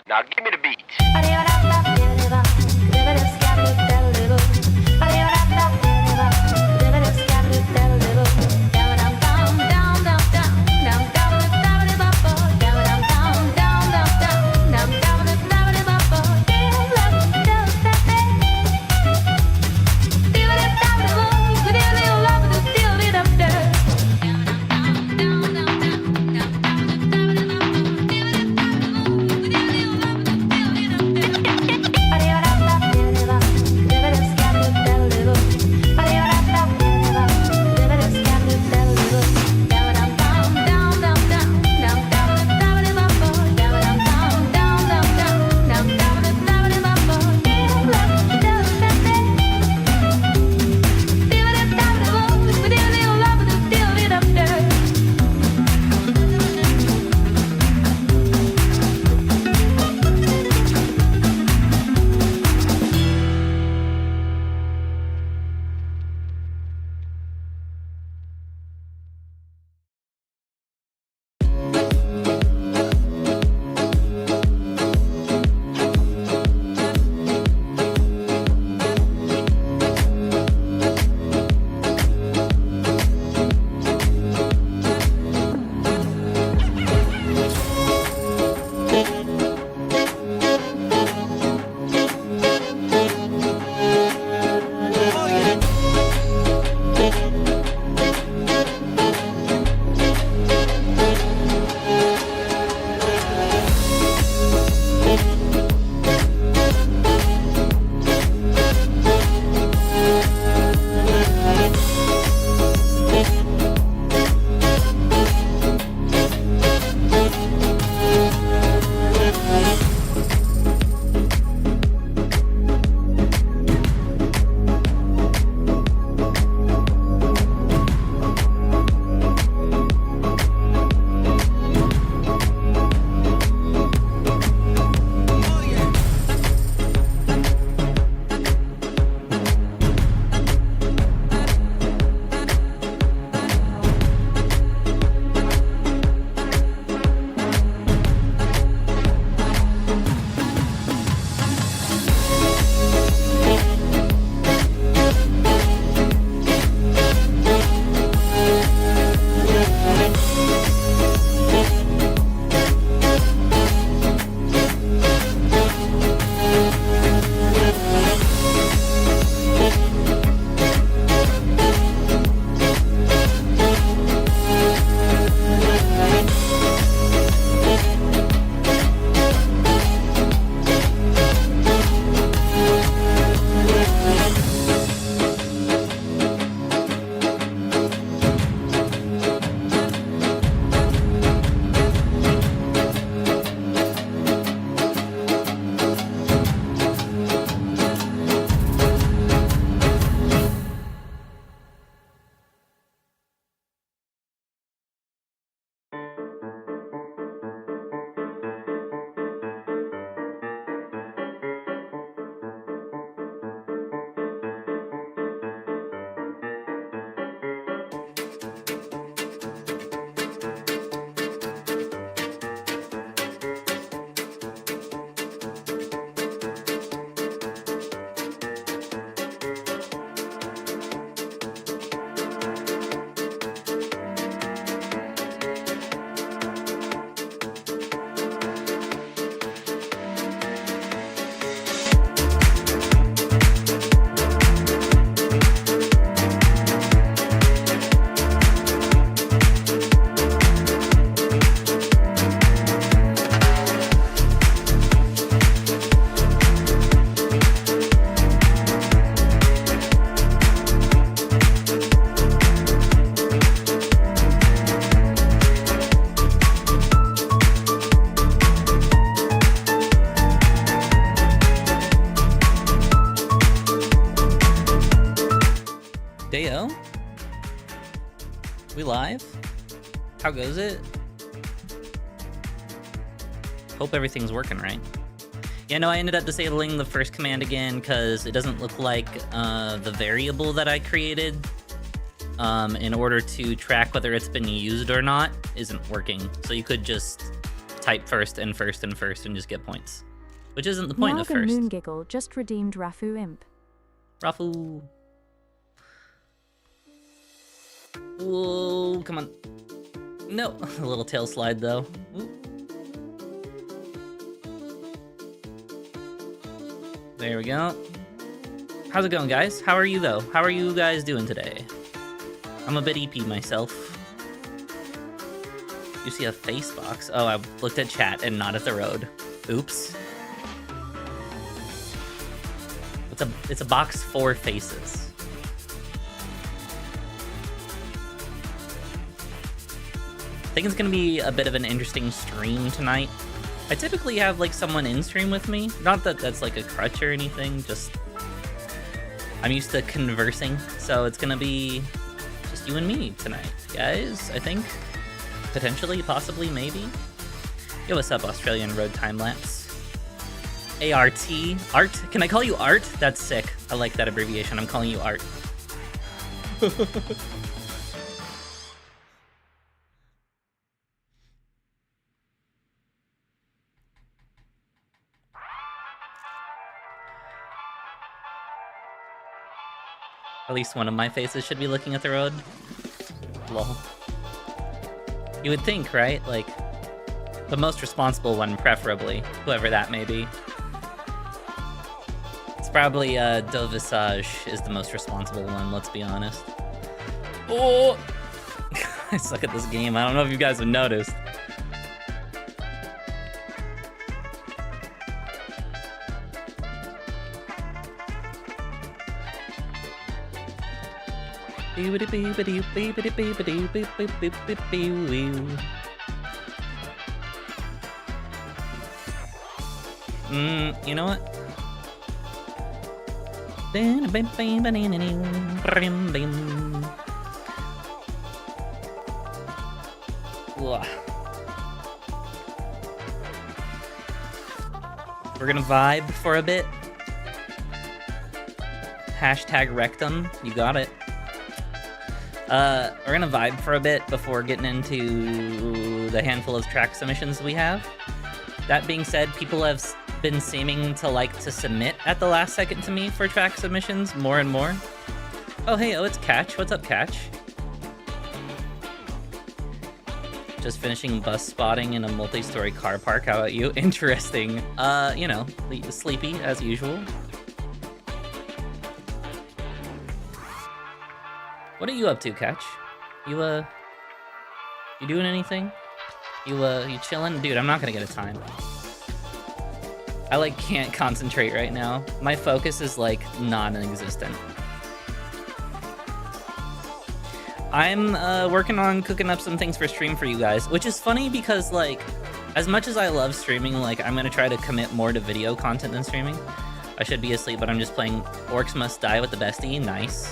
Now give me the beat. Heyo? We live? How goes it? Hope everything's working right. Yeah, no, I ended up disabling the first command again because it doesn't look like the variable that I created in order to track whether it's been used or not isn't working. So you could just type first and first and first and just get points. Which isn't the point of Narg and first. Moongiggle just redeemed Rafu Imp. Rafu. Whoa, come on. No, a little tail slide though. Ooh. There we go. How's it going, guys? How are you though? How are you guys doing today? I'm a bit EP myself. You see a face box? Oh, I looked at chat and not at the road. Oops. It's a box for faces. I think it's gonna be a bit of an interesting stream tonight. I typically have like someone in stream with me. Not that that's like a crutch or anything, just I'm used to conversing. So it's gonna be just you and me tonight, guys, I think. Potentially, possibly, maybe. Yo, what's up, Australian Road Time Lapse? ART? Art? Can I call you Art? That's sick. I like that abbreviation. I'm calling you Art. At least one of my faces should be looking at the road. Lol. You would think, right? Like, the most responsible one, preferably. Whoever that may be. It's probably, Dovisage is the most responsible one, let's be honest. Oh! I suck at this game. I don't know if you guys have noticed. You know what? We're gonna vibe for a bit. Hashtag rectum, you got it. We're gonna vibe for a bit before getting into the handful of track submissions we have. That being said, people have been seeming to like to submit at the last second to me for track submissions more and more. Oh, hey, it's Catch. What's up, Catch? Just finishing bus spotting in a multi-story car park. How about you? Interesting. You know, sleepy as usual. What are you up to, Catch? You doing anything? You chilling? Dude, I'm not gonna get a time. I, like, can't concentrate right now. My focus is, like, non-existent. I'm, working on cooking up some things for stream for you guys, which is funny because, like, as much as I love streaming, like, I'm gonna try to commit more to video content than streaming. I should be asleep, but I'm just playing Orcs Must Die with the bestie. Nice.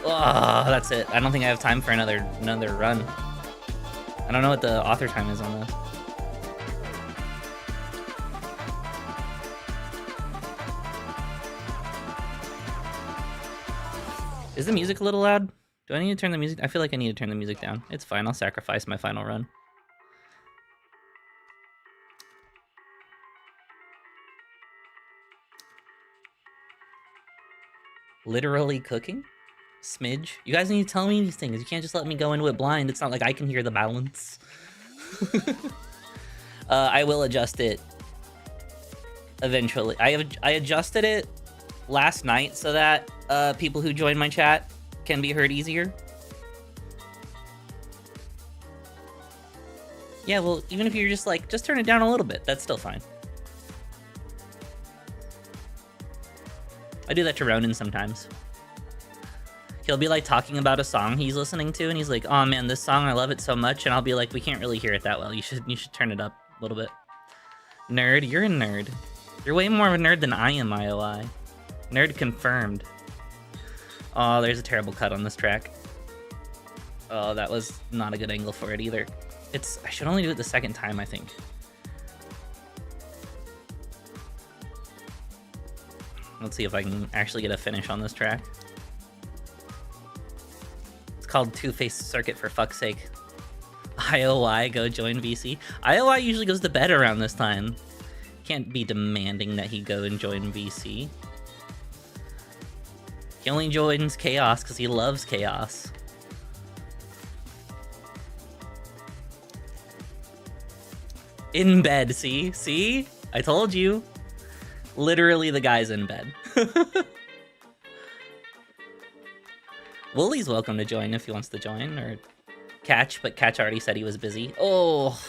Oh, that's it. I don't think I have time for another run. I don't know what the author time is on this. Is the music a little loud? Do I need to turn the music? I feel like I need to turn the music down. It's fine. I'll sacrifice my final run. Literally cooking? Smidge? You guys need to tell me these things. You can't just let me go into it blind. It's not like I can hear the balance. I will adjust it eventually. I adjusted it last night so that people who join my chat can be heard easier. Yeah, well, even if you're just like, just turn it down a little bit, that's still fine. I do that to Ronan sometimes. He'll be like talking about a song he's listening to, and he's like, "Oh man, this song, I love it so much," and I'll be like, "We can't really hear it that well. You should turn it up a little bit." Nerd, you're a nerd. You're way more of a nerd than I am, IOI. Nerd confirmed. Oh, there's a terrible cut on this track. Oh, that was not a good angle for it either. I should only do it the second time, I think. Let's see if I can actually get a finish on this track. It's called Two-Face Circuit, for fuck's sake. IOI, go join VC. IOI usually goes to bed around this time. Can't be demanding that he go and join VC. He only joins Chaos because he loves Chaos. In bed, see? See? I told you. Literally, the guy's in bed. Wooly's welcome to join if he wants to join, or Catch, but Catch already said he was busy. Oh.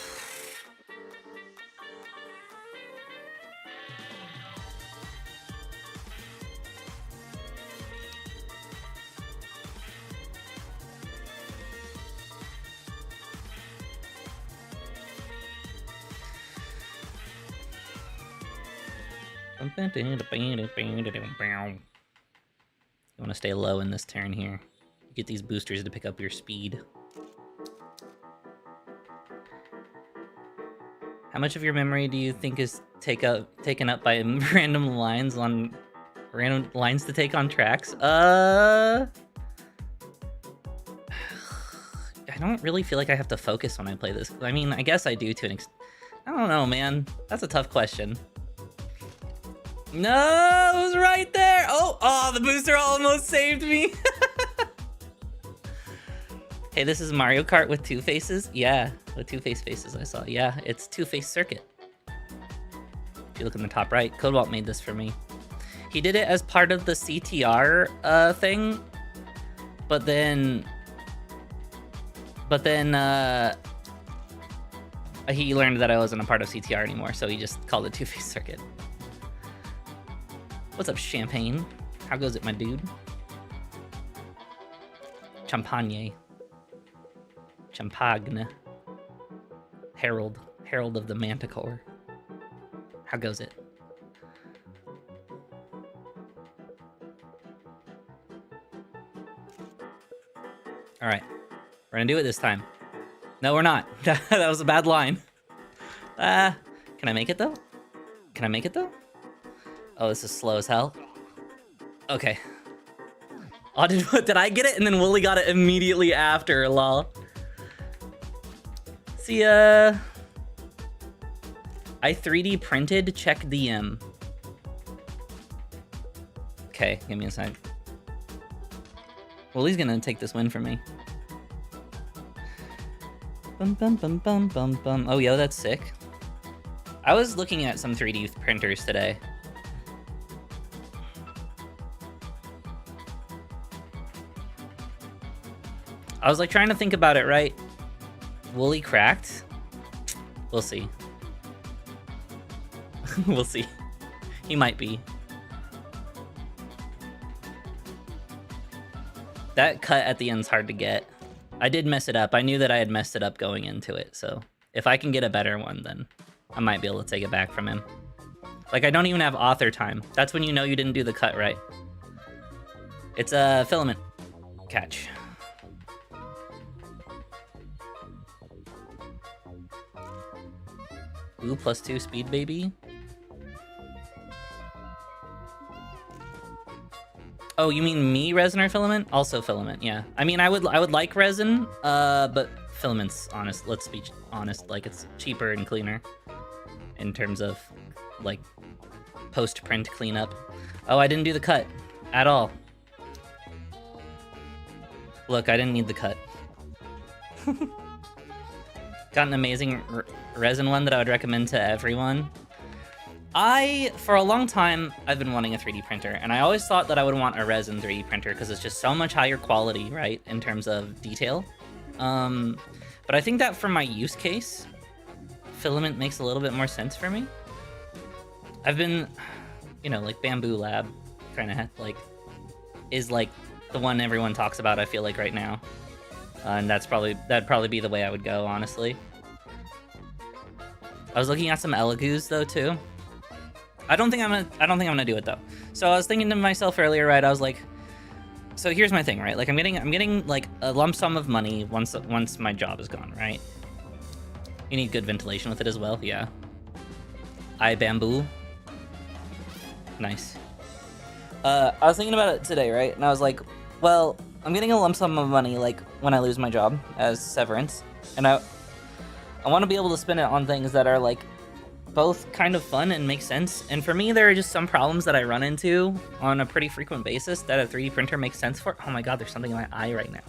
You want to stay low in this turn here. Get these boosters to pick up your speed. How much of your memory do you think is taken up by random lines to take on tracks? I don't really feel like I have to focus when I play this. I mean, I guess I do to an extent. I don't know, man. That's a tough question. No, it was right there. Oh, the booster almost saved me. Hey, this is Mario Kart with two faces? Yeah, with two faces I saw. Yeah, it's two-face circuit. If you look in the top right, Codewalt made this for me. He did it as part of the CTR thing, but then he learned that I wasn't a part of CTR anymore, so he just called it two-face circuit. What's up, Champagne? How goes it, my dude? Champagne. Champagne. Herald of the Manticore. How goes it? Alright. We're gonna do it this time. No, we're not. That was a bad line. Can I make it, though? Can I make it, though? Oh, this is slow as hell. Okay. Oh, did I get it? And then Wooly got it immediately after, lol. See, I 3D printed, check DM. Okay, give me a sec. Wooly's gonna take this win from me. Bum bum bum bum bum bum. Oh, yo, that's sick. I was looking at some 3D printers today. I was like trying to think about it, right? Wooly cracked? We'll see. We'll see. He might be. That cut at the end's hard to get. I did mess it up. I knew that I had messed it up going into it, so if I can get a better one, then I might be able to take it back from him. Like, I don't even have author time. That's when you know you didn't do the cut right. It's a filament catch. Ooh, +2 speed, baby. Oh, you mean me, resin or filament? Also filament, yeah. I mean, I would like resin, but filament's honest. Let's be honest, like it's cheaper and cleaner in terms of like post-print cleanup. Oh, I didn't do the cut at all. Look, I didn't need the cut. Got an amazing resin one that I would recommend to everyone. For a long time, I've been wanting a 3D printer, and I always thought that I would want a resin 3D printer because it's just so much higher quality, right, in terms of detail. But I think that for my use case, filament makes a little bit more sense for me. I've been, like Bamboo Lab, kind of is like the one everyone talks about, I feel like, right now. And that'd probably be the way I would go, honestly. I was looking at some Elegoo's though too. I don't think I'm gonna do it though. So I was thinking to myself earlier, right? I was like, so here's my thing, right? Like I'm getting like a lump sum of money once my job is gone, right? You need good ventilation with it as well, yeah. Bamboo. Nice. I was thinking about it today, right? And I was like, well, I'm getting a lump sum of money like when I lose my job as severance, and I want to be able to spend it on things that are like both kind of fun and make sense. And for me, there are just some problems that I run into on a pretty frequent basis that a 3D printer makes sense for. Oh my god, there's something in my eye right now.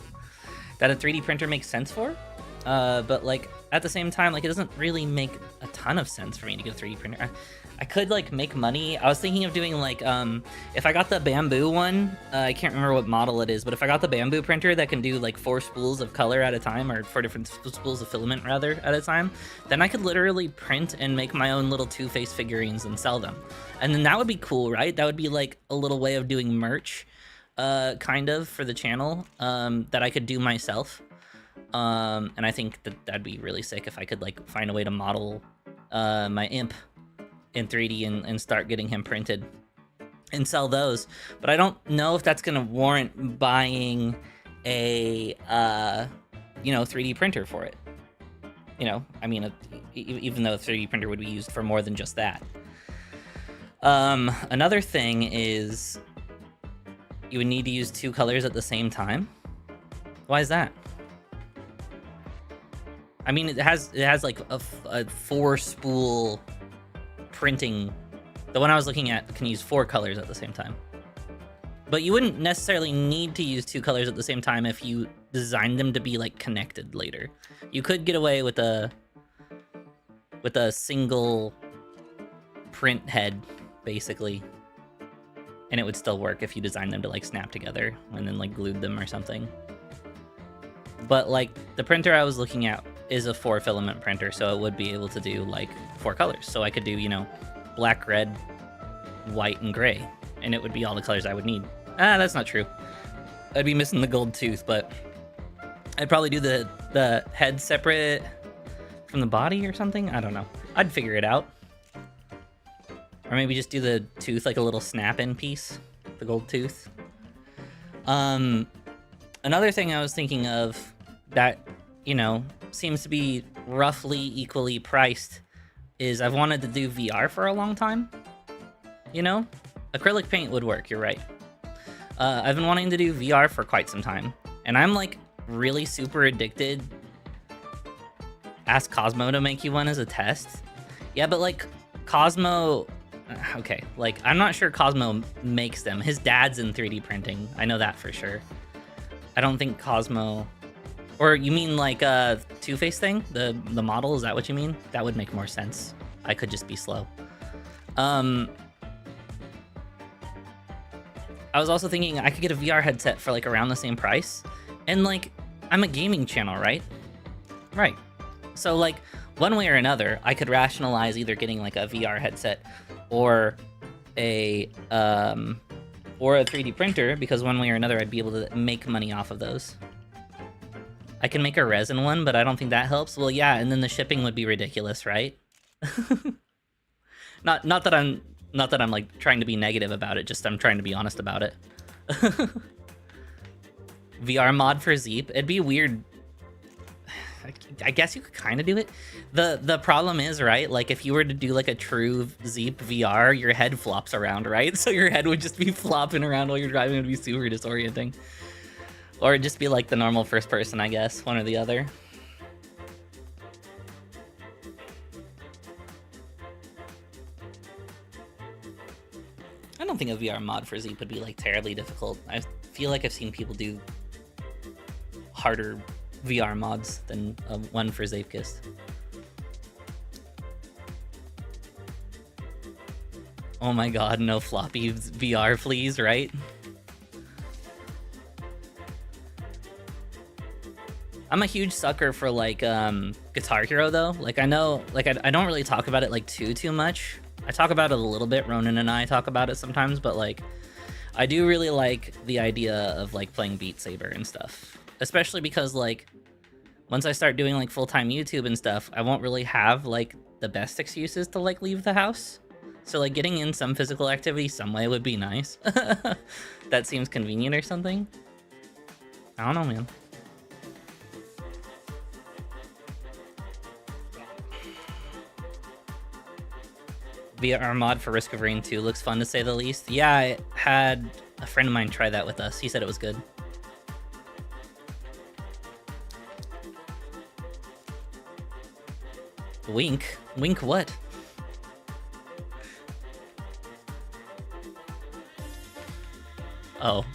That a 3D printer makes sense for. But like at the same time, like it doesn't really make a ton of sense for me to get a 3D printer. I could like make money. I was thinking of doing like if I got the bamboo one, I can't remember what model it is, but if I got the bamboo printer that can do like 4 spools of color at a time, or 4 different spools of filament rather at a time, then I could literally print and make my own little Two-Face figurines and sell them. And then that would be cool, right? That would be like a little way of doing merch, kind of, for the channel, that I could do myself. And I think that that'd be really sick if I could like find a way to model my imp in 3D and start getting him printed and sell those. But I don't know if that's gonna warrant buying a 3D printer for it. You know, I mean, even though a 3D printer would be used for more than just that. Another thing is you would need to use 2 colors at the same time. Why is that? I mean, it has like a 4 spool printing. The one I was looking at can use 4 colors at the same time. But you wouldn't necessarily need to use 2 colors at the same time if you designed them to be like connected later. You could get away with a single print head, basically. And it would still work if you designed them to like snap together and then like glued them or something. But like the printer I was looking at is a 4 filament printer, so it would be able to do like 4 colors. So I could do, you know, black, red, white, and gray, and it would be all the colors I would need. That's not true. I'd be missing the gold tooth, but I'd probably do the head separate from the body or something. I don't know. I'd figure it out. Or maybe just do the tooth like a little snap-in piece, the gold tooth. Another thing I was thinking of that, you know, seems to be roughly equally priced is I've wanted to do VR for a long time. You know, acrylic paint would work, you're right. I've been wanting to do VR for quite some time, and I'm like really super addicted. Ask Cosmo to make you one as a test. Yeah, but like Cosmo, okay, like I'm not sure Cosmo makes them. His dad's in 3D printing, I know that for sure. I don't think Cosmo... Or you mean like a Two-Face thing? The model, is that what you mean? That would make more sense. I could just be slow. I was also thinking I could get a VR headset for like around the same price. And like, I'm a gaming channel, right? Right. So like, one way or another, I could rationalize either getting like a VR headset or a 3D printer, because one way or another I'd be able to make money off of those. I can make a resin one, but I don't think that helps. Well, yeah, and then the shipping would be ridiculous, right? not that I'm like trying to be negative about it, just I'm trying to be honest about it. VR mod for Zeep, it'd be weird. I guess you could kind of do it. The problem is, right, like if you were to do like a true Zeep VR, your head flops around, right? So your head would just be flopping around while you're driving. It would be super disorienting. Or it'd just be like the normal first person, I guess, one or the other. I don't think a VR mod for Zeep would be like terribly difficult. I feel like I've seen people do harder VR mods than one for Zapekist. Oh my god, no floppy VR, please, right? I'm a huge sucker for like Guitar Hero though. Like I know, like I don't really talk about it like too much. I talk about it a little bit. Ronan and I talk about it sometimes, but like I do really like the idea of like playing Beat Saber and stuff. Especially because like once I start doing like full-time YouTube and stuff, I won't really have like the best excuses to like leave the house. So like getting in some physical activity some way would be nice. That seems convenient or something. I don't know, man. VR mod for Risk of Rain 2 looks fun to say the least. Yeah, I had a friend of mine try that with us. He said it was good. Wink? Wink what? Oh,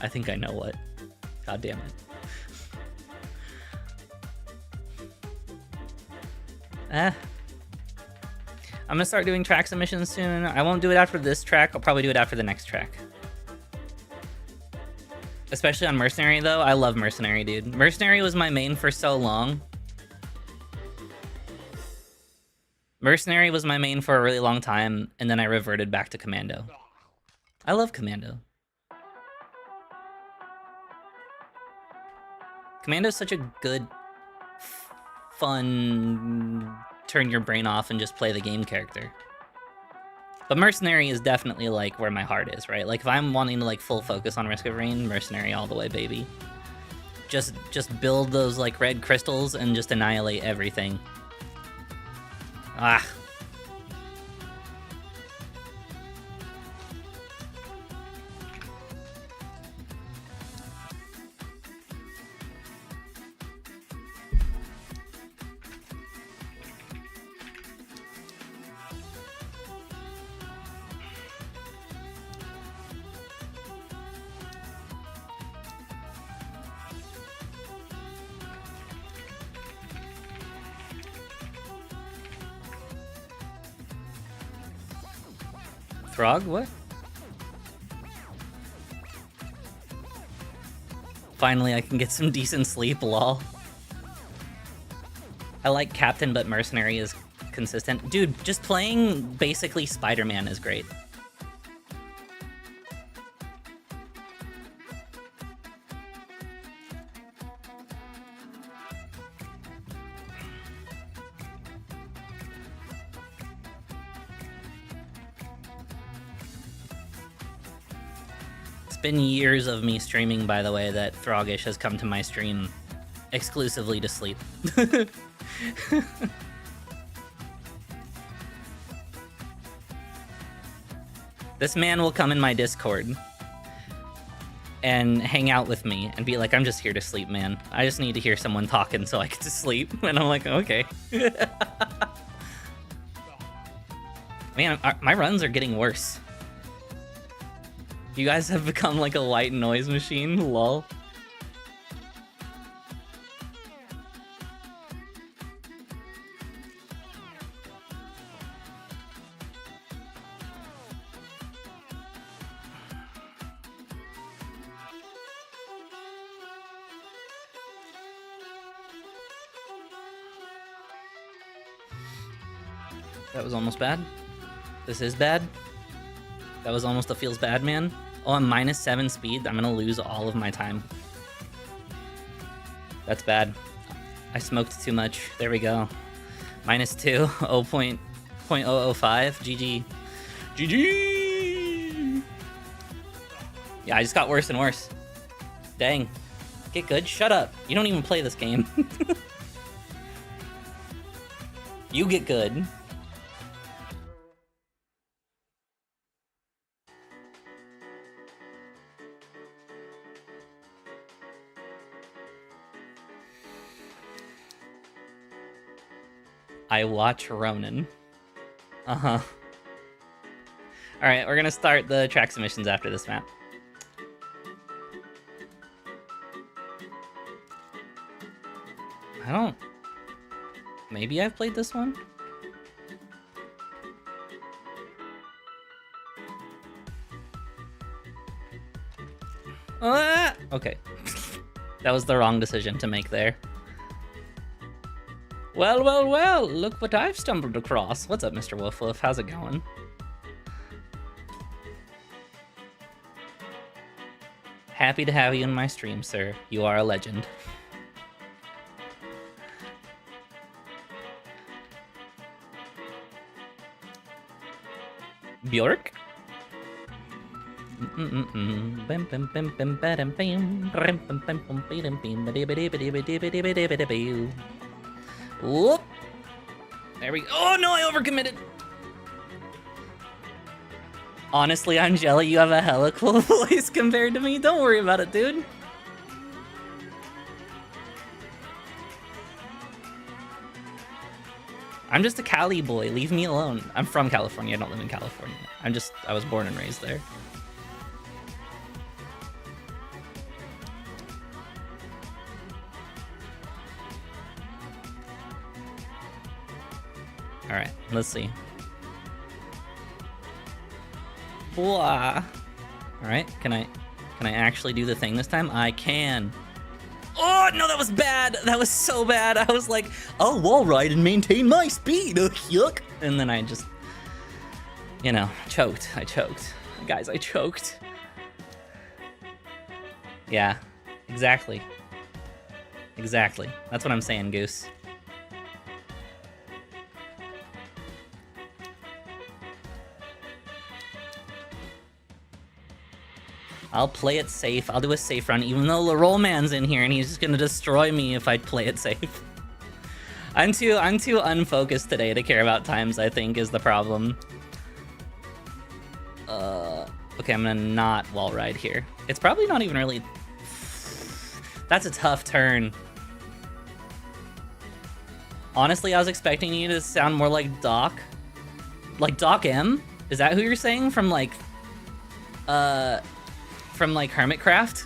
I think I know what. God damn it. I'm gonna start doing track submissions soon. I won't do it after this track. I'll probably do it after the next track. Especially on Mercenary, though. I love Mercenary, dude. Mercenary was my main for so long. Mercenary was my main for a really long time, and then I reverted back to Commando. I love Commando. Commando's such a good, fun, turn your brain off and just play the game character. But Mercenary is definitely like where my heart is, right? Like if I'm wanting to like full focus on Risk of Rain, Mercenary all the way, baby. Just build those like red crystals and just annihilate everything. Ah. Throg? What? Finally, I can get some decent sleep, lol. I like Captain, but Mercenary is consistent. Dude, just playing basically Spider-Man is great. It's been years of me streaming, by the way, that Throgish has come to my stream exclusively to sleep. This man will come in my Discord and hang out with me and be like, I'm just here to sleep, man. I just need to hear someone talking so I get to sleep. And I'm like, okay. Man, my runs are getting worse. You guys have become like a white noise machine, lol. That was almost bad. This is bad. That was almost a feels bad, man. Oh, I'm -7 speed. I'm gonna lose all of my time. That's bad. I smoked too much. There we go. -2, 0.005. GG. GG! Yeah, I just got worse and worse. Dang. Get good? Shut up. You don't even play this game. You get good. I watch Ronin. Uh-huh. Alright, we're gonna start the track submissions after this map. I don't... Maybe I've played this one? Okay. That was the wrong decision to make there. Well, well, well, look what I've stumbled across. What's up, Mr. Wolf Wolf? How's it going? Happy to have you in my stream, sir. You are a legend. Bjork? Whoop! There we go. Oh no, I overcommitted! Honestly, Angela, you have a hella cool voice compared to me. Don't worry about it, dude. I'm just a Cali boy. Leave me alone. I'm from California. I don't live in California. I was born and raised there. All right, let's see. Blah. All right, can I actually do the thing this time? I can. Oh, no, that was bad. That was so bad. I was like, I'll wall ride and maintain my speed. Yuck. And then I just, you know, choked. I choked. Guys, I choked. Yeah, exactly. Exactly. That's what I'm saying, Goose. I'll play it safe. I'll do a safe run, even though the roll man's in here and he's just gonna destroy me if I play it safe. I'm too unfocused today to care about times, I think, is the problem. Okay, I'm gonna not wall ride here. It's probably not even really... That's a tough turn. Honestly, I was expecting you to sound more like Doc. Like Doc M? Is that who you're saying? From like Hermitcraft?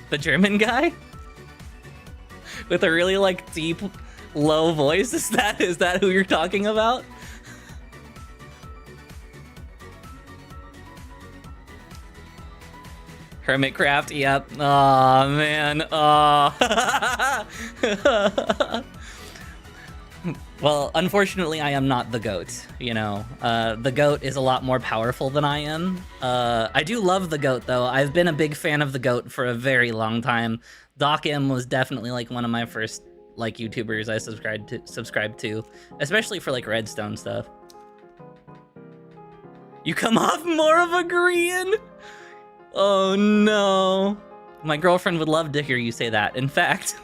The German guy? With a really like deep, low voice? Is that who you're talking about? Hermitcraft, yep. Aw, man. Aw. Well, unfortunately, I am not the GOAT, you know. The GOAT is a lot more powerful than I am. I do love the GOAT, though. I've been a big fan of the GOAT for a very long time. Doc M was definitely, like, one of my first, like, YouTubers I subscribed to, especially for, like, Redstone stuff. You come off more of a Korean? Oh, no. My girlfriend would love to hear you say that. In fact...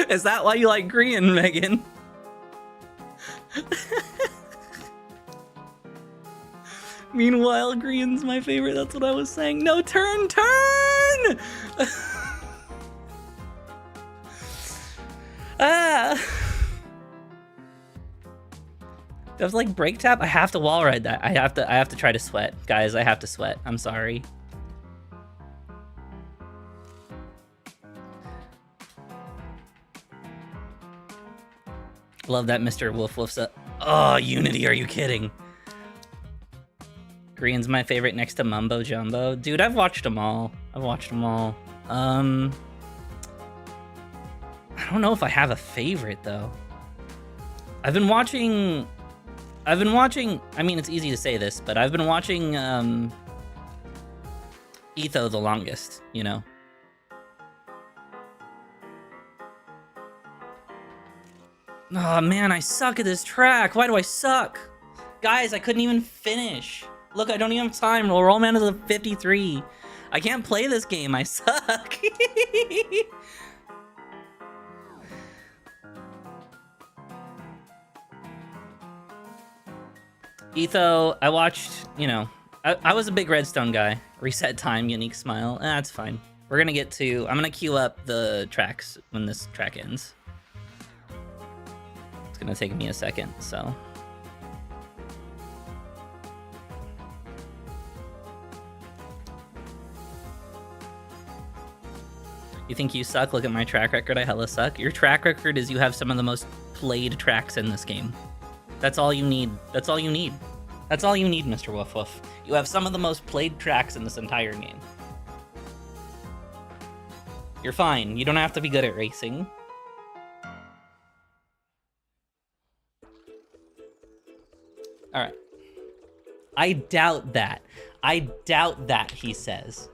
Is that why you like Korean, Megan? Meanwhile, Korean's my favorite. That's what I was saying. No, turn! Ah! Does like break tap? I have to wall ride that. I have to try to sweat. Guys, I have to sweat. I'm sorry. Love that Mr. Wolf Wolf's up. Oh, Unity, are you kidding? Green's my favorite next to Mumbo Jumbo. Dude, I've watched them all. I don't know if I have a favorite, though. I've been watching, I mean, it's easy to say this, but I've been watching, Etho the longest, you know? Oh man, I suck at this track. Why do I suck? Guys, I couldn't even finish. Look, I don't even have time. Roll Man is a 53. I can't play this game. I suck. Etho, I watched, you know, I was a big Redstone guy. Reset time, unique smile. That's fine. We're gonna get to, I'm gonna queue up the tracks when this track ends. It's gonna take me a second, so. You think you suck? Look at my track record. I hella suck. Your track record is you have some of the most played tracks in this game. That's all you need. That's all you need. That's all you need, Mr. Woof Woof. You have some of the most played tracks in this entire game. You're fine. You don't have to be good at racing. Alright. I doubt that. I doubt that, he says.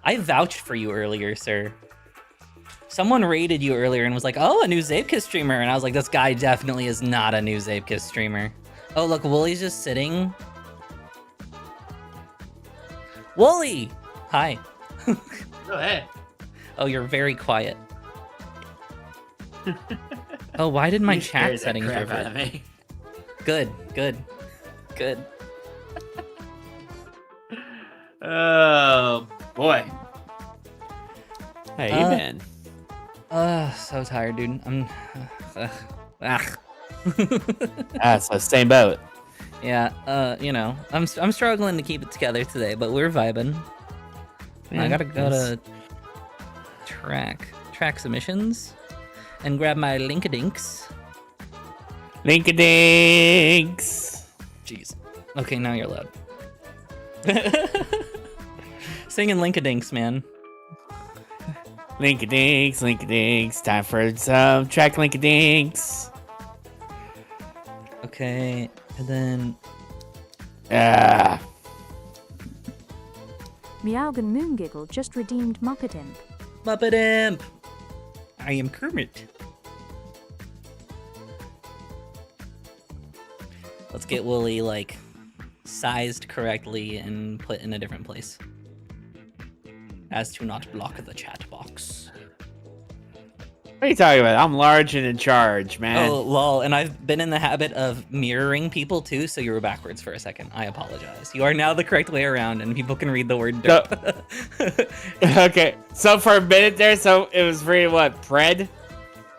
I vouched for you earlier, sir. Someone rated you earlier and was like, oh, a new Zapekis streamer. And I was like, this guy definitely is not a new Zapekis streamer. Oh, look, Wooly's just sitting. Wooly! Hi. Oh, hey. Oh, you're very quiet. Oh, why did my chat settings revert? Good, good, good. Oh, boy. Hey, man. So tired, dude. I'm. Ugh. So same boat. Yeah. I'm struggling to keep it together today, but we're vibing. I gotta go to track submissions and grab my Linkadinks. Linkadinks. Jeez. Okay, now you're loud. Singing Linkadinks, man. Linkadinks, Linkadinks. Time for some track Linkadinks. Okay, and then Meowgan Moongiggle just redeemed Muppet Imp. Muppet Imp. I am Kermit. Let's get Wooly like sized correctly and put in a different place, as to not block the chat box. What are you talking about? I'm large and in charge, man. Oh, lol. And I've been in the habit of mirroring people too, so you were backwards for a second. I apologize. You are now the correct way around, and people can read the word derp. Okay, so for a minute there, so it was really what, Pred?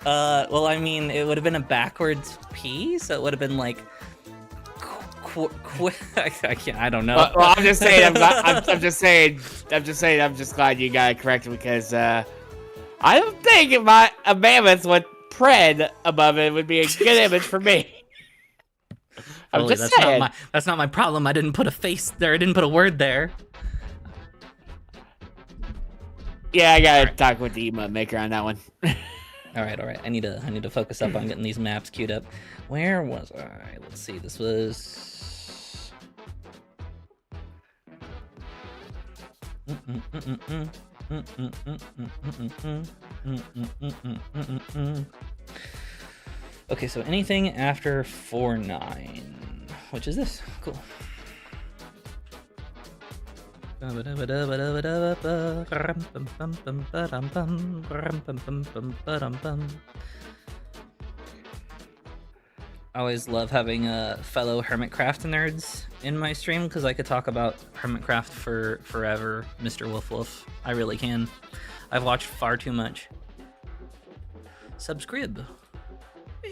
Well, I mean, it would have been a backwards P, so it would have been like I can't. I don't know. Well, I'm just saying. I'm just saying. I'm just glad you got it correct because I don't think a mammoth with Pred above it would be a good image for me. I'm Totally, just saying. That's not my problem. I didn't put a face there. I didn't put a word there. Yeah, I gotta talk with the emote maker on that one. All right. I need to focus up on getting these maps queued up. Where was I? Let's see. This was. Okay, so anything after 4-9, which is this? Cool. I always love having fellow Hermitcraft nerds in my stream because I could talk about Hermitcraft for forever, Mr. Wolf Wolf. I really can. I've watched far too much. Subscribe.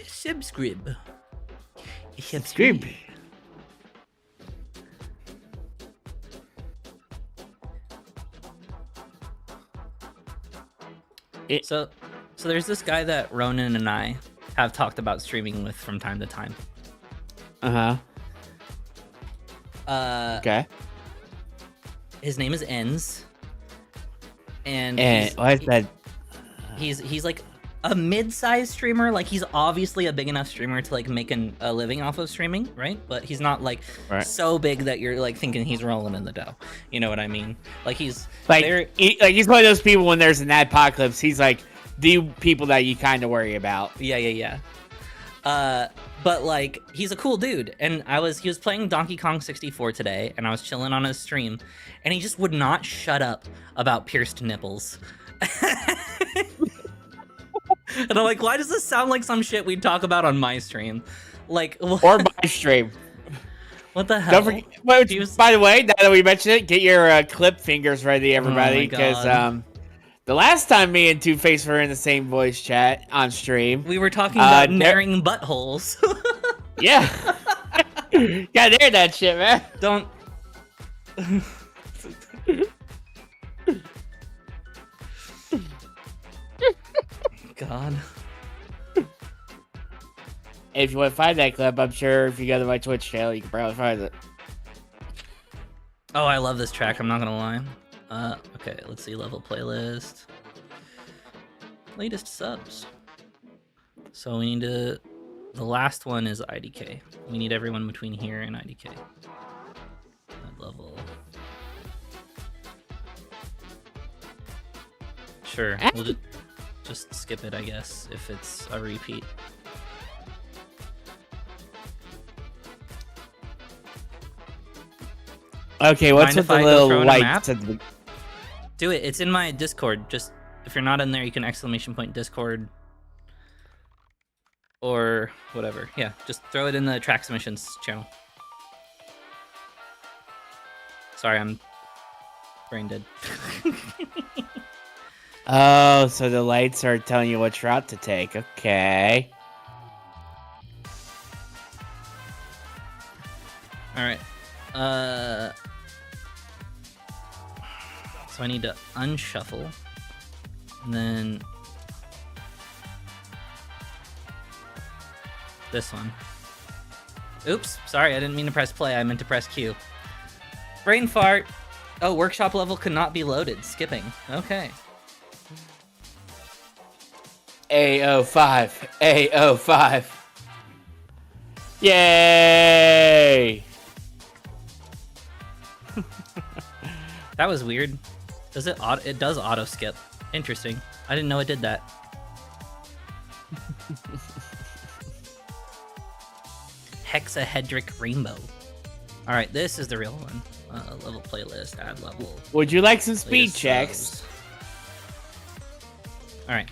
Subscribe. Subscribe. So there's this guy that Ronan and I have talked about streaming with from time to time. Okay. His name is Enz. And why is that? He's like a mid-sized streamer. Like he's obviously a big enough streamer to like make a living off of streaming, right? But he's not like so big that you're like thinking he's rolling in the dough. You know what I mean? Like he's like he's one of those people when there's an apocalypse. He's like the people that you kind of worry about. Yeah. But like he's a cool dude, and he was playing Donkey Kong 64 today, and I was chilling on his stream, and he just would not shut up about pierced nipples. And I'm like, why does this sound like some shit we'd talk about on my stream? Like, what? Or my stream. What the hell? Don't forget, by the way, now that we mentioned it, get your clip fingers ready, everybody, because the last time me and Two-Face were in the same voice chat on stream, we were talking about naring buttholes. Yeah. Gotta nair that shit, man. Don't. God. If you want to find that clip, I'm sure if you go to my Twitch channel, you can probably find it. Oh, I love this track. I'm not gonna lie. Okay, let's see. Level playlist. Latest subs. So we need to. The last one is IDK. We need everyone between here and IDK. That level. Sure. We'll just skip it, I guess, if it's a repeat. Okay, what's with the little lights? Do it. It's in my Discord. Just if you're not in there, you can ! Discord or whatever. Yeah, just throw it in the track submissions channel. Sorry, I'm brain dead. Oh, so the lights are telling you which route to take. Okay. All right. So I need to unshuffle, and then this one. Oops, sorry, I didn't mean to press play. I meant to press Q. Brain fart. Oh, workshop level could not be loaded. Skipping. Okay. A05. A05. Yay! That was weird. Does it auto? It does auto skip. Interesting. I didn't know it did that. Hexahedric rainbow. All right, this is the real one. Level playlist. Add level. Would you like some speed Latest checks? subs. All right,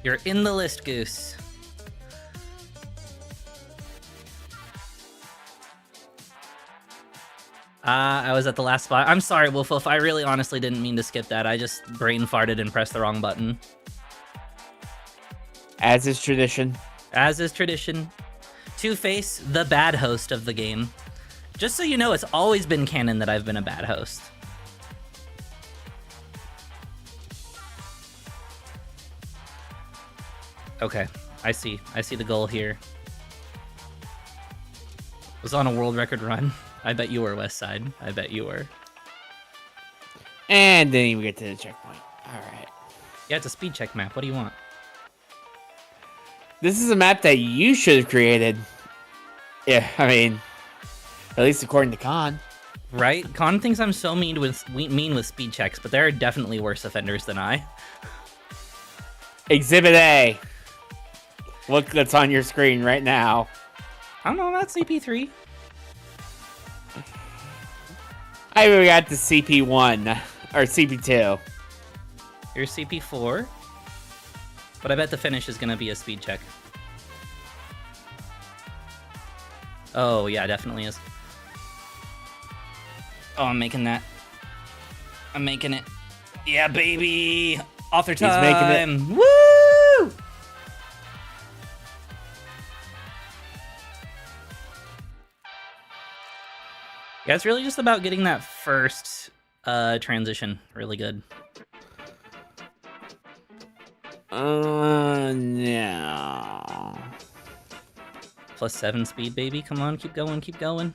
you're in the list, Goose. I was at the last spot. I'm sorry, Wolf Wolf. I really honestly didn't mean to skip that. I just brain farted and pressed the wrong button. As is tradition. As is tradition. Two-Face, the bad host of the game. Just so you know, it's always been canon that I've been a bad host. Okay, I see. I see the goal here. Was on a world record run. I bet you were, West Side. I bet you were. And didn't even get to the checkpoint. Alright. Yeah, it's a speed check map. What do you want? This is a map that you should have created. Yeah, I mean, at least according to Khan. Right? Con thinks I'm so mean with speed checks, but there are definitely worse offenders than I. Exhibit A. Look, that's on your screen right now. I don't know, that's CP3. I even got the CP1 or CP2. Here's CP4. But I bet the finish is gonna be a speed check. Oh, yeah, definitely is. Oh, I'm making that. I'm making it. Yeah, baby! Author time! He's making it. Woo! Yeah, it's really just about getting that first transition really good. No. +7 speed, baby. Come on, keep going, keep going.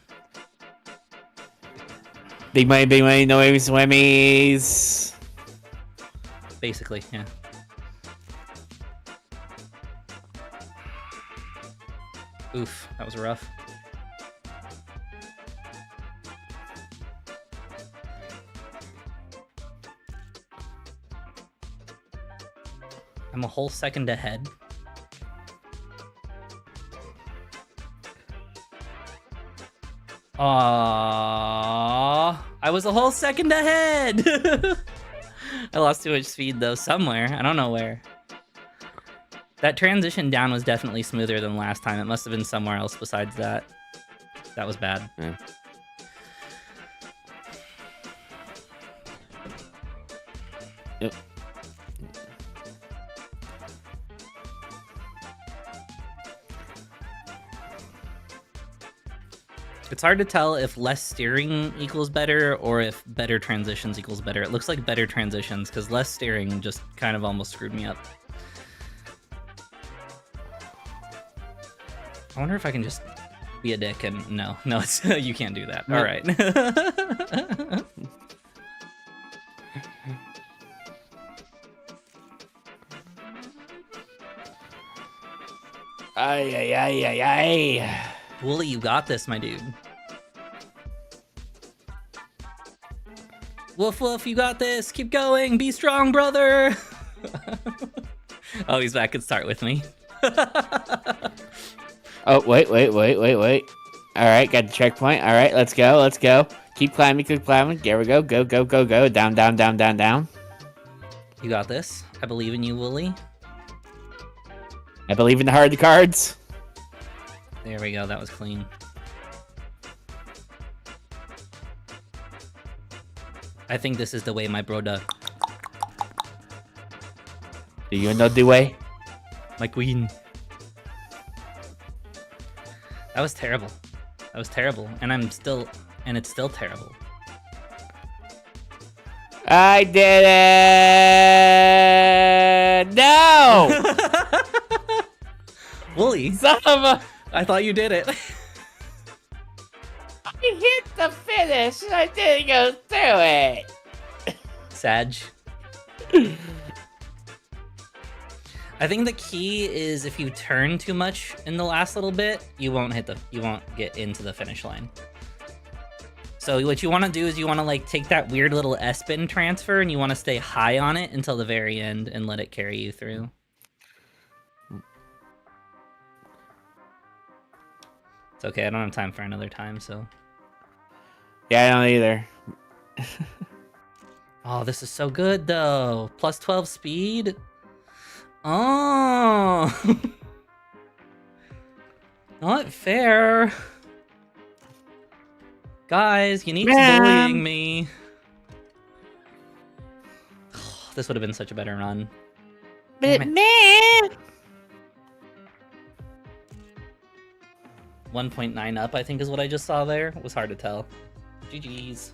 Big money, no baby swimmies. Basically, yeah. Oof, that was rough. I'm a whole second ahead. Aww, I was a whole second ahead! I lost too much speed though, somewhere. I don't know where. That transition down was definitely smoother than last time. It must have been somewhere else besides that. That was bad. Yeah. Yep. It's hard to tell if less steering equals better or if better transitions equals better. It looks like better transitions because less steering just kind of almost screwed me up. I wonder if I can just be a dick and no, it's you can't do that. No. All right. Ay. Wooly, you got this, my dude. Woof woof, you got this. Keep going. Be strong, brother. Oh, he's back and start with me. Oh, wait. All right, got the checkpoint. All right, let's go. Keep climbing. There we go. Go. Down. You got this. I believe in you, Wooly. I believe in the hard cards. There we go. That was clean. I think this is the way my bro does. Do you know the way? My queen. That was terrible. That was terrible. And it's still terrible. I did it! No! Wooly, Son of a... I thought you did it. I hit the finish and I didn't go through it. Sag. I think the key is if you turn too much in the last little bit, you won't get into the finish line. So what you want to do is you want to like take that weird little S-spin transfer and you want to stay high on it until the very end and let it carry you through. It's okay, I don't have time for another time, so. Yeah, I don't either. Oh, this is so good though. Plus 12 speed. Oh. Not fair. Guys, you need to bullying me. This would have been such a better run. But man. 1.9 up, I think is what I just saw there. It was hard to tell. GG's.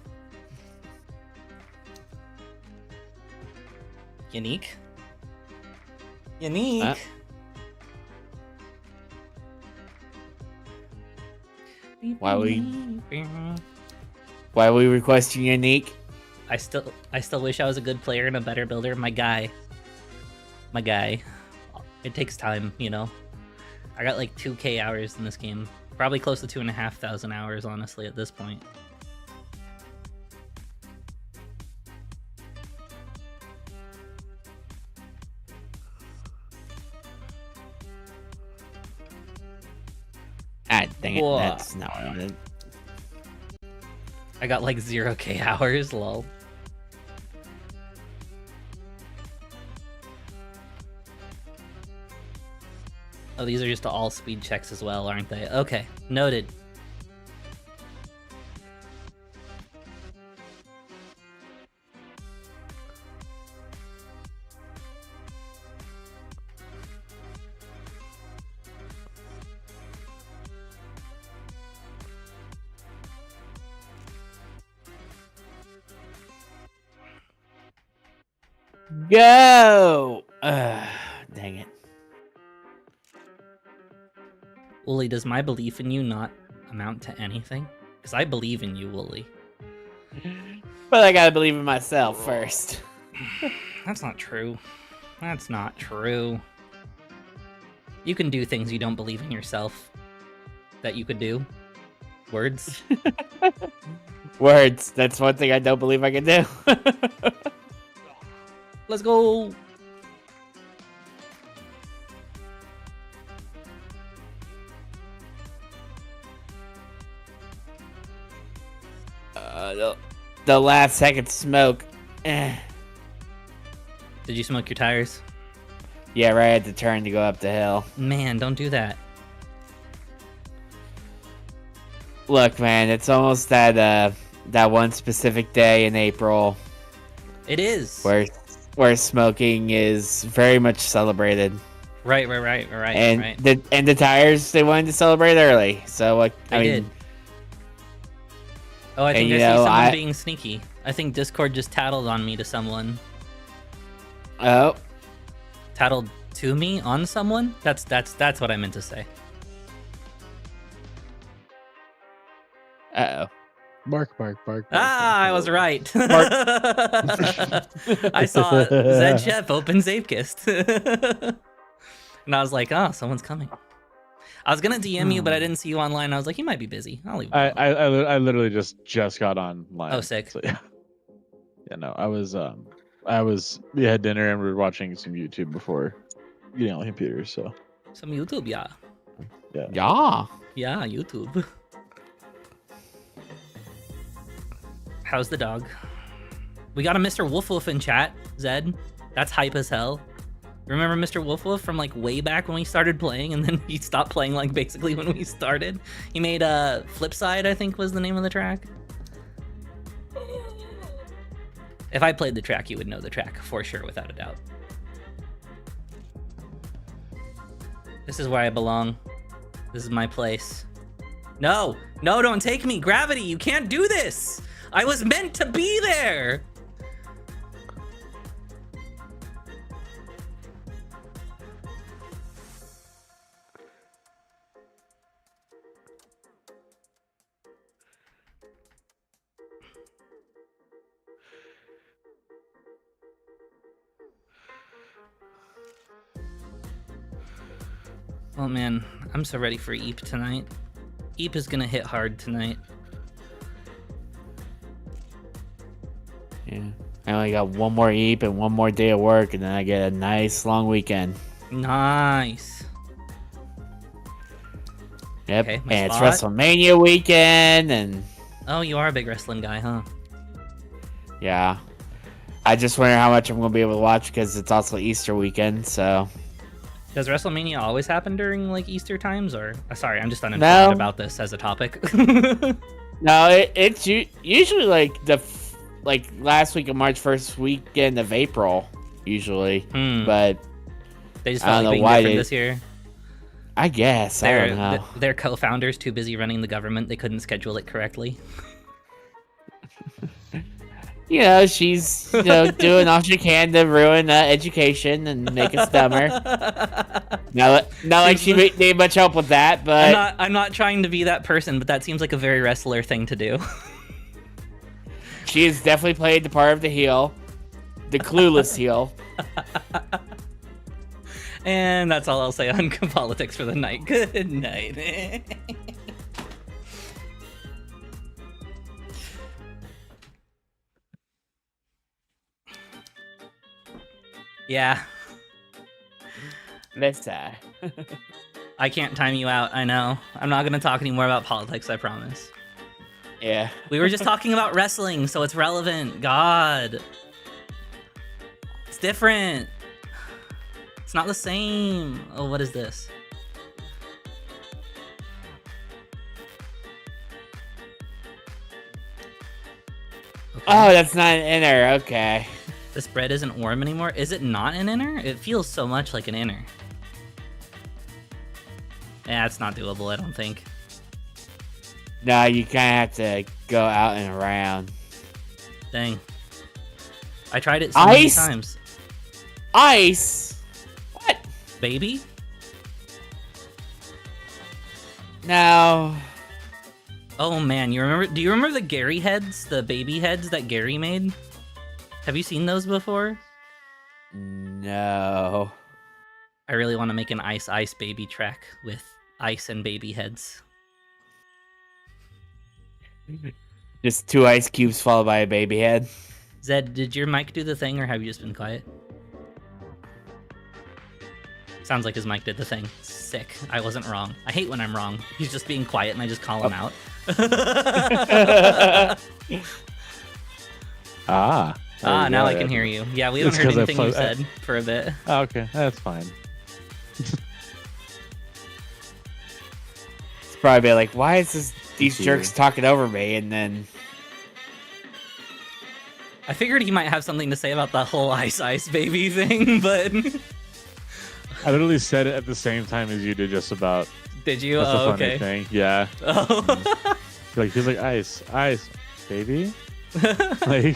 Unique. Unique. Why are we requesting unique? I still wish I was a good player and a better builder. My guy. It takes time, you know. I got like 2k hours in this game. Probably close to 2,500 hours, honestly, at this point. Ah, dang it. Whoa. That's not what I wanted. I got like 0k hours, lol. Oh, these are just all speed checks as well, aren't they? Okay, noted. Go! Dang it. Wooly, does my belief in you not amount to anything? Because I believe in you, Wooly. But I gotta believe in myself first. That's not true. That's not true. You can do things you don't believe in yourself that you could do. Words. Words. That's one thing I don't believe I can do. Let's go. The last second smoke. Did you smoke your tires? Yeah, right at the turn to go up the hill. Man, don't do that. Look, man, it's almost that one specific day in April. It is. Where smoking is very much celebrated. Right. And right. the tires, they wanted to celebrate early. So I mean, did. Oh, I think I see someone being sneaky. I think Discord just tattled on me to someone. Oh. Tattled to me on someone? That's what I meant to say. Uh-oh. Bark. Ah, I was right. I saw Zed Chef open Zapekist. And I was like, oh, someone's coming. I was gonna DM you, but I didn't see you online. I was like, you might be busy. I'll leave. I literally just got online. Oh, sick. So, yeah. Yeah, no, we had dinner and we were watching some YouTube before getting on the computer, so. Some YouTube, yeah. Yeah. Yeah, YouTube. How's the dog? We got a Mr. Wolf Wolf in chat, Zed. That's hype as hell. Remember Mr. Wolf Wolf from like way back when we started playing, and then he stopped playing like basically when we started? He made Flipside, I think was the name of the track. If I played the track, you would know the track for sure, without a doubt. This is where I belong. This is my place. No, no, don't take me. Gravity, you can't do this. I was meant to be there. Oh man, I'm so ready for Eep tonight. Eep is gonna hit hard tonight. Yeah. I only got one more Eep and one more day of work, and then I get a nice long weekend. Nice. Yep. Okay, my and it's spot. WrestleMania weekend, and Oh, you are a big wrestling guy, huh? yeah. I just wonder how much I'm going to be able to watch because it's also Easter weekend, so. Does WrestleMania always happen during like Easter times, or sorry, I'm just uninformed about this as a topic. No, it's usually like like last week of March, first weekend of April, usually. But they just I don't felt like know being why different they- this year. I guess I don't know. Their co-founders too busy running the government; they couldn't schedule it correctly. You know, she's doing all she can to ruin education and make us dumber. Not like she need much help with that, but I'm not trying to be that person, but that seems like a very wrestler thing to do. she has definitely played the part of the heel, the clueless heel. And that's all I'll say on politics for the night. Good night. Yeah. Let's I can't time you out, I know. I'm not gonna talk anymore about politics, I promise. Yeah. We were just talking about wrestling, so it's relevant. God. It's different. It's not the same. Oh, what is this? Okay. Oh, that's not an inner. Okay. This bread isn't warm anymore. Is it not an inner? It feels so much like an inner. Yeah, it's not doable, I don't think. No, you kind of have to go out and around. Dang. I tried it so many Ice? times. Ice? What? Baby? No. Oh man, do you remember the Gary heads? The baby heads that Gary made? Have you seen those before? No. I really want to make an Ice Ice Baby track with ice and baby heads. Just 2 ice cubes followed by a baby head. Zed, did your mic do the thing, or have you just been quiet? Sounds like his mic did the thing. Sick. I wasn't wrong. I hate when I'm wrong. He's just being quiet and I just call him out. Now I can hear you. Yeah, we haven't It's heard 'cause I anything you've plugged- said for a bit. Oh, okay, that's fine. It's probably like, why is these jerks talking over me? And then I figured he might have something to say about the whole Ice Ice Baby thing, but... I literally said it at the same time as you did, just about. Did you? That's Oh, a funny okay. thing. Yeah. Oh. He's like ice, baby. Like.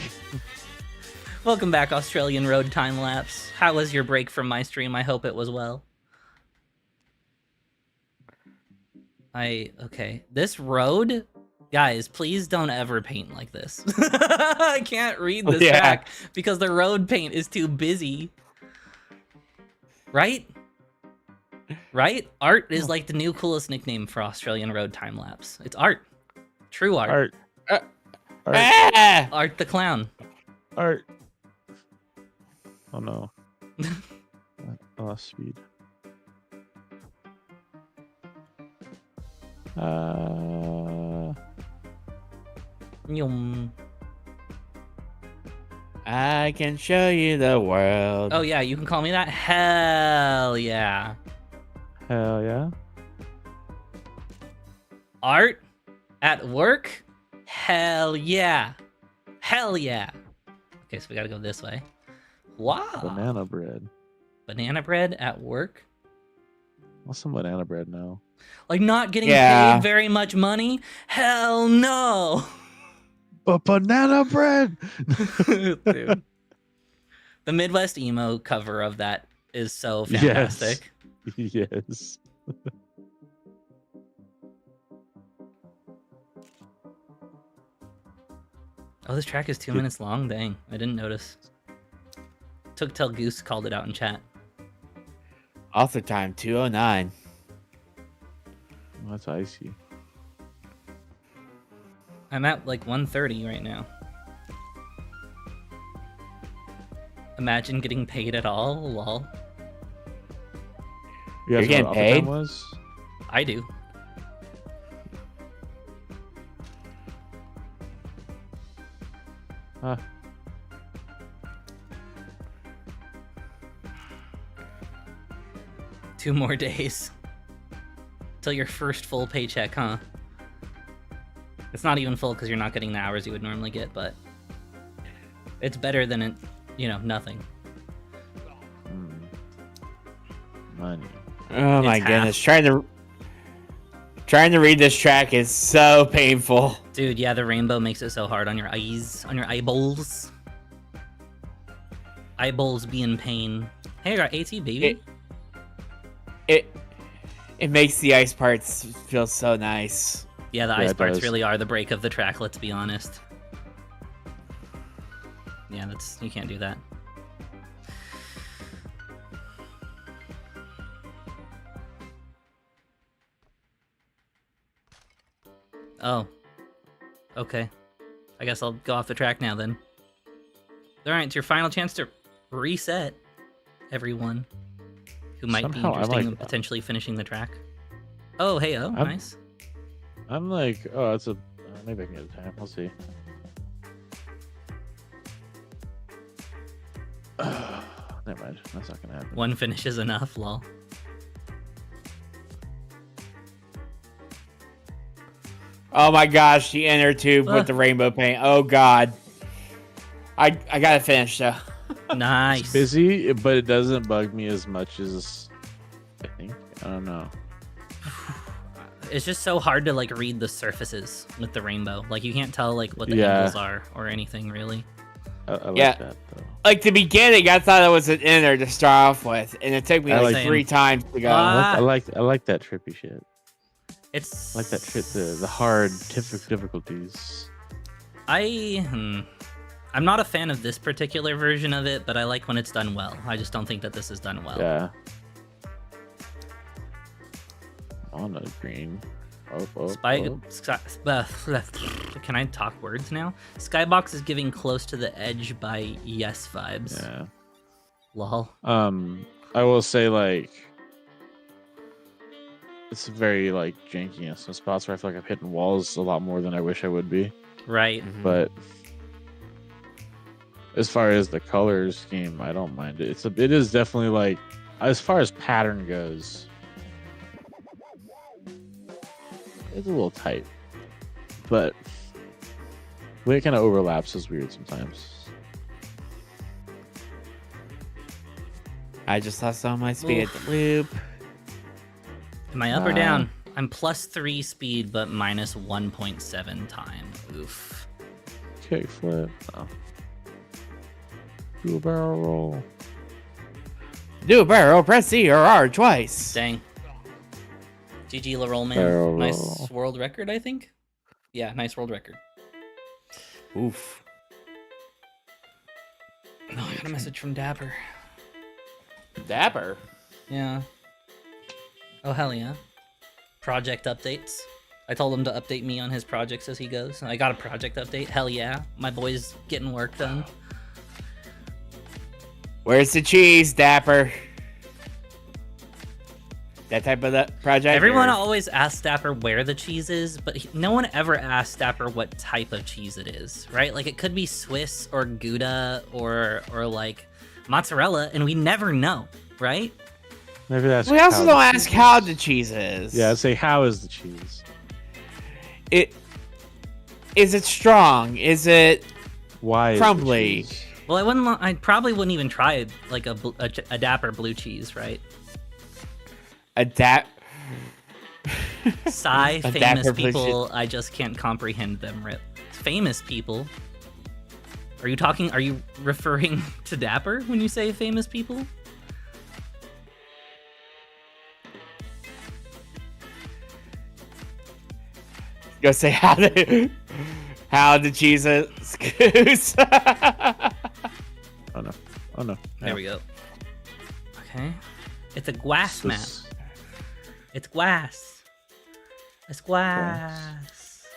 Welcome back, Australian Road Time Lapse. How was your break from my stream? I hope it was well. Okay. This road, guys, please don't ever paint like this. I can't read this back because the road paint is too busy. Right? Right? Art is like the new coolest nickname for Australian Road Time Lapse. It's art. True art. Art. Art the clown. Art. Oh no. I lost speed. Yum. I can show you the world. Oh yeah, you can call me that? Hell yeah. Hell yeah. Art at work? Hell yeah. Hell yeah. Okay, so we gotta go this way. Wow. Banana bread. Banana bread at work? Want some banana bread now? Like not getting Yeah. paid very much money? Hell no. But banana bread. Dude. The Midwest emo cover of that is so fantastic. Yes. Oh, this track is 2 minutes long? Dang, I didn't notice. Took till Goose called it out in chat. Author time 2:09. That's icy. I'm at like 1:30 right now. Imagine getting paid at all, lol. You You're guys know getting what paid? Oppenheimer was? I do. Huh. Two more days. Till your first full paycheck, huh? It's not even full because you're not getting the hours you would normally get, but it's better than it, nothing. Money. Oh my It's goodness. Trying to read this track is so painful. Dude, yeah, the rainbow makes it so hard on your eyes, on your eyeballs. Eyeballs be in pain. Hey, I got AT, baby. It makes the ice parts feel so nice. Yeah, the Yeah, ice it parts does. really are the break of the track, let's be honest. Yeah, you can't do that. Oh. Okay. I guess I'll go off the track now then. Alright, it's your final chance to reset everyone who might Somehow be I'm interested in like- potentially finishing the track. Oh, Heyo, I'm- nice. I'm like, oh, that's a. Maybe I can get a time. We'll see. Never mind. That's not gonna happen. One finish is enough, lol. Oh my gosh, the inner tube with the rainbow paint. Oh god. I gotta finish though. Nice. It's busy, but it doesn't bug me as much as I think. I don't know. It's just so hard to like read the surfaces with the rainbow. Like you can't tell like what the Yeah. angles are or anything really. I like Yeah. that though. Like the beginning, I thought it was an inner to start off with, and it took me I like like- 3 times to go. Ah. I like that trippy shit. It's I like that shit. The hard difficulties. I'm not a fan of this particular version of it, but I like when it's done well. I just don't think that this is done well. Yeah. On a green. Oh. Can I talk words now? Skybox is giving close to the edge by yes vibes. Yeah. Lol. I will say like it's very like janky in some spots where I feel like I'm hitting walls a lot more than I wish I would be. Right. But as far as the color scheme, I don't mind it. It is definitely like as far as pattern goes, it's a little tight. But the way it kind of overlaps is weird sometimes. I just lost all my speed at the loop. Am I up or down? I'm +3 speed, but minus 1.7 time. Oof. Kickflip. Oh. Do a barrel roll. Do a barrel, press C or R twice. Dang. GG La Roll, man. Barrel Nice roll. world record, I think. Yeah, nice world record. Oof. Oh, I got a message from Dapper. Dapper. Yeah. Oh, hell yeah. Project updates. I told him to update me on his projects as he goes. I got a project update. Hell yeah. My boy's getting work done. Where's the cheese, Dapper? That type of project? Everyone or- always asks Dapper where the cheese is, but no one ever asks Dapper what type of cheese it is, right? Like, it could be Swiss or Gouda or like mozzarella, and we never know, right? Maybe that's. We also how don't the ask cheese how is. the cheese is. Yeah, say how is the cheese? Is it strong? Is it Why? crumbly? Is the cheese? Well, I probably wouldn't even try like a Dapper blue cheese, right? Adapt. Sigh, Adapt famous her people, I just can't comprehend them, Rip. Famous people? Are you referring to Dapper when you say famous people? Go say how did Jesus goose? Oh no. Oh no. There we go. Okay. It's a glass map. It's glass. It's glass.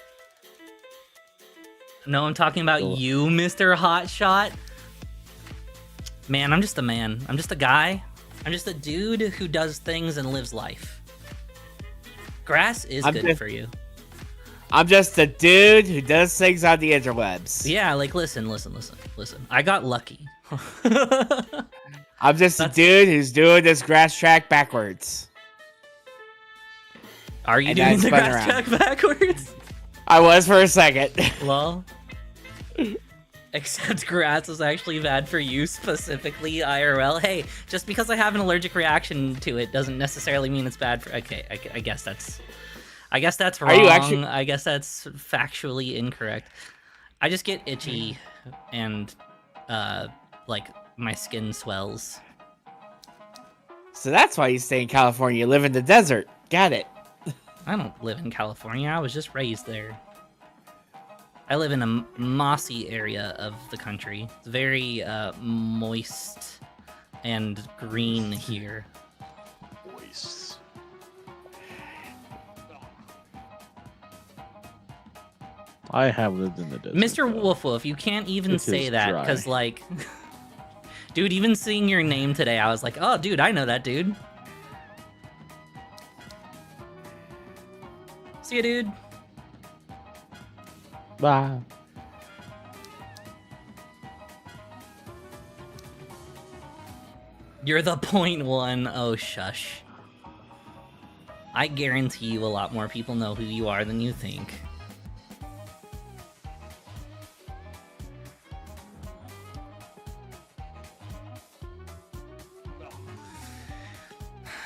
No, I'm talking about Cool. you, Mr. Hotshot. Man, I'm just a man. I'm just a guy. I'm just a dude who does things and lives life. Grass is good for you. I'm just a dude who does things on the interwebs. Yeah, like listen. I got lucky. I'm just a dude who's doing this grass track backwards. Are you And doing that's the spun grass around. track backwards? I was for a second. Lol. Except grass is actually bad for you, specifically IRL. Hey, just because I have an allergic reaction to it doesn't necessarily mean it's bad for. Okay, I guess that's wrong. Are you actually- I guess that's factually incorrect. I just get itchy and like my skin swells. So that's why you stay in California. You live in the desert. Got it. I don't live in California. I was just raised there. I live in a mossy area of the country. It's very moist and green here. Voice. I have lived in the desert. Mr. though. Wolf Wolf, you can't even It say is that dry. because, like, dude, even seeing your name today, I was like, oh, dude, I know that dude. See ya, dude. Bye. You're the point one. Oh, shush. I guarantee you a lot more people know who you are than you think.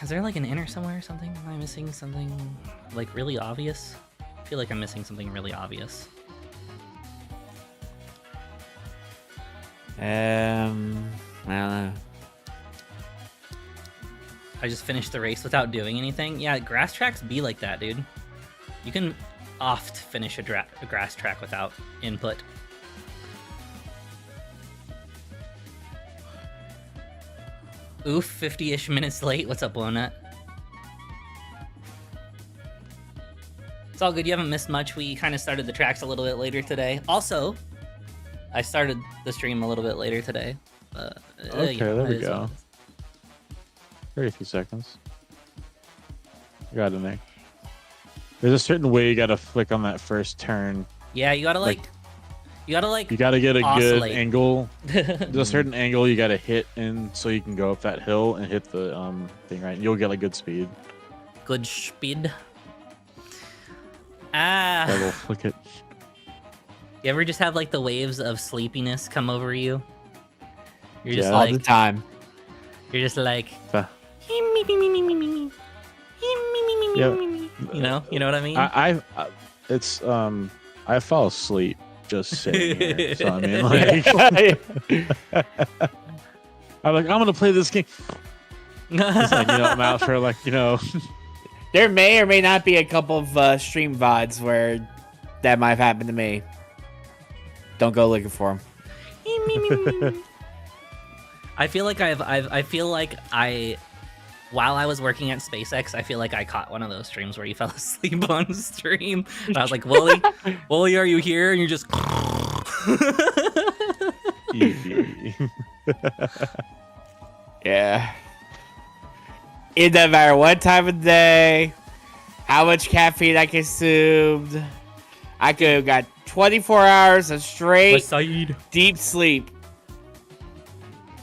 Is there like an enter somewhere or something? Am I missing something like really obvious? I feel like I'm missing something really obvious. I don't know. I just finished the race without doing anything. Yeah, grass tracks be like that, dude. You can oft finish a grass track without input. Oof, 50-ish minutes late. What's up, Blownut? It's all good. You haven't missed much. We kind of started the tracks a little bit later today. Also, I started the stream a little bit later today. Okay, you know, there it we is go. what it is. 32 seconds. Got it, Nick. There's a certain way you gotta flick on that first turn. Yeah, you gotta Like- you gotta You gotta get a oscillate. good angle. There's a certain angle you gotta hit in so you can go up that hill and hit the thing right. And you'll get like good speed. Good speed. I will Ah, flick it. you ever just have like the waves of sleepiness come over you? You're just Yeah. All the like, time. you're just like, Uh, you Yeah. know what I mean? It's I fall asleep just sitting here. So I mean, like, I'm like, I'm gonna play this game. It's like, I'm out for like, There may or may not be a couple of stream VODs where that might have happened to me. Don't go looking for them. I feel like while I was working at SpaceX, I feel like I caught one of those streams where you fell asleep on stream. And I was like, Wooly, are you here? And you're just Yeah. It doesn't matter what time of day, how much caffeine I consumed. I could have got 24 hours of straight deep sleep.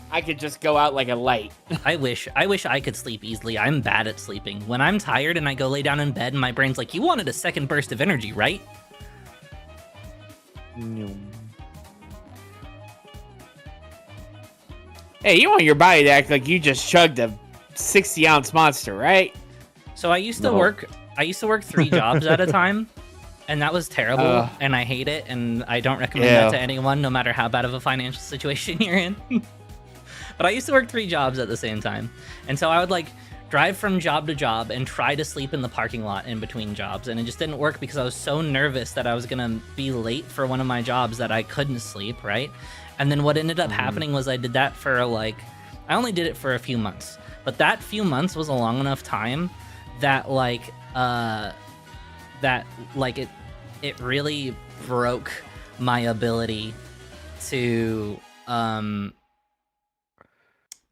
I could just go out like a light. I wish I could sleep easily. I'm bad at sleeping. When I'm tired and I go lay down in bed and my brain's like, you wanted a second burst of energy, right? Hey, you want your body to act like you just chugged a 60-ounce monster, right? So I used to No. work 3 jobs at a time, and that was terrible, and I hate it, and I don't recommend that to anyone, no matter how bad of a financial situation you're in. But I used to work 3 jobs at the same time, and so I would like drive from job to job and try to sleep in the parking lot in between jobs, and it just didn't work because I was so nervous that I was gonna be late for one of my jobs that I couldn't sleep, right? And then what ended up happening was I did that for like, I only did it for a few months, but that few months was a long enough time that it really broke my ability to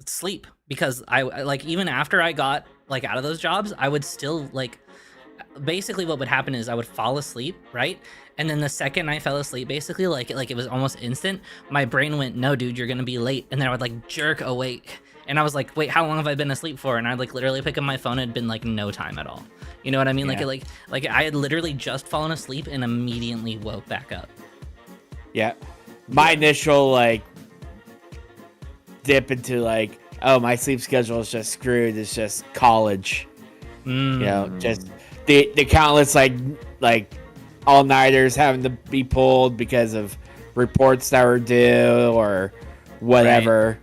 sleep, because I like, even after I got like out of those jobs, I would still like, basically what would happen is I would fall asleep, right? And then the second I fell asleep, basically like it was almost instant, my brain went, no dude, you're gonna be late. And then I would like jerk awake, and I was like, wait, how long have I been asleep for? And I'd like literally pick up my phone, it'd been like no time at all. You know what I mean? Yeah. Like I had literally just fallen asleep and immediately woke back up. Yeah. My initial like dip into like, oh, my sleep schedule is just screwed. It's just college. You know, just the countless like all-nighters having to be pulled because of reports that were due or whatever. Right.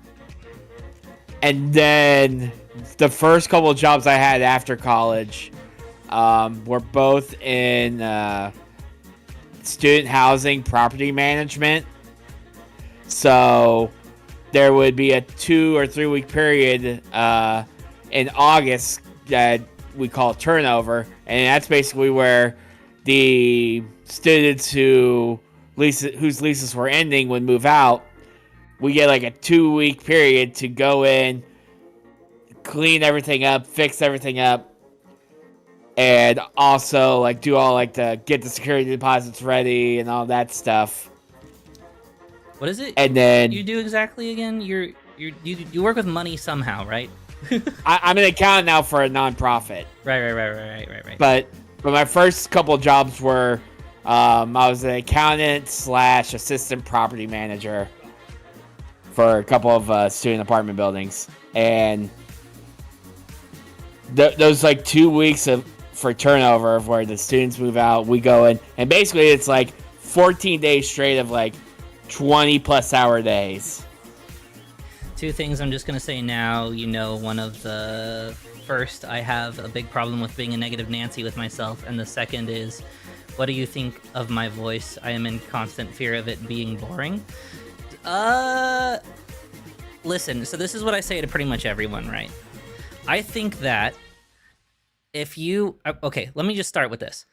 And then the first couple of jobs I had after college were both in student housing property management. So there would be a 2 or 3 week period in August that we call turnover, and that's basically where the students whose leases were ending would move out. We get like a 2 week period to go in, clean everything up, fix everything up, and also like do all like the get the security deposits ready and all that stuff. What is it? And then you do exactly again? You work with money somehow, right? I'm an accountant now for a nonprofit. Right. But my first couple of jobs were, I was an accountant / assistant property manager for a couple of student apartment buildings, and those like 2 weeks for turnover of where the students move out, we go in, and basically it's like 14 days straight of like 20+ hour days. 2 things I'm just gonna say now. You know, one of the first, I have a big problem with being a negative Nancy with myself, and the second is, what do you think of my voice? I am in constant fear of it being boring. Listen, so this is what I say to pretty much everyone, right? I think that if you... Okay, let me just start with this.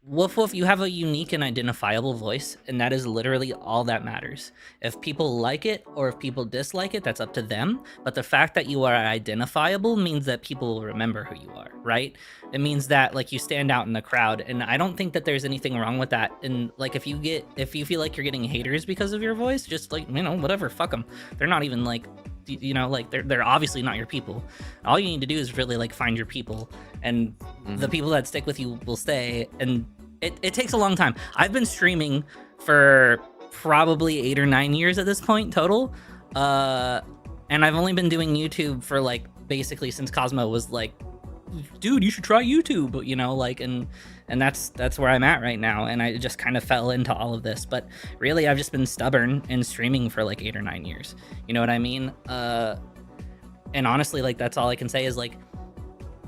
Woof Woof, you have a unique and identifiable voice, and that is literally all that matters. If people like it or if people dislike it, that's up to them. But the fact that you are identifiable means that people will remember who you are, right? It means that like you stand out in the crowd, and I don't think that there's anything wrong with that. And like if you feel like you're getting haters because of your voice, just like, you know, whatever, fuck them. They're not even like, you know, like they're obviously not your people. All you need to do is really like find your people, and the people that stick with you will stay. And it takes a long time. I've been streaming for probably 8 or 9 years at this point total, and I've only been doing YouTube for like basically since Cosmo was like, dude, you should try YouTube, you know, like, and that's where I'm at right now. And I just kind of fell into all of this, but really I've just been stubborn in streaming for like 8 or 9 years. You know what I mean? And honestly, like, that's all I can say is like,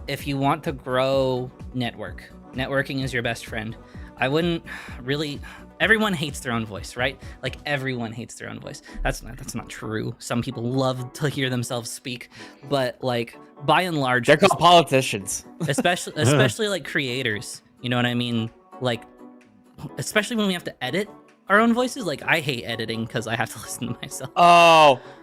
if you want to grow, networking is your best friend. I wouldn't really... Everyone hates their own voice, right? Like, everyone hates their own voice. That's not true. Some people love to hear themselves speak, but like, by and large, they're called politicians. especially like creators. You know what I mean? Like, especially when we have to edit our own voices. Like, I hate editing because I have to listen to myself.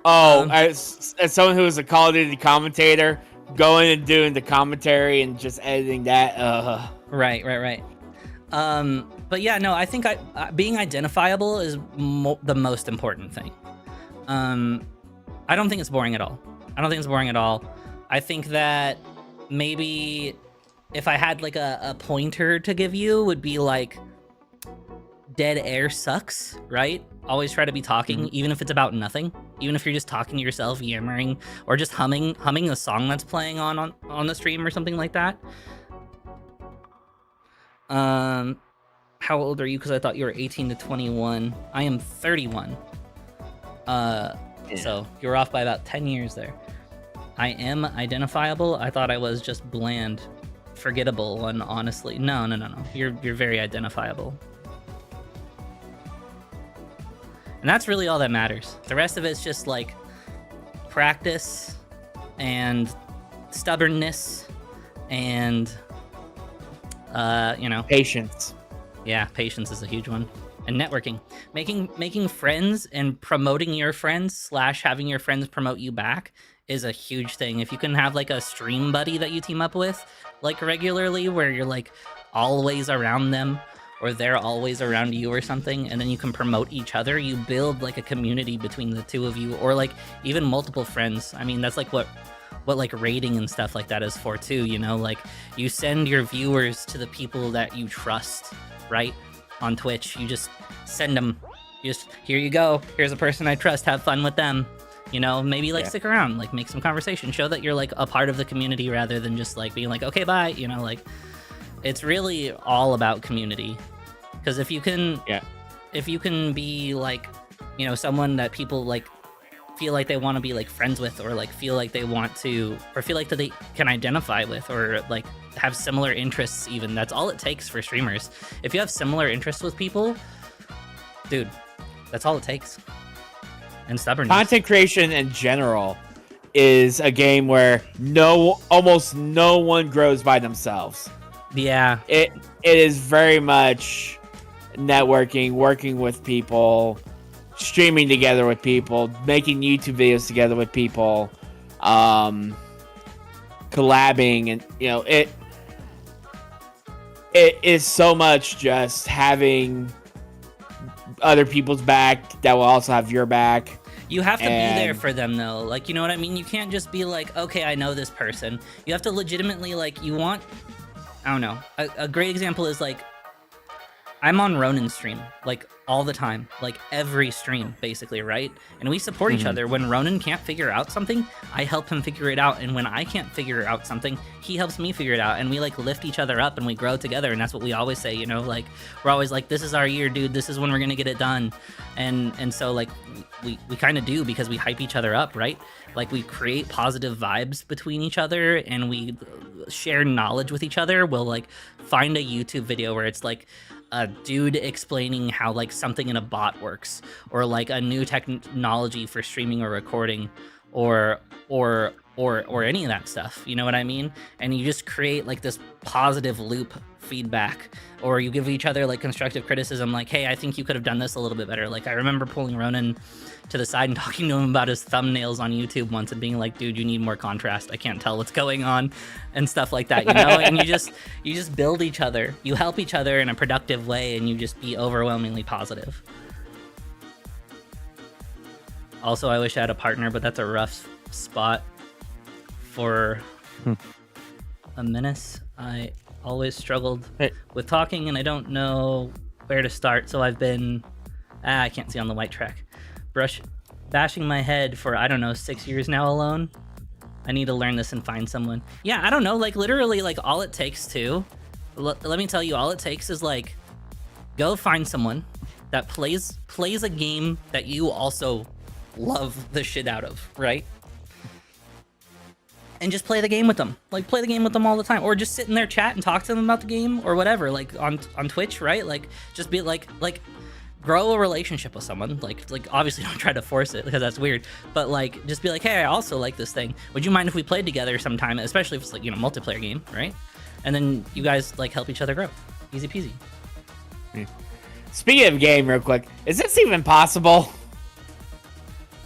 As someone who is a Call of Duty commentator, going and doing the commentary and just editing that. Right. But yeah, no, I think being identifiable is the most important thing. I don't think it's boring at all. I think that maybe if I had like a pointer to give you, would be like, dead air sucks, right? Always try to be talking, even if it's about nothing. Even if you're just talking to yourself, yammering, or just humming a song that's playing on the stream or something like that. How old are you? Because I thought you were 18 to 21. I am 31. So you're off by about 10 years there. I am identifiable. I thought I was just bland, forgettable, and honestly, no. You're very identifiable. And that's really all that matters. The rest of it's just like practice and stubbornness and patience. Yeah, patience is a huge one. And networking. Making friends and promoting your friends / having your friends promote you back is a huge thing. If you can have like a stream buddy that you team up with like regularly, where you're like always around them or they're always around you or something, and then you can promote each other, you build like a community between the two of you, or like even multiple friends. I mean, that's like what like rating and stuff like that is for too, you know? Like you send your viewers to the people that you trust, right? On Twitch, you just send them, here you go, here's a person I trust, have fun with them, you know? Maybe like stick around, like make some conversation, show that you're like a part of the community rather than just like being like, okay, bye, you know? Like it's really all about community, because if you can be like, you know, someone that people like feel like they want to be like friends with, or like feel like they want to, or feel like that they can identify with, or like have similar interests, even, that's all it takes for streamers. If you have similar interests with people, dude, that's all it takes. And stubbornness. Content creation in general is a game where almost no one grows by themselves. Yeah, it is very much networking, working with people, streaming together with people, making YouTube videos together with people, collabing, and you know, it is so much just having other people's back that will also have your back. You have to be there for them though, like, you know what I mean? You can't just be like, okay, I know this person. You have to legitimately, like, you want, I don't know, a great example is like, I'm on Ronan's stream, like, all the time, like, every stream, basically, right? And we support each other. When Ronan can't figure out something, I help him figure it out, and when I can't figure out something, he helps me figure it out, and we, like, lift each other up, and we grow together, and that's what we always say, you know? Like, we're always like, this is our year, dude, this is when we're gonna get it done, and so, like, we kind of do, because we hype each other up, right? Like, we create positive vibes between each other, and we share knowledge with each other. We'll, like, find a YouTube video where it's, like, a dude explaining how like something in a bot works, or like a new technology for streaming or recording, or any of that stuff, you know what I mean? And you just create like this positive loop feedback, or you give each other like constructive criticism, like, hey, I think you could have done this a little bit better. Like, I remember pulling Ronan to the side and talking to him about his thumbnails on YouTube once and being like, dude, you need more contrast, I can't tell what's going on, and stuff like that, you know? And you just build each other, you help each other in a productive way, and you just be overwhelmingly positive. Also, I wish I had a partner, but that's a rough spot for a menace. I always struggled with talking, and I don't know where to start, so I've been I can't see on the white track, bashing my head for, I don't know, 6 years now alone. I need to learn this and find someone. Yeah, I don't know, like, literally, like, all it takes to, let me tell you, all it takes is, like, go find someone that plays a game that you also love the shit out of, right? And just play the game with them. Like, play the game with them all the time. Or just sit in their chat and talk to them about the game, or whatever, like, on Twitch, right? Like, just be, like, grow a relationship with someone. Like obviously don't try to force it, because that's weird, but like, just be like, hey, I also like this thing, would you mind if we played together sometime, especially if it's like, you know, multiplayer game, right? And then you guys like help each other grow. Easy peasy. Speaking of game, real quick, is this even possible?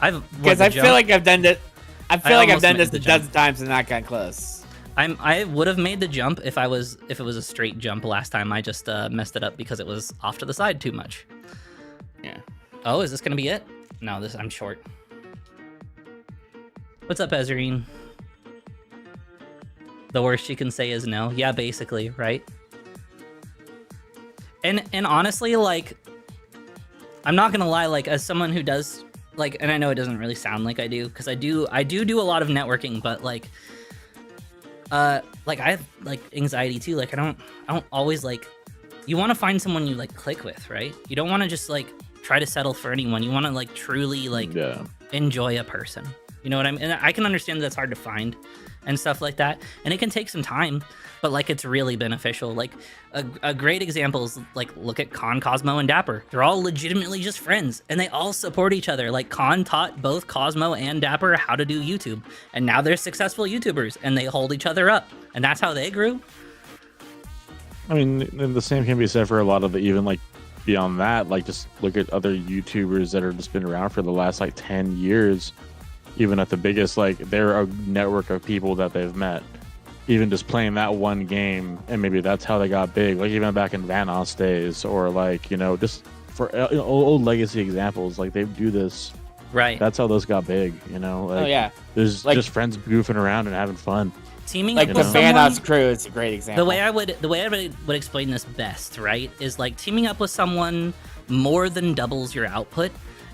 Because I feel like I've done it. I feel like I've done this a dozen times and not gotten close. I would have made the jump if it was a straight jump last time. I just messed it up because it was off to the side too much. Yeah. Oh, is this gonna be it? No, I'm short. What's up, Ezreen? The worst you can say is no. Yeah, basically, right? And honestly, like, I'm not gonna lie, like, as someone who does, like, and I know it doesn't really sound like I do, because I do a lot of networking, but like I have like anxiety too. Like, I don't always like you want to find someone you like click with, right? You don't want to just like try to settle for anyone. You want to like truly like enjoy a person. You know what I mean? And I can understand that's hard to find and stuff like that. And it can take some time, but like it's really beneficial. Like a great example is like look at Con, Cosmo, and Dapper. They're all legitimately just friends and they all support each other. Like Con taught both Cosmo and Dapper how to do YouTube. And now they're successful YouTubers and they hold each other up. And that's how they grew. I mean, and the same can be said for a lot of the, even like beyond that, like just look at other YouTubers that have just been around for the last like 10 years. Even at the biggest, like they're a network of people that they've met, even just playing that one game, and maybe that's how they got big. Like even back in Vanoss days, or like, you know, just for old legacy examples, like they do this. Right. That's how those got big, you know. Like, Oh yeah. There's Like, just friends goofing around and having fun. Teaming like up the with someone, Vanoss crew is a great example. the way I would explain this best, right, is like teaming up with someone more than doubles your output,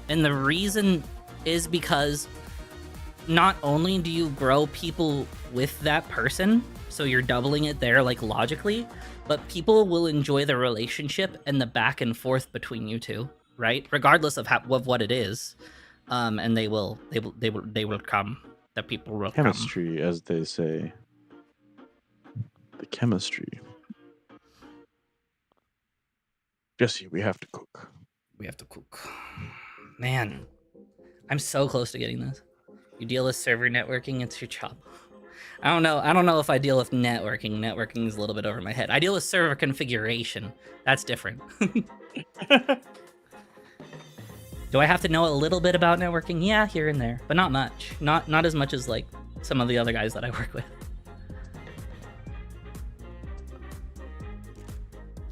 and the reason is because not only do you grow people with that person, so you're doubling it there like logically, but people will enjoy the relationship and the back and forth between you two, right? Regardless of what it is, and they will come. The people will Chemistry, as they say. The chemistry. Jesse, we have to cook. We have to cook. Man, I'm so close to getting this. You deal with server networking, it's your job. I don't know if I deal with networking. Networking is a little bit over my head. I deal with server configuration. That's different. Do I have to know a little bit about networking? Yeah, here and there, but not much. Not as much as like some of the other guys that I work with.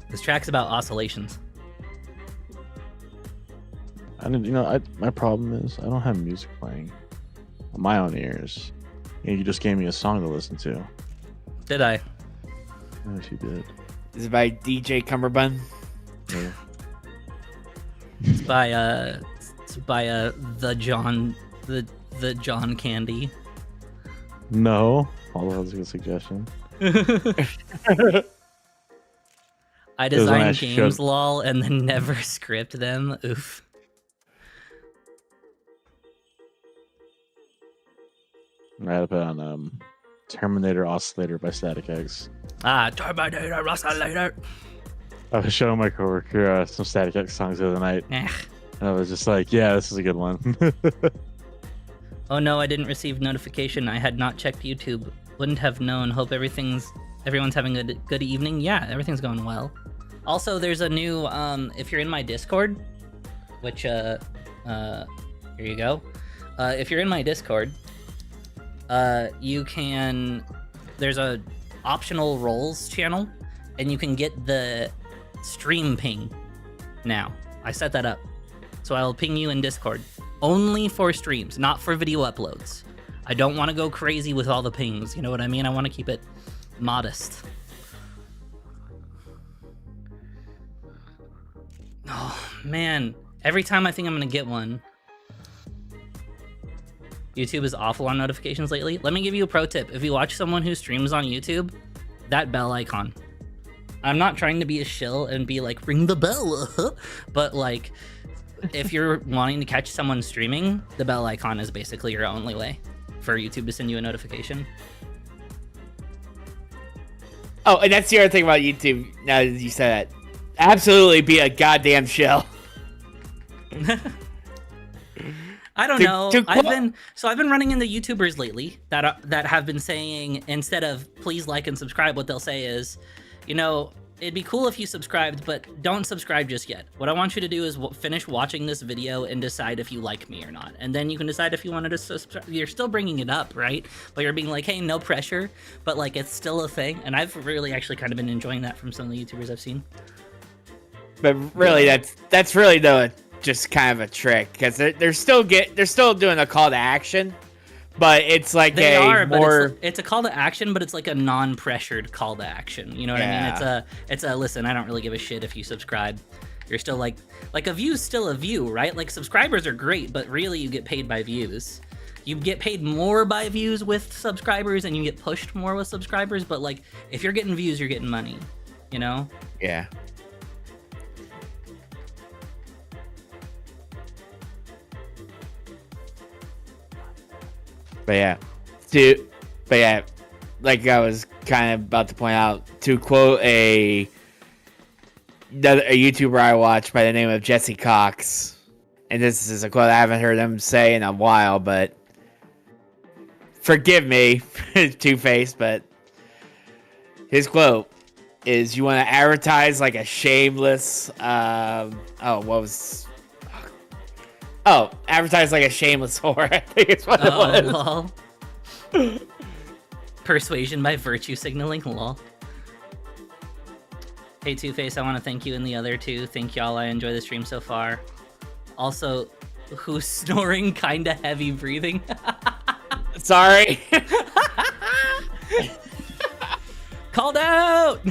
This track's about oscillations. My problem is I don't have music playing on my own ears. And you just gave me a song to listen to. Did I? Yes, you did. Is it by DJ Cumberbund? Yeah. It's by the John Candy. No, although that was a good suggestion. I was when I design games, lol, and then never script them. Oof. I had to put on Terminator Oscillator by Static X. Terminator Oscillator. I was showing my coworker some Static X songs the other night. And I was just like, yeah, this is a good one. Oh no, I didn't receive notification. I had not checked YouTube. Wouldn't have known. Hope everyone's having a good evening. Yeah, everything's going well. Also, there's a new if you're in my Discord, which here you go. If you're in my Discord, you can, there's a optional roles channel, and you can get the stream ping now. I set that up. So I'll ping you in Discord. Only for streams, not for video uploads. I don't want to go crazy with all the pings, you know what I mean? I want to keep it modest. Oh, man. Every time I think I'm going to get one, YouTube is awful on notifications lately. Let me give you a pro tip. If you watch someone who streams on YouTube, that bell icon. I'm not trying to be a shill and be like, ring the bell, but like, if you're wanting to catch someone streaming, the bell icon is basically your only way for YouTube to send you a notification. Oh, and that's the other thing about YouTube, now that you said that. Absolutely be a goddamn shell. I don't know. I've been running into YouTubers lately that have been saying, instead of please like and subscribe, what they'll say is, you know, it'd be cool if you subscribed, but don't subscribe just yet. What I want you to do is finish watching this video and decide if you like me or not. And then you can decide if you wanted to subscribe. You're still bringing it up, right? But you're being like, hey, no pressure, but like it's still a thing. And I've really actually kind of been enjoying that from some of the YouTubers I've seen. But really, that's really just kind of a trick, because they're still doing a call to action, but it's like it's a call to action, but it's like a non-pressured call to action. You know what I mean? It's a listen, I don't really give a shit if you subscribe. You're still like a view's still a view, right? Like subscribers are great, but really you get paid by views. You get paid more by views with subscribers, and you get pushed more with subscribers. But like if you're getting views, you're getting money. You know? Yeah. But yeah, to but yeah, like I was kind of about to point out, to quote a YouTuber I watch by the name of Jesse Cox, and this is a quote I haven't heard him say in a while, but forgive me, Two-Face, but his quote is, "You want to advertise like a shameless, advertise like a shameless whore." I think it's what it was. Lol. Persuasion by virtue signaling, lol. Hey, Two-Face, I want to thank you and the other two. Thank y'all, I enjoy the stream so far. Also, who's snoring kinda heavy breathing? Sorry. Called out!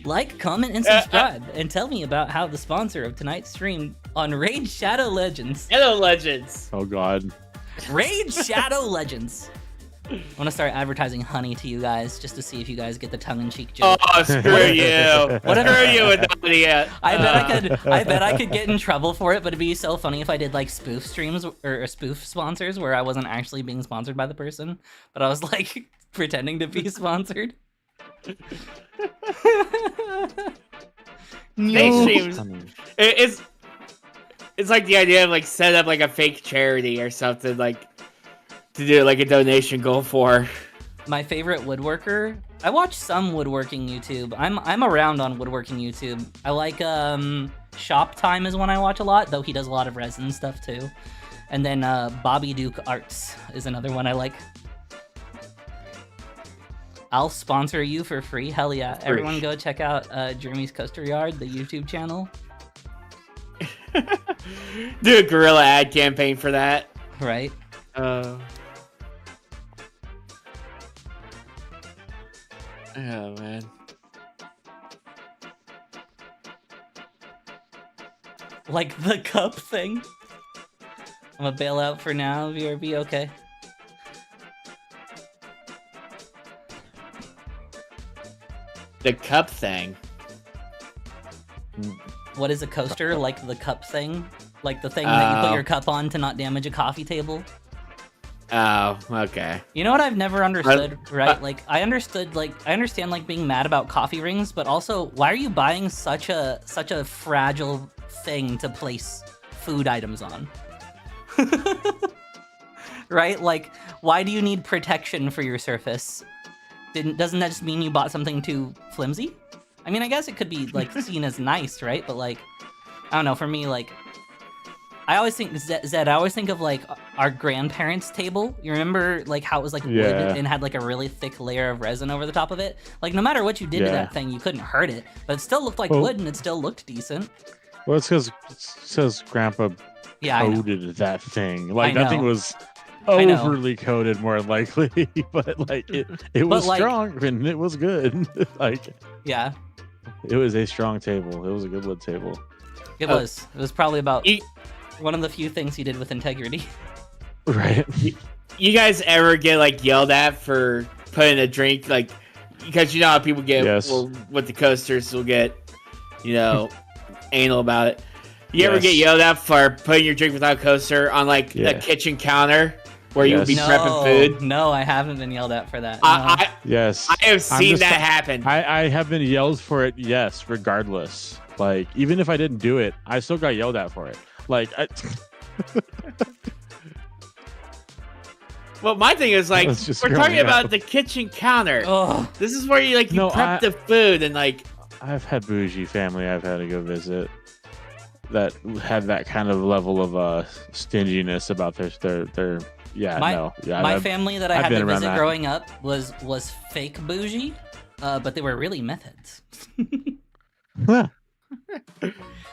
Like, comment, and subscribe, and tell me about how the sponsor of tonight's stream on Raid Shadow Legends. Hello, Legends. Oh God. Raid Shadow Legends. I want to start advertising honey to you guys, just to see if you guys get the tongue-in-cheek joke. Oh, screw you. Screw you with that idiot. I bet I could get in trouble for it, but it'd be so funny if I did like spoof streams or spoof sponsors where I wasn't actually being sponsored by the person, but I was like pretending to be sponsored. They streams. It's like the idea of like set up like a fake charity or something, like to do like a donation goal for. My favorite woodworker. I watch some woodworking YouTube. I'm around on woodworking YouTube. I like Shop Time is one I watch a lot, though he does a lot of resin stuff too. And then Bobby Duke Arts is another one I like. I'll sponsor you for free. Hell yeah. Everyone go check out Jeremy's Coaster Yard, the YouTube channel. Do a guerrilla ad campaign for that. Right. Oh man. Like the cup thing. I'm gonna bail out for now, VRB, okay. The cup thing. What is a coaster? Like the cup thing? Like the thing that you put your cup on to not damage a coffee table? Oh, okay. You know what I've never understood, right? Like I understand like being mad about coffee rings, but also why are you buying such a fragile thing to place food items on? Right? Like why do you need protection for your surface? Doesn't that just mean you bought something too flimsy? I mean, I guess it could be like seen as nice, right? But like I don't know, for me, like I always think Zed. I always think of like our grandparents' table. You remember like how it was like wood and had like a really thick layer of resin over the top of it. Like no matter what you did to that thing, you couldn't hurt it, but it still looked like wood and it still looked decent. Well, it's because Grandpa coated that thing. Like that thing was overly coated, more likely, but like it was strong and it was good. Like it was a strong table. It was a good wood table. It was. It was probably about one of the few things he did with integrity. Right. You guys ever get like yelled at for putting a drink, like, because you know how people get with the coasters will get, you know, anal about it. You ever get yelled at for putting your drink without a coaster on like a kitchen counter where you would be prepping food? No, I haven't been yelled at for that. I have seen that happen. I have been yelled for it, yes, regardless. Like, even if I didn't do it, I still got yelled at for it. Like, well, my thing is like, we're talking about the kitchen counter. Oh. This is where you like prep the food and like. I've had bougie family I've had to go visit that had that kind of level of stinginess about their my family that I had to visit growing up was fake bougie, but they were really methods.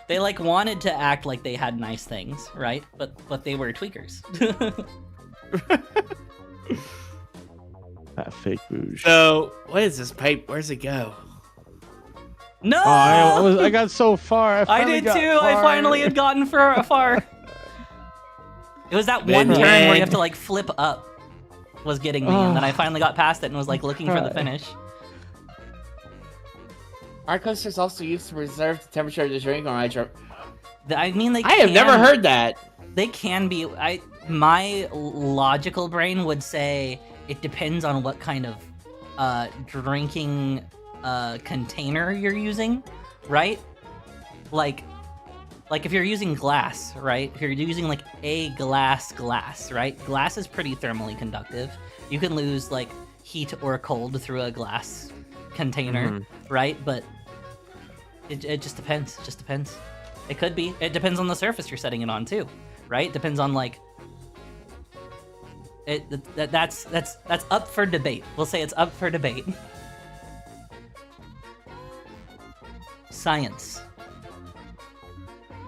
They like wanted to act like they had nice things, right? But they were tweakers. That fake bougie. So what is this pipe? Where's it go? No! Oh, I got so far. I did too. I finally had gotten far. It was that one turn where you have to like flip up was getting me, and then I finally got past it and was like looking for the finish. Our coasters also used to reserve the temperature of the drink on I mean, have never heard that. They can be. my logical brain would say it depends on what kind of drinking container you're using, right? Like if you're using glass, right? If you're using like a glass, right? Glass is pretty thermally conductive. You can lose like heat or cold through a glass container, right? But it just depends. It just depends. It could be. It depends on the surface you're setting it on too, right? Depends on like that's up for debate. We'll say it's up for debate. Science.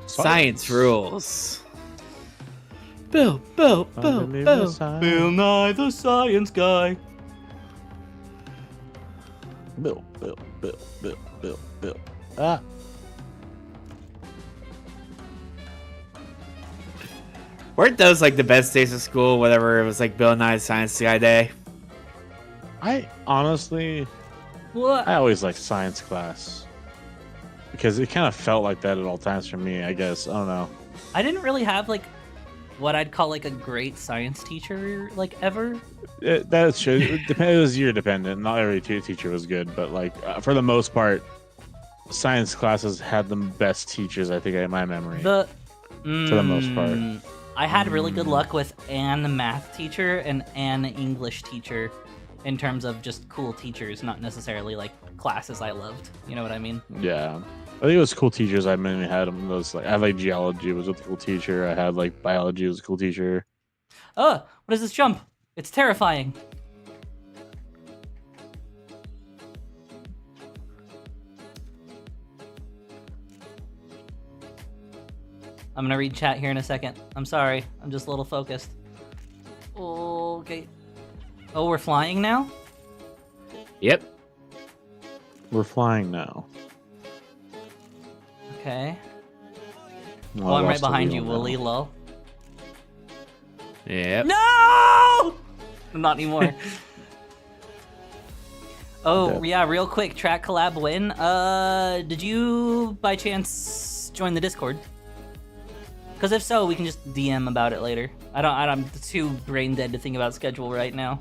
Science rules. Bill. Underneath the sign. Bill Nye the Science Guy. Bill. Ah. Weren't those like the best days of school? Whatever it was, like Bill Nye's Science Guy Day. I honestly, What? I always liked science class because it kind of felt like that at all times for me. I guess I don't know. I didn't really have like what I'd call like a great science teacher like ever. That's true. It was year dependent. Not every teacher was good, but like for the most part, science classes had the best teachers. I think in my memory. For the most part. I had really good luck with Anne, the math teacher, and Anne, English teacher, in terms of just cool teachers, not necessarily like classes I loved. You know what I mean? Yeah, I think it was cool teachers. I mainly had them. Those like I had like geology was a cool teacher. I had like biology was a cool teacher. Oh, what is this jump? It's terrifying. I'm gonna read chat here in a second. I'm sorry. I'm just a little focused. Okay. Oh, we're flying now? Yep. We're flying now. Okay. Well, Oh, I I'm right lost the behind you, wheel Wooly, now. lol. Yep. No! Not anymore. Oh, Okay. yeah, real quick, track collab win. Did you, by chance, join the Discord? Because if so, we can just DM about it later. I'm too brain dead to think about schedule right now.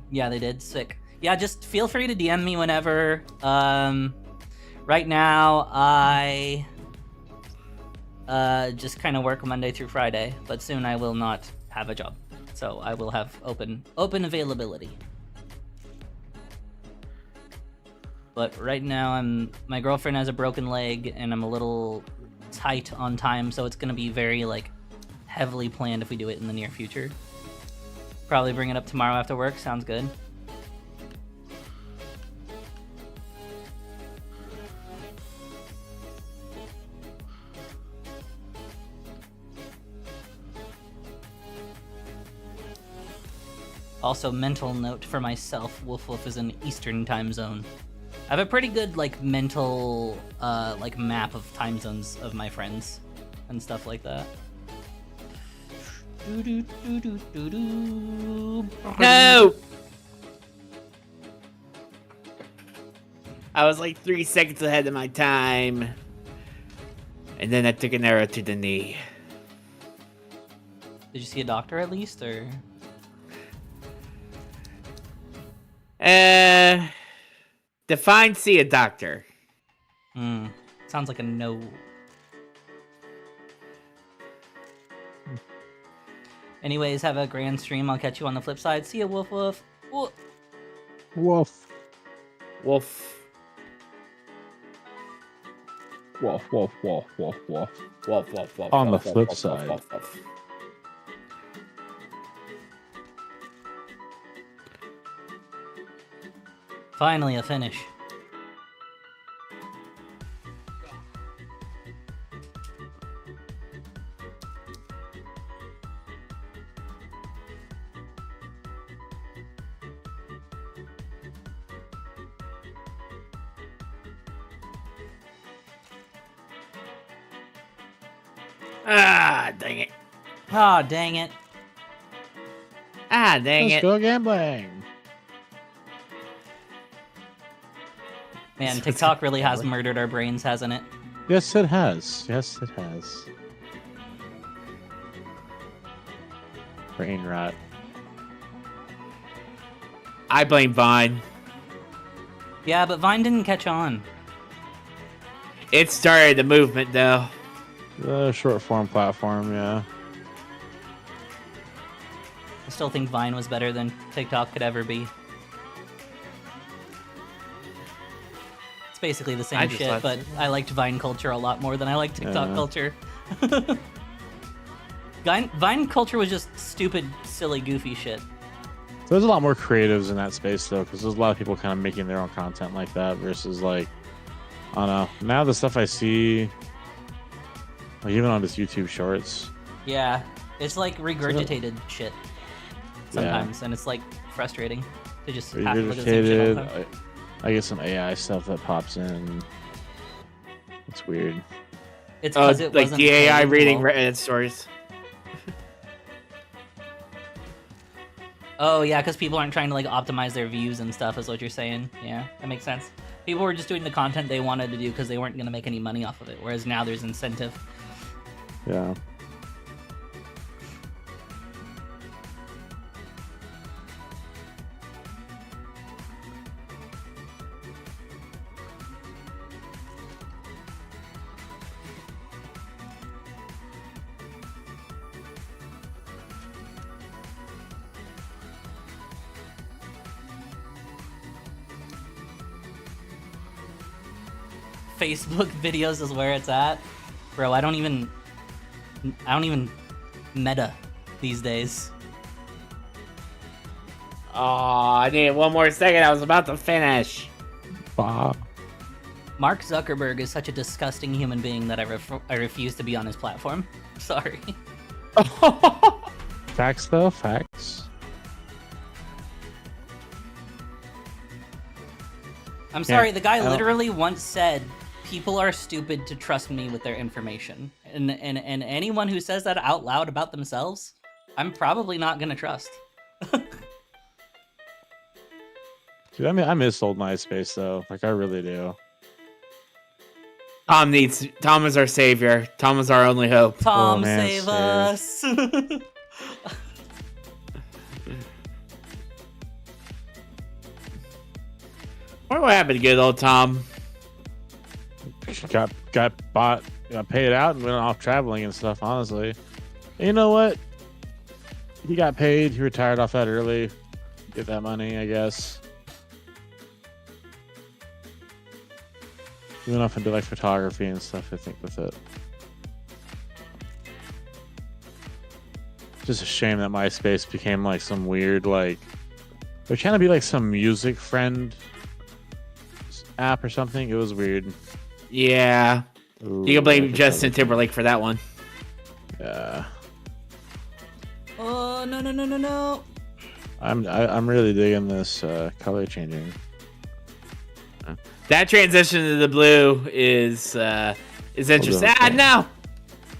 Yeah, they did. Sick. Yeah, just feel free to DM me whenever. Right now, I just kind of work Monday through Friday, but soon I will not have a job, so I will have open availability. But right now, my girlfriend has a broken leg, and I'm a little tight on time, so it's gonna be very like heavily planned if we do it in the near future. Probably bring it up tomorrow after work. Sounds good. Also, mental note for myself, Woof Woof is in Eastern time zone. I have a pretty good like mental like map of time zones of my friends and stuff like that. No! I was like 3 seconds ahead of my time. And then I took an arrow to the knee. Did you see a doctor at least, or? Define see a doctor. Sounds like a no. Anyways, have a grand stream. I'll catch you on the flip side. See ya, Woof Woof. Wolf. Wolf. Wolf. Wolf. Wolf, wolf, wolf. On the wolf, flip wolf, side. wolf, wolf. Finally, a finish. Ah, dang it. Ah, dang it. Ah, dang Let's it. go gambling. Man, TikTok really has murdered our brains, hasn't it? Yes, it has. Yes, it has. Brain rot. I blame Vine. Yeah, but Vine didn't catch on. It started the movement, though. The short form platform, yeah. I still think Vine was better than TikTok could ever be. It's basically the same shit, but I liked Vine culture a lot more than I liked TikTok culture. Vine culture was just stupid, silly, goofy shit. There's a lot more creatives in that space, though, because there's a lot of people kind of making their own content like that versus, like, I don't know. Now the stuff I see, like, even on this YouTube Shorts. Yeah, it's like regurgitated shit sometimes, and it's, like, frustrating to just have to look at the same shit all the time. I get some AI stuff that pops in. It's weird. It's because it like wasn't the AI reading well. Reddit stories. Oh yeah, because people aren't trying to like optimize their views and stuff, is what you're saying. Yeah, that makes sense. People were just doing the content they wanted to do because they weren't going to make any money off of it, whereas now there's incentive. Yeah. Facebook videos is where it's at. Bro, I don't even meta these days. Oh, I need one more second. I was about to finish. Bob. Mark Zuckerberg is such a disgusting human being that I refuse to be on his platform. Sorry. Facts, though. Facts. I'm sorry, the guy literally once said, people are stupid to trust me with their information. And anyone who says that out loud about themselves, I'm probably not gonna trust. Dude, I mean, I miss old MySpace, though. Like, I really do. Tom is our savior. Tom is our only hope. Tom, man, save us! What happened to good old Tom? Got bought, got paid out, and went off traveling and stuff, honestly. And you know what? He got paid. He retired off that early. Get that money, I guess. He went off and did, like, photography and stuff, I think, with it. Just a shame that MySpace became, like, some weird, like... They're trying to be, like, some music friend app or something. It was weird. Yeah. Ooh, You can blame Justin Timberlake for that one. Yeah. Oh, no. I'm really digging this color changing. That transition to the blue is interesting. Ah, no!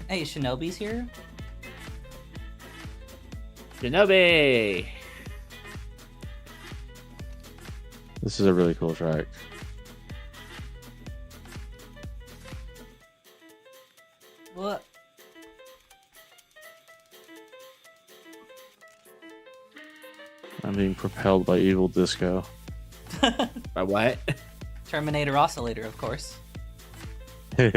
Hey, Shinobi's here. Shinobi! This is a really cool track. What? I'm being propelled by evil disco. By what? Terminator Oscillator, of course. Well,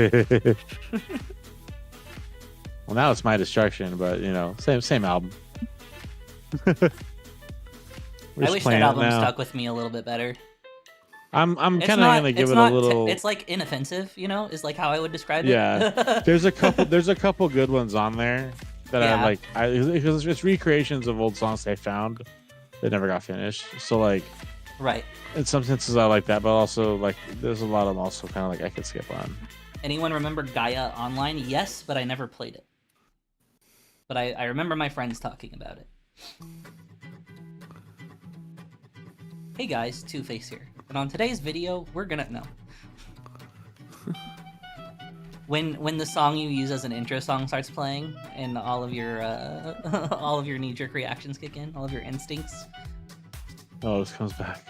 now it's my destruction, but you know, same album. I wish that album stuck with me a little bit better. I'm kind of gonna give it a little. It's like inoffensive, you know, is like how I would describe it. Yeah, there's a couple good ones on there that Yeah. I like. Because it's recreations of old songs they found that never got finished. So like, Right. in some senses I like that, but also like there's a lot of them also kind of like I could skip on. Anyone remember Gaia Online? Yes, but I never played it. But I remember my friends talking about it. Hey guys, Two-Face here. And on today's video, we're gonna... No. When the song you use as an intro song starts playing, and all of your all of your knee-jerk reactions kick in, all of your instincts. Oh, this comes back.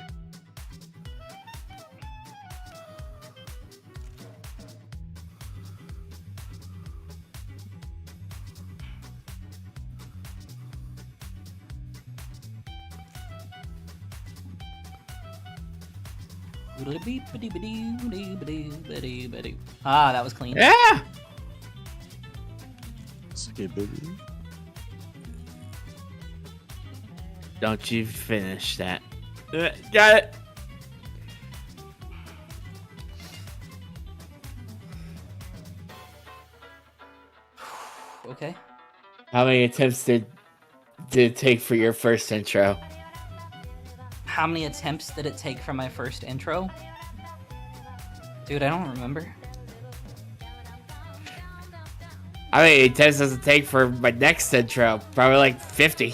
Ah, that was clean. Yeah. Skibbity. Don't you finish that? Got it. Okay. How many attempts did it take for your first intro? How many attempts did it take for my first intro? Dude, I don't remember. How many attempts does it take for my next intro? Probably like 50.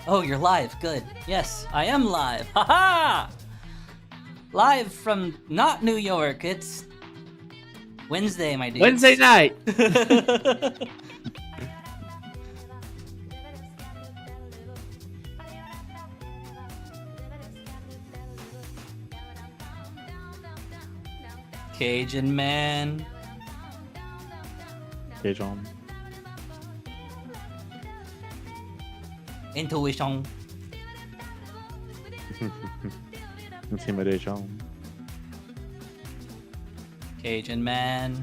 Oh, you're live. Good. Yes, I am live. Haha! Live from not New York. It's Wednesday, my dude. Wednesday night. Cajun man. Cage on. Intuition. Intimidation. Cajun man.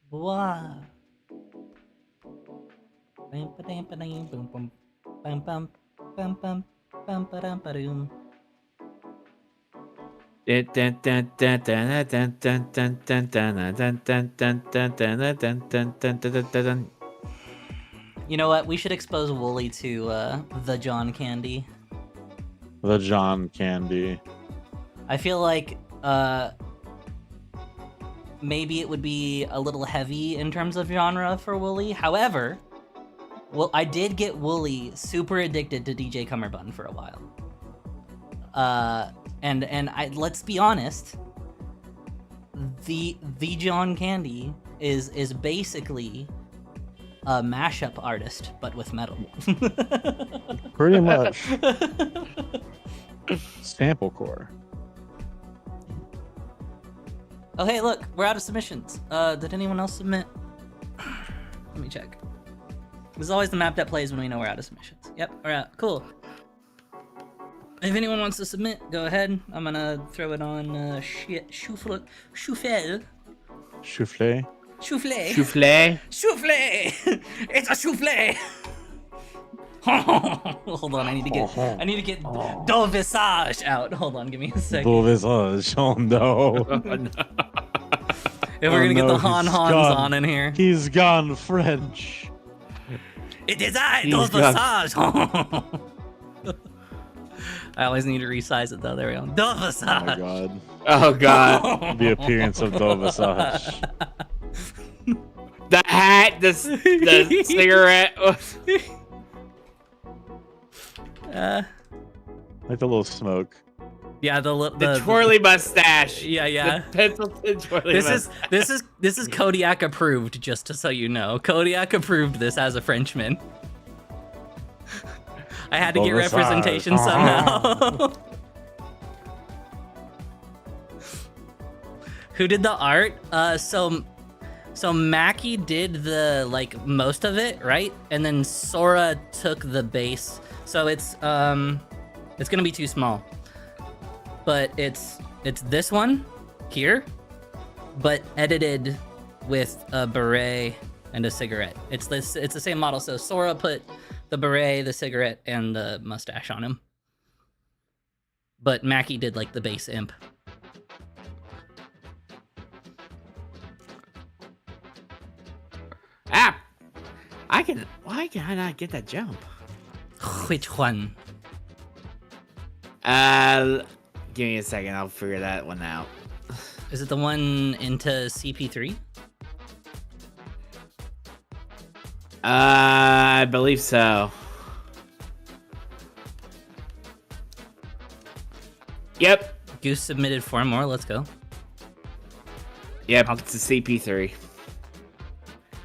Wow. You know what? We should expose Wooly to the John Candy. The John Candy. I feel like maybe it would be a little heavy in terms of genre for Wooly. However, well, I did get Wooly super addicted to DJ Cummerbund for a while. And let's be honest, the John Candy is basically a mashup artist, but with metal. Pretty much. Sample core. Oh, hey, look, we're out of submissions. Did anyone else submit? Let me check. This is always the map that plays when we know we're out of submissions. Yep, we're out. Cool. If anyone wants to submit, go ahead. I'm gonna throw it on Choufle. Souffle. Souffle. Souffle. Souffle! It's a souffle! Hold on, I need to get Dull Visage out. Hold on, give me a second. Dull Visage. Oh no. If we're gonna get the Hans on in here. He's gone French. It is I, Dull Visage! I always need to resize it though. There we go. Dull Visage! Oh my god. Oh god. The appearance of Dull Visage. The hat, the cigarette. Like the little smoke. Yeah, the twirly mustache. Yeah. The pencil twirly mustache. This is Kodiak approved, just so you know. Kodiak approved this as a Frenchman. I had to get representation somehow. Who did the art? So Mackie did the most of it, right? And then Sora took the base. So it's gonna be too small. But it's this one here, but edited with a beret and a cigarette. It's the same model. So Sora put the beret, the cigarette, and the mustache on him. But Mackie did the base imp. Ah! Why can I not get that jump? Which one? Give me a second, I'll figure that one out. Is it the one into CP3? I believe so. Yep. Goose submitted 4 more, let's go. Yep, it's a CP3.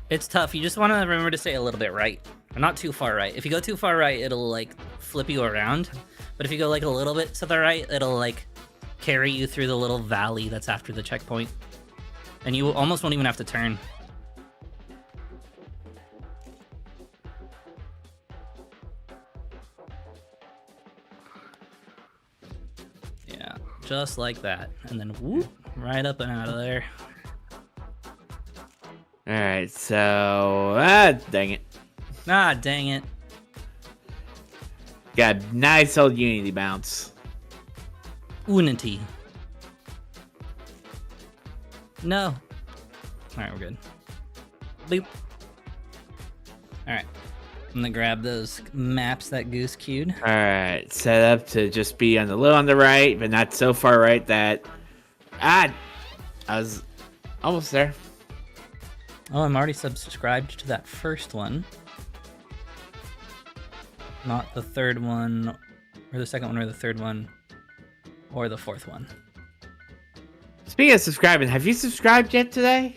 It's tough, you just want to remember to stay a little bit right. Or not too far right. If you go too far right, it'll flip you around. But if you go a little bit to the right, it'll carry you through the little valley that's after the checkpoint. And you almost won't even have to turn. Yeah, just like that. And then whoop, right up and out of there. Alright, so... dang it. Ah, dang it. Got a nice old Unity bounce. Unity. No. Alright, we're good. Boop. Alright. I'm gonna grab those maps that Goose queued. Alright, set up to just be on the little on the right, but not so far right that... I was almost there. Oh, I'm already subscribed to that first one. Not the third one, or the second one, or the third one, or the fourth one. Speaking of subscribing, have you subscribed yet today?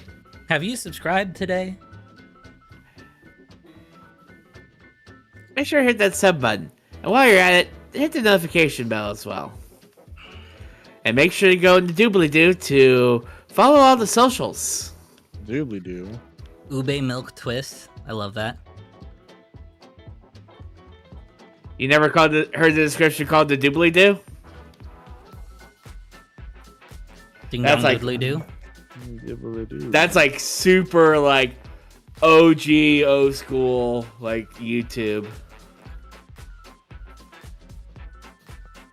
Have you subscribed today? Make sure to hit that sub button. And while you're at it, hit the notification bell as well. And make sure to go into doobly-doo to follow all the socials. Doobly doo. Ube milk twist. I love that. You never heard the description called the doobly-doo? Ding That's dong like- doodly doo. Doobly doo. That's like super like OG, old school, like YouTube.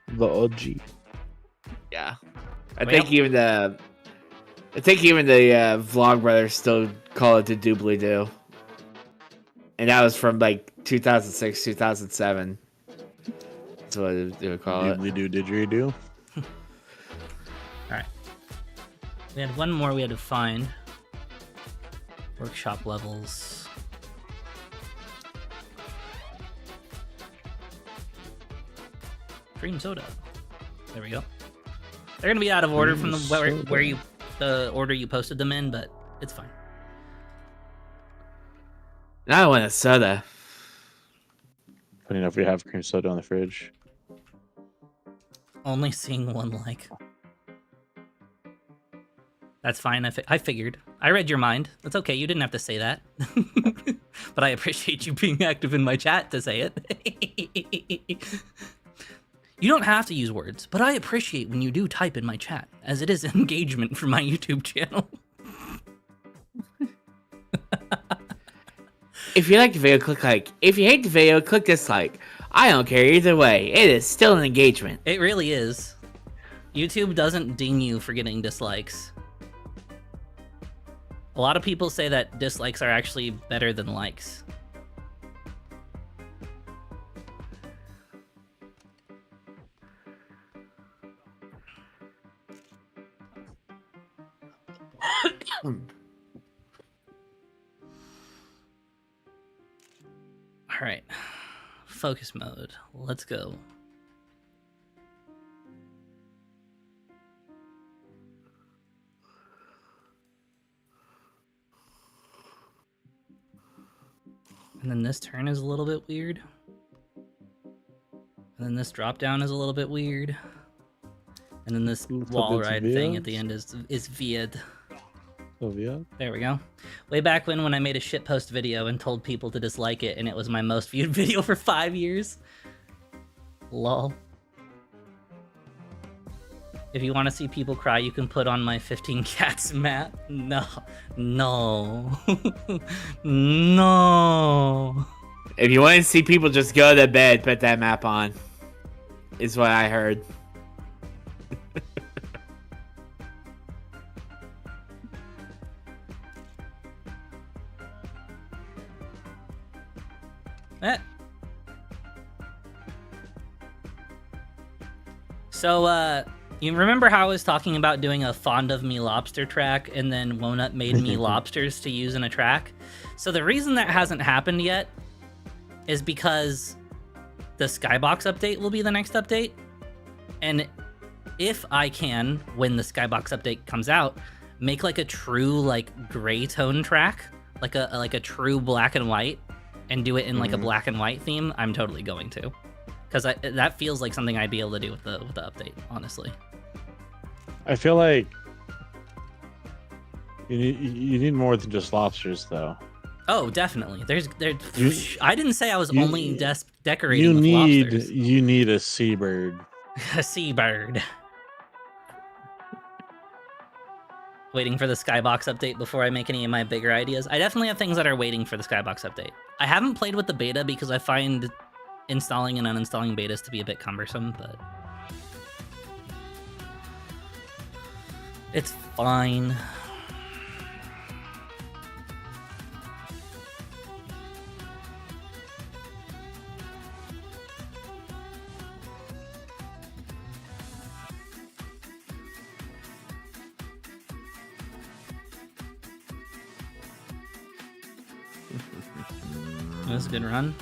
The OG. Yeah. I think even the Vlogbrothers still call it the doobly-doo. And that was from like 2006, 2007. That's what they would call it. Doobly doo didgeridoo. Alright. We had one more we had to find. Workshop levels. Cream soda. There we go. They're gonna be out of order from the order you posted them in, but it's fine. Now I want a soda. Funny enough, we have cream soda on the fridge. Only seeing one like. That's fine. I figured. I read your mind. That's okay. You didn't have to say that. But I appreciate you being active in my chat to say it. You don't have to use words, but I appreciate when you do type in my chat, as it is engagement for my YouTube channel. If you like the video, click like. If you hate the video, click dislike. I don't care either way. It is still an engagement. It really is. YouTube doesn't ding you for getting dislikes. A lot of people say that dislikes are actually better than likes. All right, focus mode. Let's go. And then this turn is a little bit weird. And then this drop down is a little bit weird. And then this wall ride thing at the end is weird. Oh, yeah? There we go. Way back when I made a shitpost video and told people to dislike it, and it was my most viewed video for 5 years. Lol. If you want to see people cry, you can put on my 15 cats map. No. No. No. If you want to see people just go to bed, put that map on. Is what I heard. So, you remember how I was talking about doing a Fond of Me lobster track and then Wonut made me lobsters to use in a track? So the reason that hasn't happened yet is because the Skybox update will be the next update. And if I can, when the Skybox update comes out, make like a true like gray tone track, like a true black and white, and do it in like a black and white theme, I'm totally going to. Because that feels like something I'd be able to do with the update, honestly. I feel like you need more than just lobsters, though. Oh, definitely. You- I didn't say I was you- only decorating with lobsters. You need a seabird. A seabird. Waiting for the Skybox update before I make any of my bigger ideas. I definitely have things that are waiting for the Skybox update. I haven't played with the beta because I find installing and uninstalling betas to be a bit cumbersome, but it's fine. That was a good run.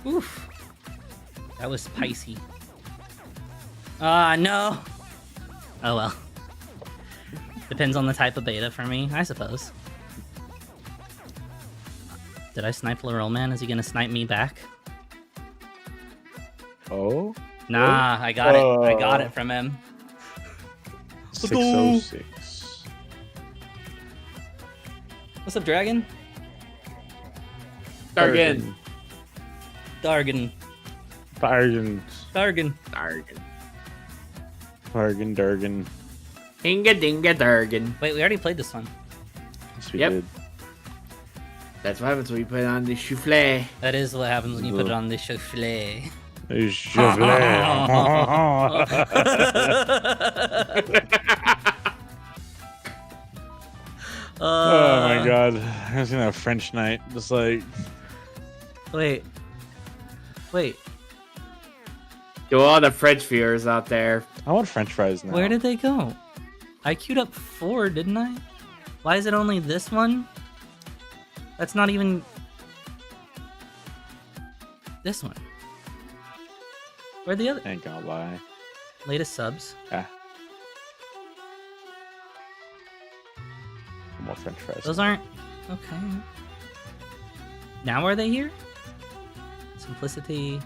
Oof. That was spicy. No. Oh well. Depends on the type of beta for me, I suppose. Did I snipe Laurel Man? Is he gonna snipe me back? Oh? Nah, I got it. I got it from him. 606. What's up, Dragon? Dargan. Dargan. Dargan. Dargan. Dargan. Inga dinga dargan. Wait, we already played this one. Yes, we Yep. did. That's what happens when you put on the souffle. That is what happens when you put it on the souffle. Oh my god. I was gonna have French night. Just like Wait. To all the French viewers out there. I want French fries now. Where did they go? I queued up 4, didn't I? Why is it only this one? That's not even... this one. Where are the other... Ain't gonna lie. latest subs? Ah. More French fries. Those aren't... okay. Now are they here? Simplicity...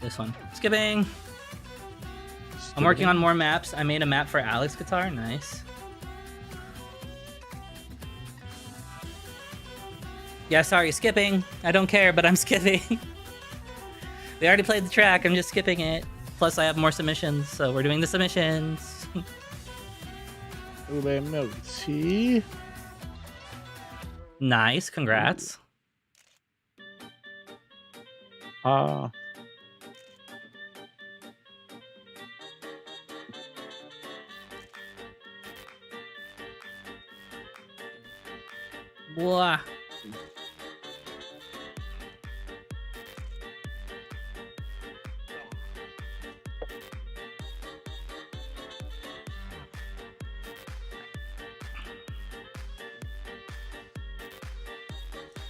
this one. Skipping! I'm working on more maps. I made a map for Alex Guitar. Nice. Yeah, sorry, skipping. I don't care, but I'm skipping. We already played the track. I'm just skipping it. Plus, I have more submissions, so we're doing the submissions. Ube milk tea. Nice. Congrats. Wah.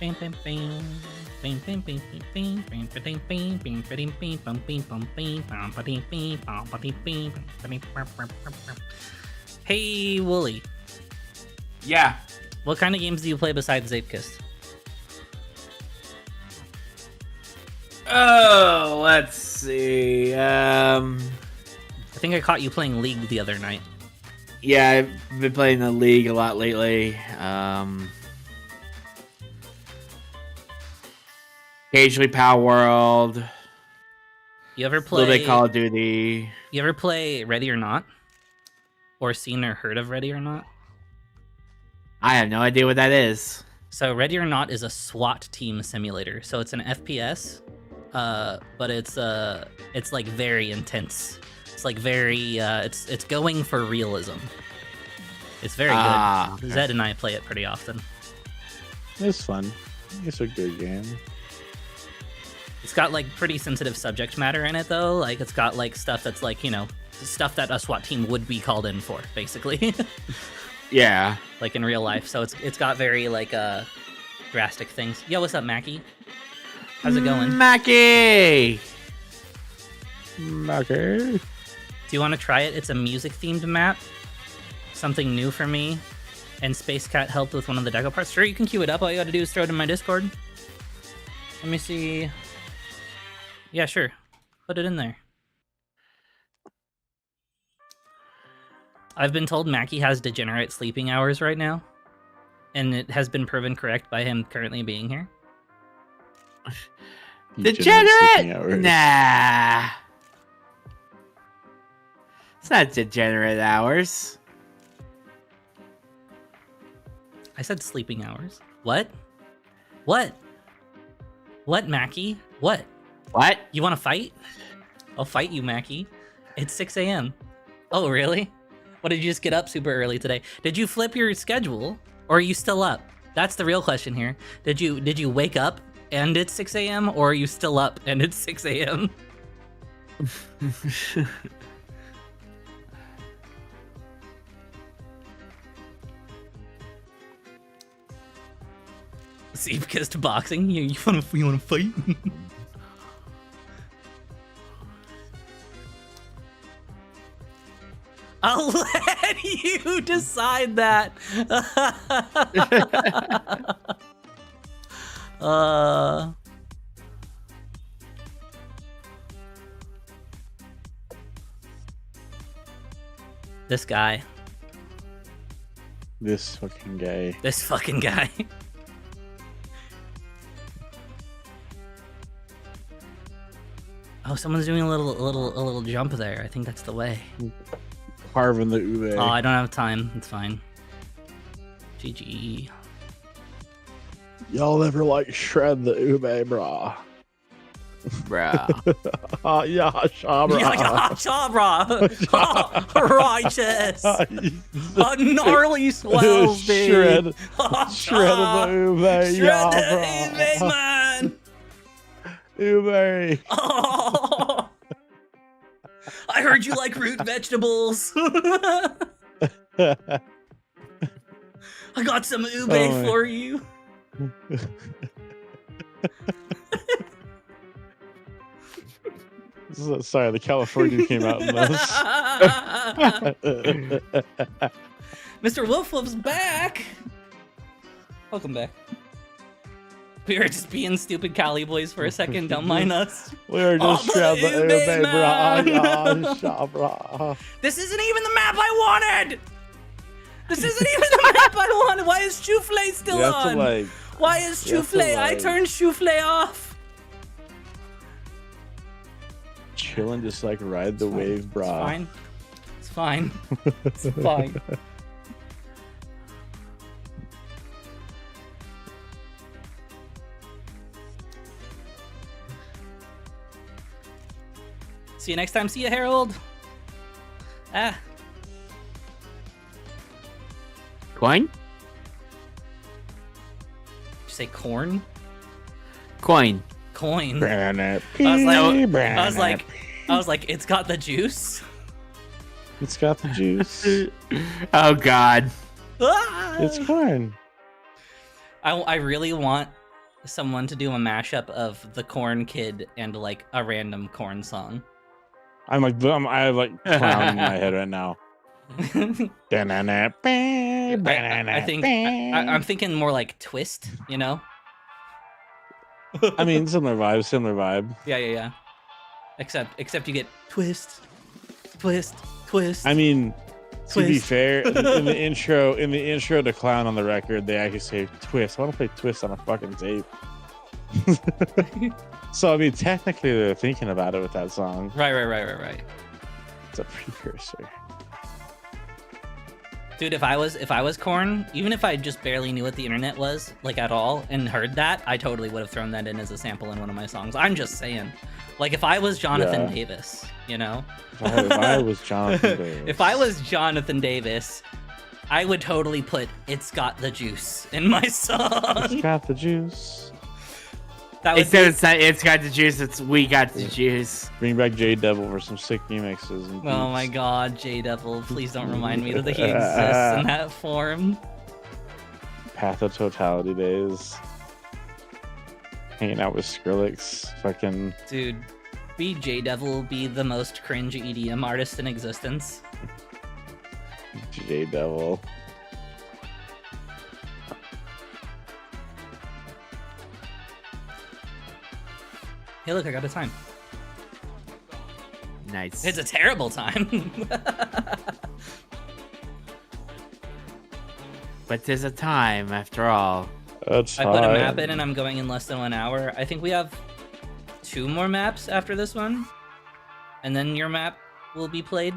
Bing bing bing. Bing bing bing bing bing bing bing bing bing bing bing bum bing bum bing bum ba ding bing bum ba ding bing bum ba ding bum bum bum bum. Hey Wooly, Yeah. what kind of games do you play besides Zapekist? Oh, let's see. I think I caught you playing League the other night. Yeah, I've been playing the League a lot lately. Occasionally Power World. You ever A little play bit Call of Duty. You ever play Ready or Not? Or seen or heard of Ready or Not? I have no idea what that is. So Ready or Not is a SWAT team simulator. So it's an FPS, but it's like very intense. It's like very it's going for realism. It's very good. Okay. Zed and I play it pretty often. It's fun. It's a good game. It's got like pretty sensitive subject matter in it though. Like it's got like stuff that's like, you know, stuff that a SWAT team would be called in for, basically. Yeah. Like in real life. So it's got very like drastic things. Yo, what's up, Mackie? How's it going? Mackie! Okay. Do you want to try it? It's a music-themed map. Something new for me. And Space Cat helped with one of the deco parts. Sure, you can queue it up. All you gotta do is throw it in my Discord. Let me see. Yeah, sure. Put it in there. I've been told Mackie has degenerate sleeping hours right now. And it has been proven correct by him currently being here. Degenerate? Nah. It's not degenerate hours. I said sleeping hours. What? What? What, Mackie? What? What? You want to fight? I'll fight you, Mackie. It's 6 a.m. Oh, really? What, did you just get up super early today? Did you flip your schedule, or are you still up? That's the real question here. Did you wake up and it's 6 a.m., or are you still up and it's 6 a.m.? See, because to boxing, you wanna fight? I'll let you decide that. This guy. This fucking guy. This fucking guy. Oh, someone's doing a little jump there. I think that's the way. Carving the ube. Oh, I don't have time. It's fine. GG. Y'all ever like shred the ube, brah? Bruh. Yeah, shabra. Yeah, Chabra. Oh, righteous. A gnarly swell, dude. Shred. Oh, Shred the ube, Shred yeah, the ube, brah. man. Ube. Oh. I heard you like root vegetables. I got some ube for you. Sorry, the California came out in this. Mr. Wolf Wolf's back. Welcome back. We were just being stupid Cali boys for a second. Don't mind us. We were just trying the ube, brah. Yeah, shabra. This isn't even the map I wanted. This isn't even the map I wanted. Why is Chouflé still on? Why is Chouflé? I turned Chouflé off. Chilling, just like ride the wave, brah. It's fine. It's fine. It's fine. See you next time. See you, Harold. Ah. Coin? Did you say corn? Coin. Coin. I was like, it's got the juice. It's got the juice. Oh God. Ah! It's corn. I really want someone to do a mashup of the Corn Kid and like a random Corn song. I have like clown in my head right now. I'm thinking more like Twist, you know? I mean, similar vibe. Yeah. Except you get twist. I mean, to be fair, in the intro to Clown on the Record, they actually say twist. I want to play twist on a fucking tape. So I mean, technically, they're thinking about it with that song. Right. It's a precursor. Dude, if I was Corn, even if I just barely knew what the internet was, like at all, and heard that, I totally would have thrown that in as a sample in one of my songs. I'm just saying. Like if I was Jonathan Davis, you know? If I was Jonathan Davis. If I was Jonathan Davis, I would totally put "It's Got the Juice" in my song. It's got the juice. It's got the juice. It's we got the juice. Bring back J Devil for some sick remixes. And oh my God, J Devil! Please don't remind me that he exists in that form. Path of Totality days. Hanging out with Skrillex, fucking dude. Be J-Devil be the most cringe EDM artist in existence. J-Devil. Hey, look, I got a time. Nice. It's a terrible time. But there's a time after all. That's I put a fine. map in and I'm going in less than 1 hour. I think we have 2 more maps after this one. And then your map will be played.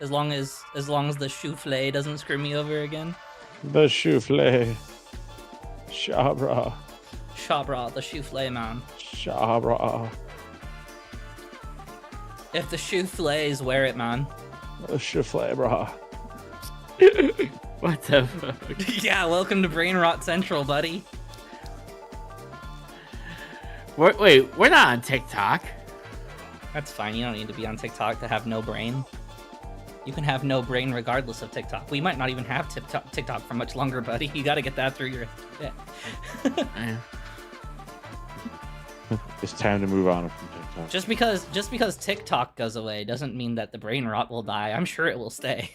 As long as the souffle doesn't screw me over again. The souffle. Shabra. Shabra, the souffle man. Shabra. If the souffles wear it, man. The souffle, brah. What the fuck? Yeah, welcome to Brain Rot Central, buddy. Wait, we're not on TikTok. That's fine. You don't need to be on TikTok to have no brain. You can have no brain regardless of TikTok. We might not even have TikTok for much longer, buddy. You got to get that through your head. It's time to move on from TikTok. Just because TikTok goes away doesn't mean that the brain rot will die. I'm sure it will stay.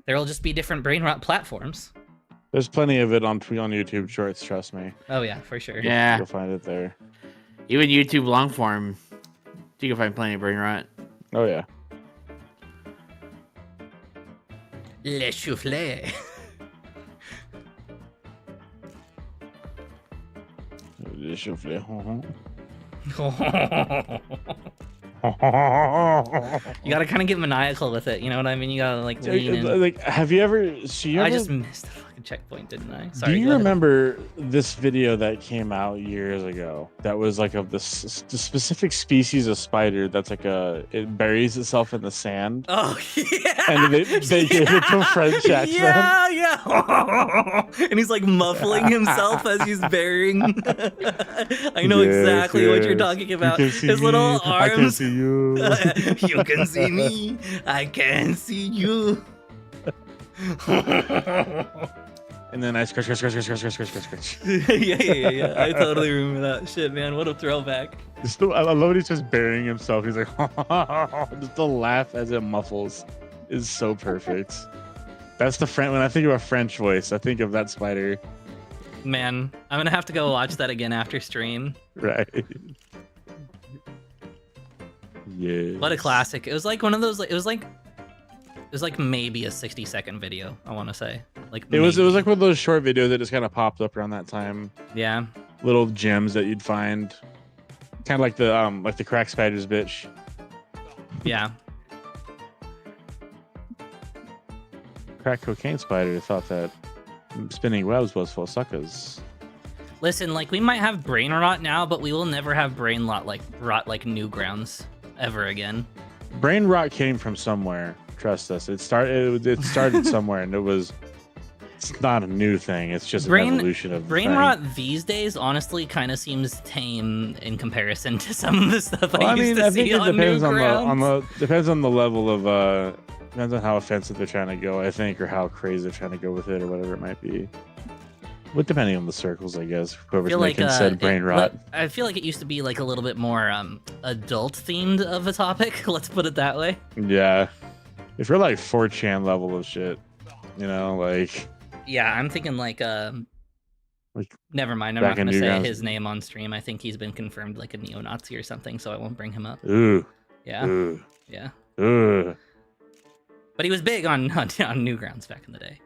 There will just be different brain rot platforms. There's plenty of it on YouTube Shorts, trust me. Oh yeah, for sure. Yeah. You'll find it there. Even YouTube long form, you can find plenty of brain rot. Oh yeah. Le soufflé. Le souffle. You gotta kind of get maniacal with it. You know what I mean? You gotta like lean in. Like, have you ever? So you I ever, just missed the fucking checkpoint, didn't I? Sorry. do you go ahead. remember this video that came out years ago? That was like of this specific species of spider that's like it buries itself in the sand. Oh yeah. And they gave it to French accent. Yeah, yeah. And he's like muffling himself as he's burying. I know Yes, exactly what you're yes. talking You about. can see His little me, I can arms. see you. You can see me. I can see you. And then I scratch. Yeah. I totally remember that shit, man. What a throwback. I love he's just burying himself. He's like, just the laugh as it muffles is so perfect. That's the French. When I think of a French voice, I think of that spider. Man, I'm gonna have to go watch that again after stream. Right. Yeah. What a classic. It was like one of those. It was like maybe a 60-second video. I want to say. Like It was maybe. like one of those short videos that just kind of popped up around that time. Yeah. Little gems that you'd find. Kind of like the crack spiders, bitch. Yeah. Crack cocaine spider thought that spinning webs was for suckers. Listen, like we might have brain rot now, but we will never have brain rot like Newgrounds ever again. Brain rot came from somewhere. Trust us. It started somewhere, and it's not a new thing. It's just an evolution of brain thing. rot these days. Honestly, kind of seems tame in comparison to some of the stuff Well, I used to see think it on depends Newgrounds. depends on the level of depends on how offensive they're trying to go, I think, or how crazy they're trying to go with it, or whatever it might be. But depending on the circles, I guess. Whoever's making said brain rot. I feel like it used to be like a little bit more adult themed of a topic. Let's put it that way. Yeah. If you're like 4chan level of shit, you know, like. Yeah, I'm thinking like never mind. I'm back not in gonna say Newgrounds. his name on stream. I think he's been confirmed like a neo-Nazi or something, so I won't bring him up. Ooh. Yeah, Ooh. yeah. Ooh. But he was big on Newgrounds back in the day.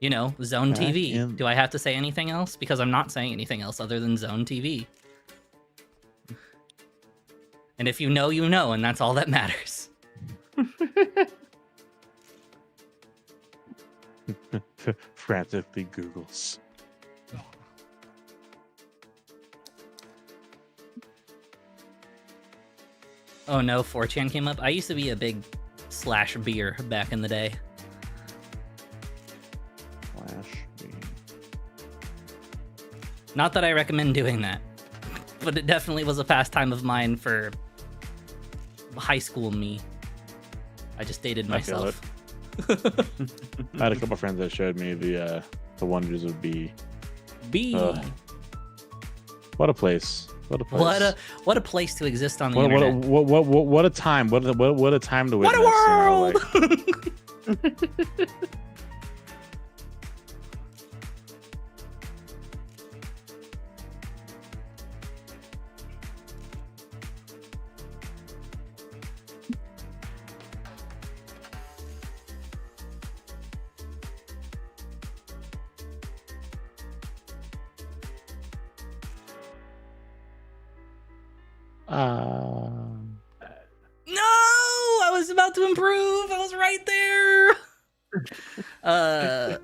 You know, Zone Back TV. in- Do I have to say anything else? Because I'm not saying anything else other than Zone TV. And if you know, you know, and that's all that matters. Frantically Googles. Oh no, 4chan came up. I used to be a big slash beer back in the day. Flash. Not that I recommend doing that, but it definitely was a pastime of mine for high school me. I just dated I feel myself. I had a couple friends that showed me the wonders of B. B. What a place. What a place. What a place to exist on the What internet. a time. What a time to witness. What a world! No, I was about to improve. I was right there.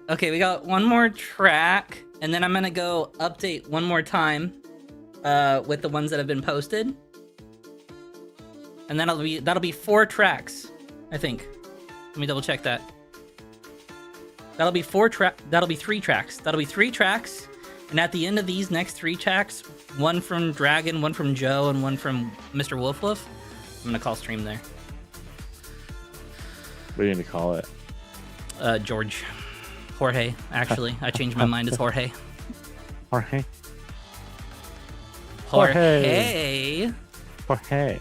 Okay, we got one more track, and then I'm gonna go update one more time with the ones that have been posted, and then that'll be 4 tracks, I think. Let me double check that. That'll be 3 tracks. That'll be 3 tracks, and at the end of these next 3 tracks, one from Dragon, one from Joe, and one from Mr. Wolf Wolf, I'm gonna call stream there. What are you gonna call it? George. Jorge, actually. I changed my mind. It's Jorge. Jorge. Jorge. Jorge.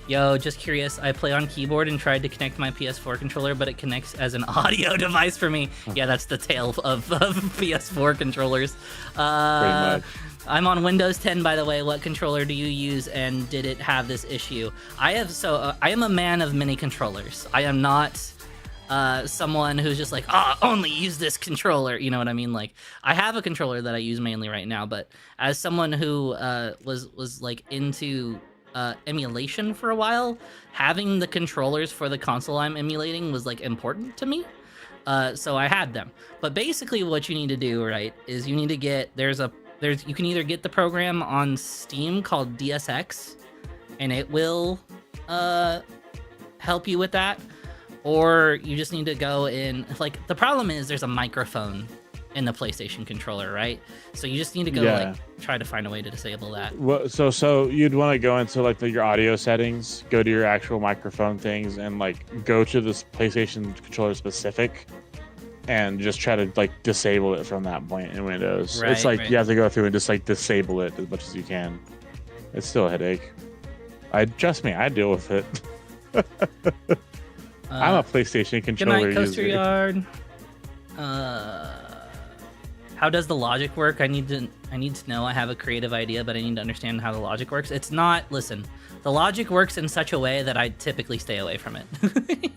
Yo, just curious. I play on keyboard and tried to connect my PS4 controller, but it connects as an audio device for me. Yeah, that's the tale of PS4 controllers. Pretty much. I'm on Windows 10, by the way. What controller do you use, and did it have this issue? I am a man of many controllers. I am not someone who's just like, only use this controller. You know what I mean? Like, I have a controller that I use mainly right now, but as someone who was like into emulation for a while, having the controllers for the console I'm emulating was like important to me. So I had them. But basically, what you need to do, right, is you need to get you can either get the program on Steam called DSX, and it will help you with that, or you just need to go in. Like, the problem is there's a microphone in the PlayStation controller, right? So you just need to go like try to find a way to disable that. Well, so you'd want to go into like your audio settings, go to your actual microphone things, and like go to this PlayStation controller specific, and just try to like disable it from that point in Windows. Right, it's like right. you have to go through and just like disable it as much as you can. It's still a headache. Trust me, I deal with it. I'm a PlayStation Good controller night, Coaster user. Yard. How does the logic work? I need to know. I have a creative idea, but I need to understand how the logic works. It's not. Listen, the logic works in such a way that I typically stay away from it.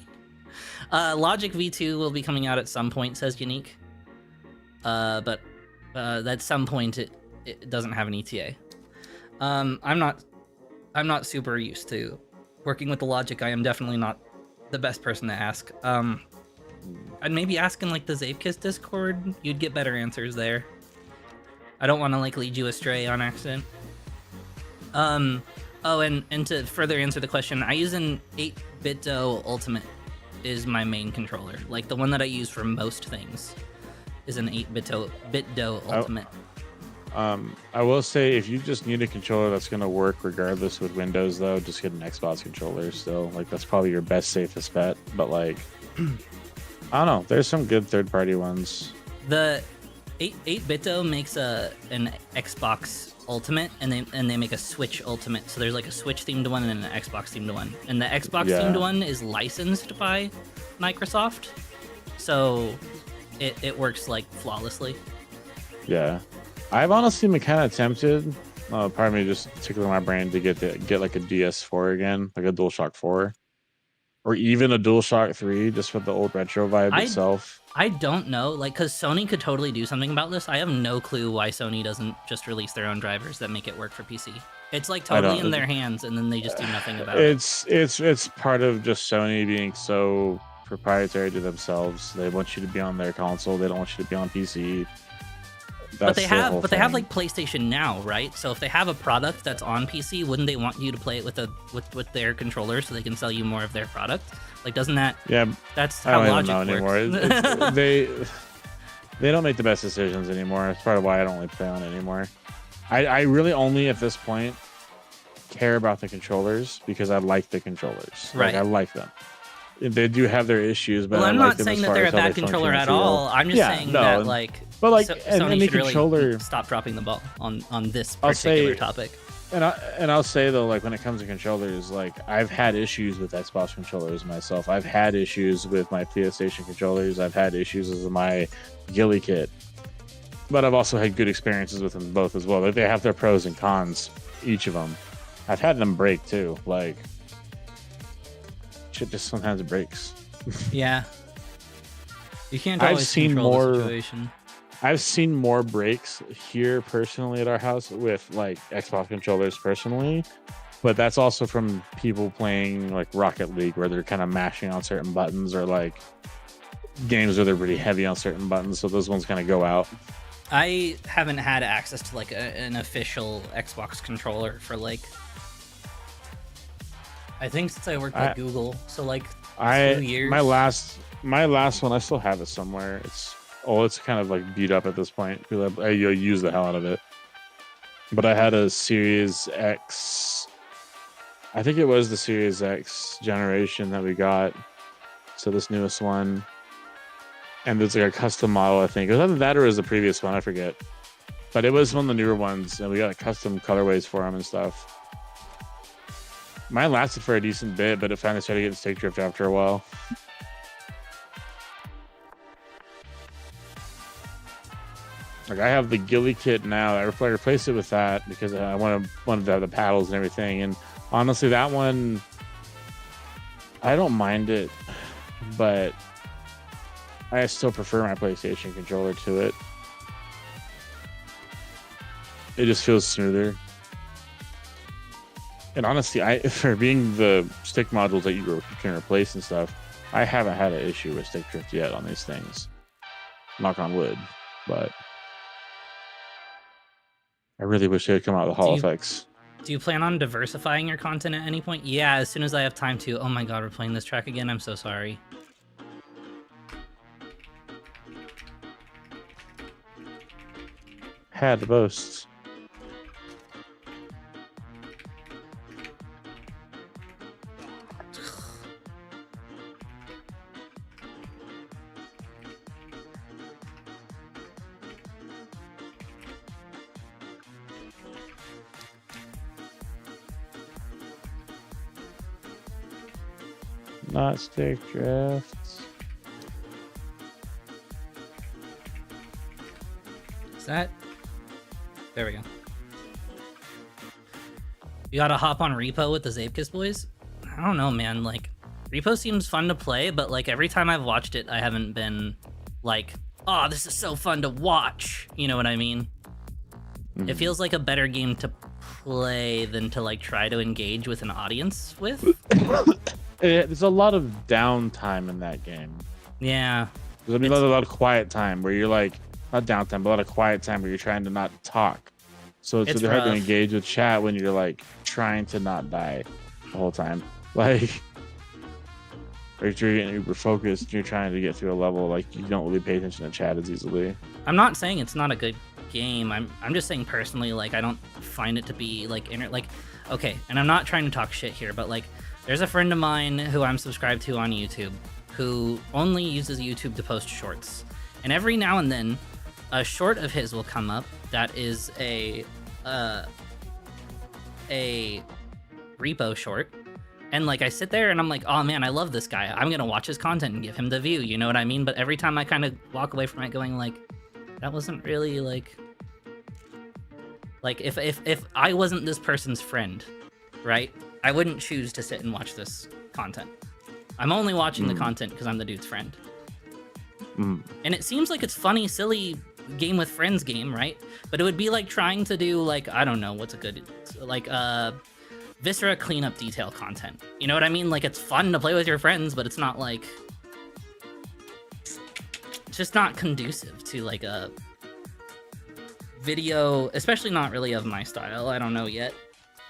Logic V2 will be coming out at some point, says Unique. But at some point it doesn't have an ETA. I'm not super used to working with the logic. I am definitely not the best person to ask. I'd maybe ask in like the Zapekiss Discord. You'd get better answers there. I don't want to like lead you astray on accident. Oh, and to further answer the question, I use an 8BitDo Ultimate is my main controller. Like, the one that I use for most things is an 8BitDo Ultimate. I will say, if you just need a controller that's going to work regardless with Windows, though, just get an Xbox controller still. Like, that's probably your best, safest bet. But, like, I don't know. There's some good third-party ones. The 8BitDo makes an Xbox Ultimate, and they make a Switch Ultimate. So there's like a Switch themed one and an Xbox themed one. And the Xbox themed one is licensed by Microsoft, so it works like flawlessly. Yeah, I've honestly been kind of tempted. Part of me just tickling my brain to get like a DS4 again, like a DualShock 4, or even a DualShock 3, just for the old retro vibe itself. I don't know, like, because Sony could totally do something about this. I have no clue why Sony doesn't just release their own drivers that make it work for PC. It's like totally in their hands, and then they just do nothing about it. It's part of just Sony being so proprietary to themselves. They want you to be on their console. They don't want you to be on PC. But they have like PlayStation Now, right? So if they have a product that's on PC, wouldn't they want you to play it with their controller so they can sell you more of their product? Like, doesn't that? Yeah, that's how logic works. Anymore. They don't make the best decisions anymore. That's part of why I don't like play on it anymore. I really only at this point care about the controllers because I like the controllers. Right. Like, I like them. they do have their issues, but Well, I I'm like not them saying as that far they're as a how bad they function controller and at feel. all. I'm just Yeah, saying no, that and- like, But like, Sony any should really controller, stop dropping the ball on this I'll particular say- topic. and I'll say though, like when it comes to controllers, like I've had issues with Xbox controllers myself. I've had issues with my PlayStation controllers. I've had issues with my Ghillie kit, but I've also had good experiences with them both as well. Like, they have their pros and cons, each of them. I've had them break too. Like shit, just sometimes it breaks. Yeah. You can't I've always seen control more- the situation. I've seen more breaks here personally at our house with like Xbox controllers personally, but that's also from people playing like Rocket League where they're kind of mashing on certain buttons, or like games where they're pretty heavy on certain buttons, so those ones kind of go out. I haven't had access to like an official Xbox controller for like, I think since I worked at Google, so like 2 years. My last one, I still have it somewhere. It's kind of like beat up at this point. I use the hell out of it. But I had a Series X. I think it was the Series X generation that we got. So this newest one. And there's like a custom model, I think. It was either that or it was the previous one, I forget. But it was one of the newer ones, and we got custom colorways for them and stuff. Mine lasted for a decent bit, but it finally started getting stick drift after a while. Like I have the Ghillie kit now. I replaced it with that because I wanted to have the paddles and everything. And honestly, that one, I don't mind it, but I still prefer my PlayStation controller to it. It just feels smoother. And honestly, for being the stick modules that you can replace and stuff, I haven't had an issue with stick drift yet on these things. Knock on wood, but I really wish they would come out with the Hall effects. Do you plan on diversifying your content at any point? Yeah, as soon as I have time to. Oh my god, we're playing this track again. I'm so sorry. Had the boasts. Not stick drifts. Is that? There we go. You gotta hop on Repo with the Zapekis boys? I don't know, man. Like, Repo seems fun to play, but like every time I've watched it, I haven't been like, oh, this is so fun to watch. You know what I mean? It feels like a better game to play than to like try to engage with an audience with. There's a lot of downtime in that game. Yeah. There's a lot of quiet time where you're like, not downtime, but a lot of quiet time where you're trying to not talk. So it's really hard to engage with chat when you're like trying to not die the whole time. Like, or if you're getting uber focused and you're trying to get through a level, like you don't really pay attention to chat as easily. I'm not saying it's not a good game. I'm just saying personally, like, I don't find it to be like okay, and I'm not trying to talk shit here, but like there's a friend of mine who I'm subscribed to on YouTube who only uses YouTube to post shorts. And every now and then a short of his will come up that is a repo short. And like I sit there and I'm like, oh man, I love this guy. I'm gonna watch his content and give him the view, you know what I mean? But every time I kind of walk away from it going like, that wasn't really like if I wasn't this person's friend, right? I wouldn't choose to sit and watch this content. I'm only watching the content because I'm the dude's friend. And it seems like it's funny, silly game with friends game, right? But it would be like trying to do like, I don't know, what's a good, like Viscera cleanup detail content. You know what I mean? Like it's fun to play with your friends, but it's not like, it's just not conducive to like a video, especially not really of my style. I don't know yet.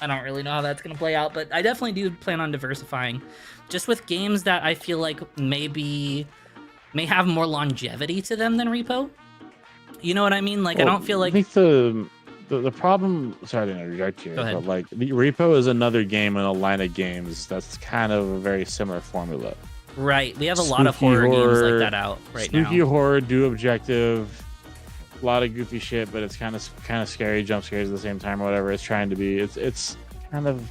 I don't really know how that's going to play out, but I definitely do plan on diversifying just with games that I feel like may have more longevity to them than Repo. You know what I mean? Like, well, I don't feel like... I think the problem... Sorry to interject here, but like, the Repo is another game in a line of games that's kind of a very similar formula. Right. We have a lot of Spooky horror games like horror, that out right spooky now. horror, do objective, a lot of goofy shit, but it's kind of scary, jump scares at the same time or whatever it's trying to be. It's kind of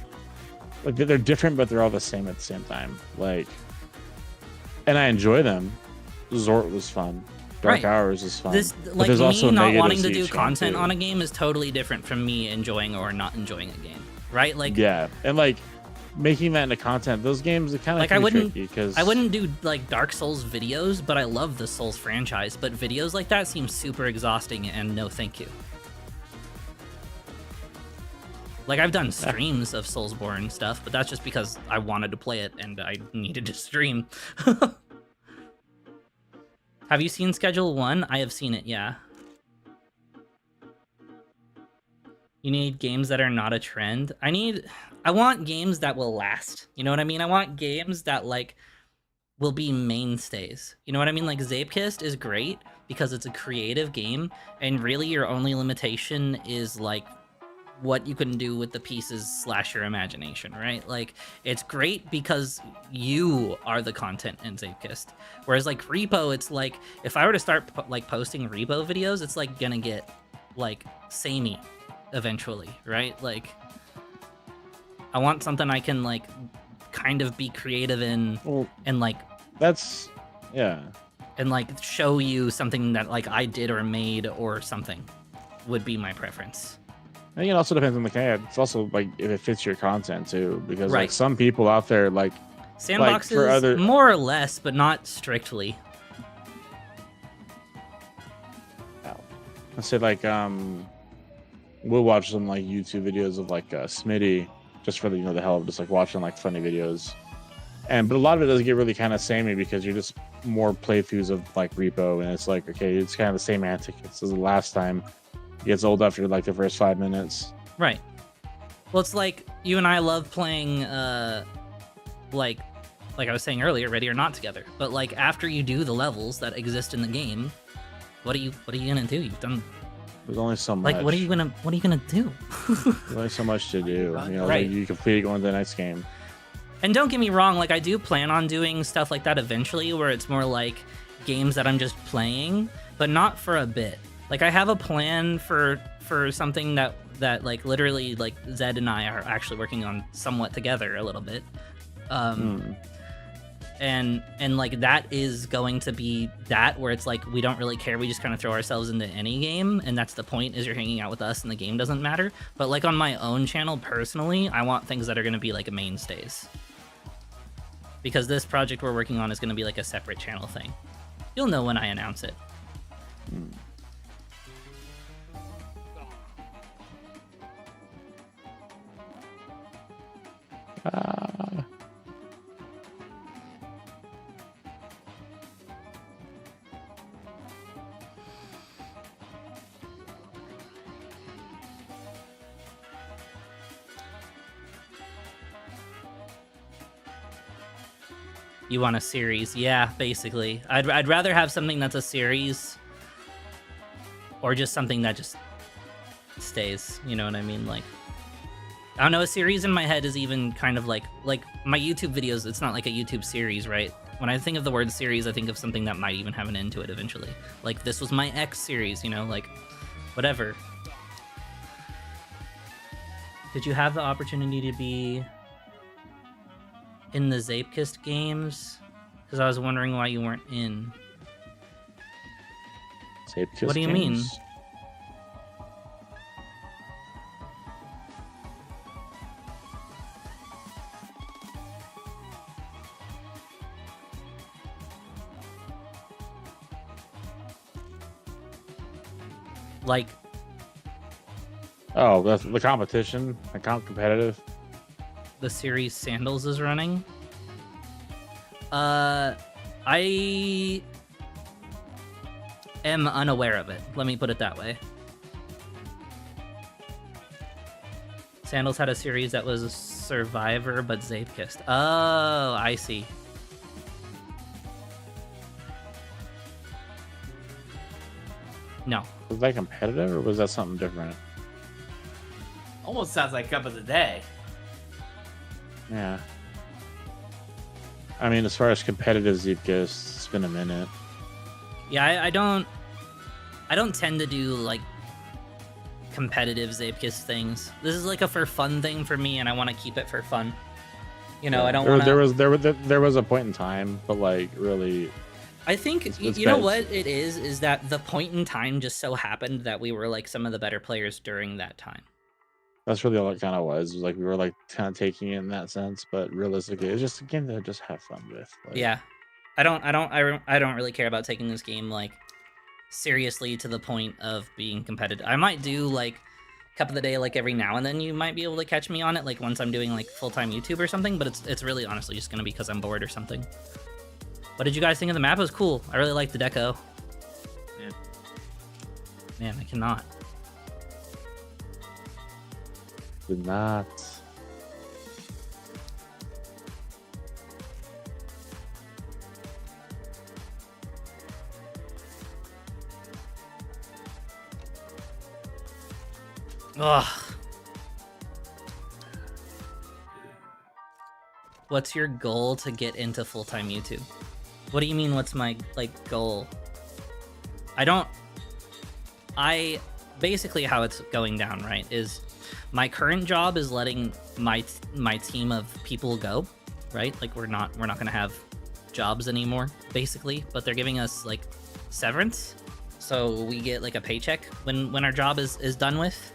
like they're different, but they're all the same at the same time. Like, and I enjoy them. Zort was fun. Dark Right. Hours is fun. This But like there's me also not negatives wanting to do each game, content too. on a game is totally different from me enjoying or not enjoying a game. Right? Like Yeah, and like making that into content, those games are kind of Like, I wouldn't- because I wouldn't do like Dark Souls videos, but I love the Souls franchise. But videos like that seem super exhausting and no thank you. Like I've done streams of Soulsborne stuff, but that's just because I wanted to play it and I needed to stream. Have you seen Schedule 1? I have seen it, yeah. You need games that are not a trend. I want games that will last. You know what I mean? I want games that like will be mainstays. You know what I mean? Like Zapekist is great because it's a creative game and really your only limitation is like what you can do with the pieces / your imagination, right? Like it's great because you are the content in Zapekist. Whereas like Repo, it's like if I were to start posting Repo videos, it's like gonna get like samey eventually, right? Like I want something I can like kind of be creative in Well, and like that's yeah. and like show you something that like I did or made or something would be my preference. I think it also depends on the game. It's also like if it fits your content too, because Right. like some people out there like Sandboxes, for other- more or less, but not strictly. I say like we'll watch some like YouTube videos of like Smitty just for the the hell of just like watching like funny videos, but a lot of it does get really kind of samey because you're just more playthroughs of like Repo, and it's like okay, it's kind of the same antics as the last time. It gets old after like the first 5 minutes. Right. Well, it's like you and I love playing like I was saying earlier, Ready or Not together. But like after you do the levels that exist in the game, what are you gonna do? You've done There's only so much. like what are you gonna do? There's only so much to do. Right. Like, you complete going to the next game. And don't get me wrong, like I do plan on doing stuff like that eventually where it's more like games that I'm just playing, but not for a bit. Like I have a plan for something that like literally like Zed and I are actually working on somewhat together a little bit. And like that is going to be that where it's like we don't really care, we just kind of throw ourselves into any game, and that's the point, is you're hanging out with us and the game doesn't matter. But like on my own channel personally, I want things that are going to be like mainstays, because this project we're working on is going to be like a separate channel thing. You'll know when I announce it. You want a series? Yeah, basically. I'd rather have something that's a series, or just something that just stays. You know what I mean? Like, I don't know. A series in my head is even kind of like my YouTube videos. It's not like a YouTube series, right? When I think of the word series, I think of something that might even have an end to it eventually. Like this was my X series, you know, like whatever. Did you have the opportunity to be in the Zapekist games? Because I was wondering why you weren't in. Zapekist What do you mean? games? Like, Oh, that's the competition. Competitive. the series Sandals is running? I am unaware of it. Let me put it that way. Sandals had a series that was Survivor, but Zapekist. Oh, I see. No. Was that competitive or was that something different? Almost sounds like Cup of the Day. Yeah. I mean, as far as competitive Zeep goes, it's been a minute. Yeah, I don't tend to do like competitive Zapkiss things. This is like a for fun thing for me, and I want to keep it for fun. You know, I don't want to. There was a point in time, but like really, I think it's you know bad. what it is that the point in time just so happened that we were like some of the better players during that time. That's really all it kind of was. Like we were like kind of taking it in that sense, but realistically, it's just a game to just have fun with. Like, Yeah, I don't really care about taking this game like seriously to the point of being competitive. I might do like cup of the day like every now and then. You might be able to catch me on it like once I'm doing like full-time YouTube or something, but it's really honestly just gonna be because I'm bored or something. What did you guys think of the map? It was cool. I really liked the deco. Yeah. Man, I cannot. did not. Ugh. What's your goal to get into full-time YouTube? What do you mean, what's my, like, goal? Basically how it's going down, right, is my current job is letting my team of people go, right? Like, we're not gonna have jobs anymore, basically, but they're giving us, like, severance, so we get, like, a paycheck when our job is done with.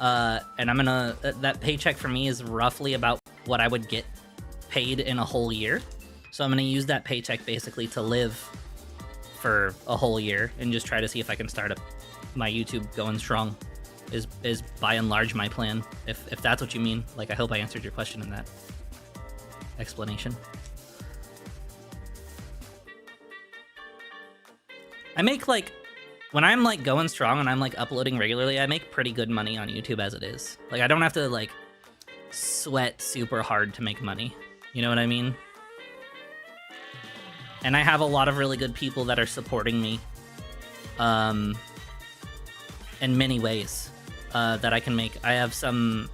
And I'm gonna, that paycheck for me is roughly about what I would get paid in a whole year. So I'm gonna use that paycheck basically to live for a whole year and just try to see if I can start up my YouTube going strong is by and large my plan. If that's what you mean. Like, I hope I answered your question in that explanation. I make, like, when I'm, like, going strong and I'm, like, uploading regularly, I make pretty good money on YouTube as it is. Like, I don't have to, like, sweat super hard to make money. You know what I mean? And I have a lot of really good people that are supporting me in many ways that I can make. I have some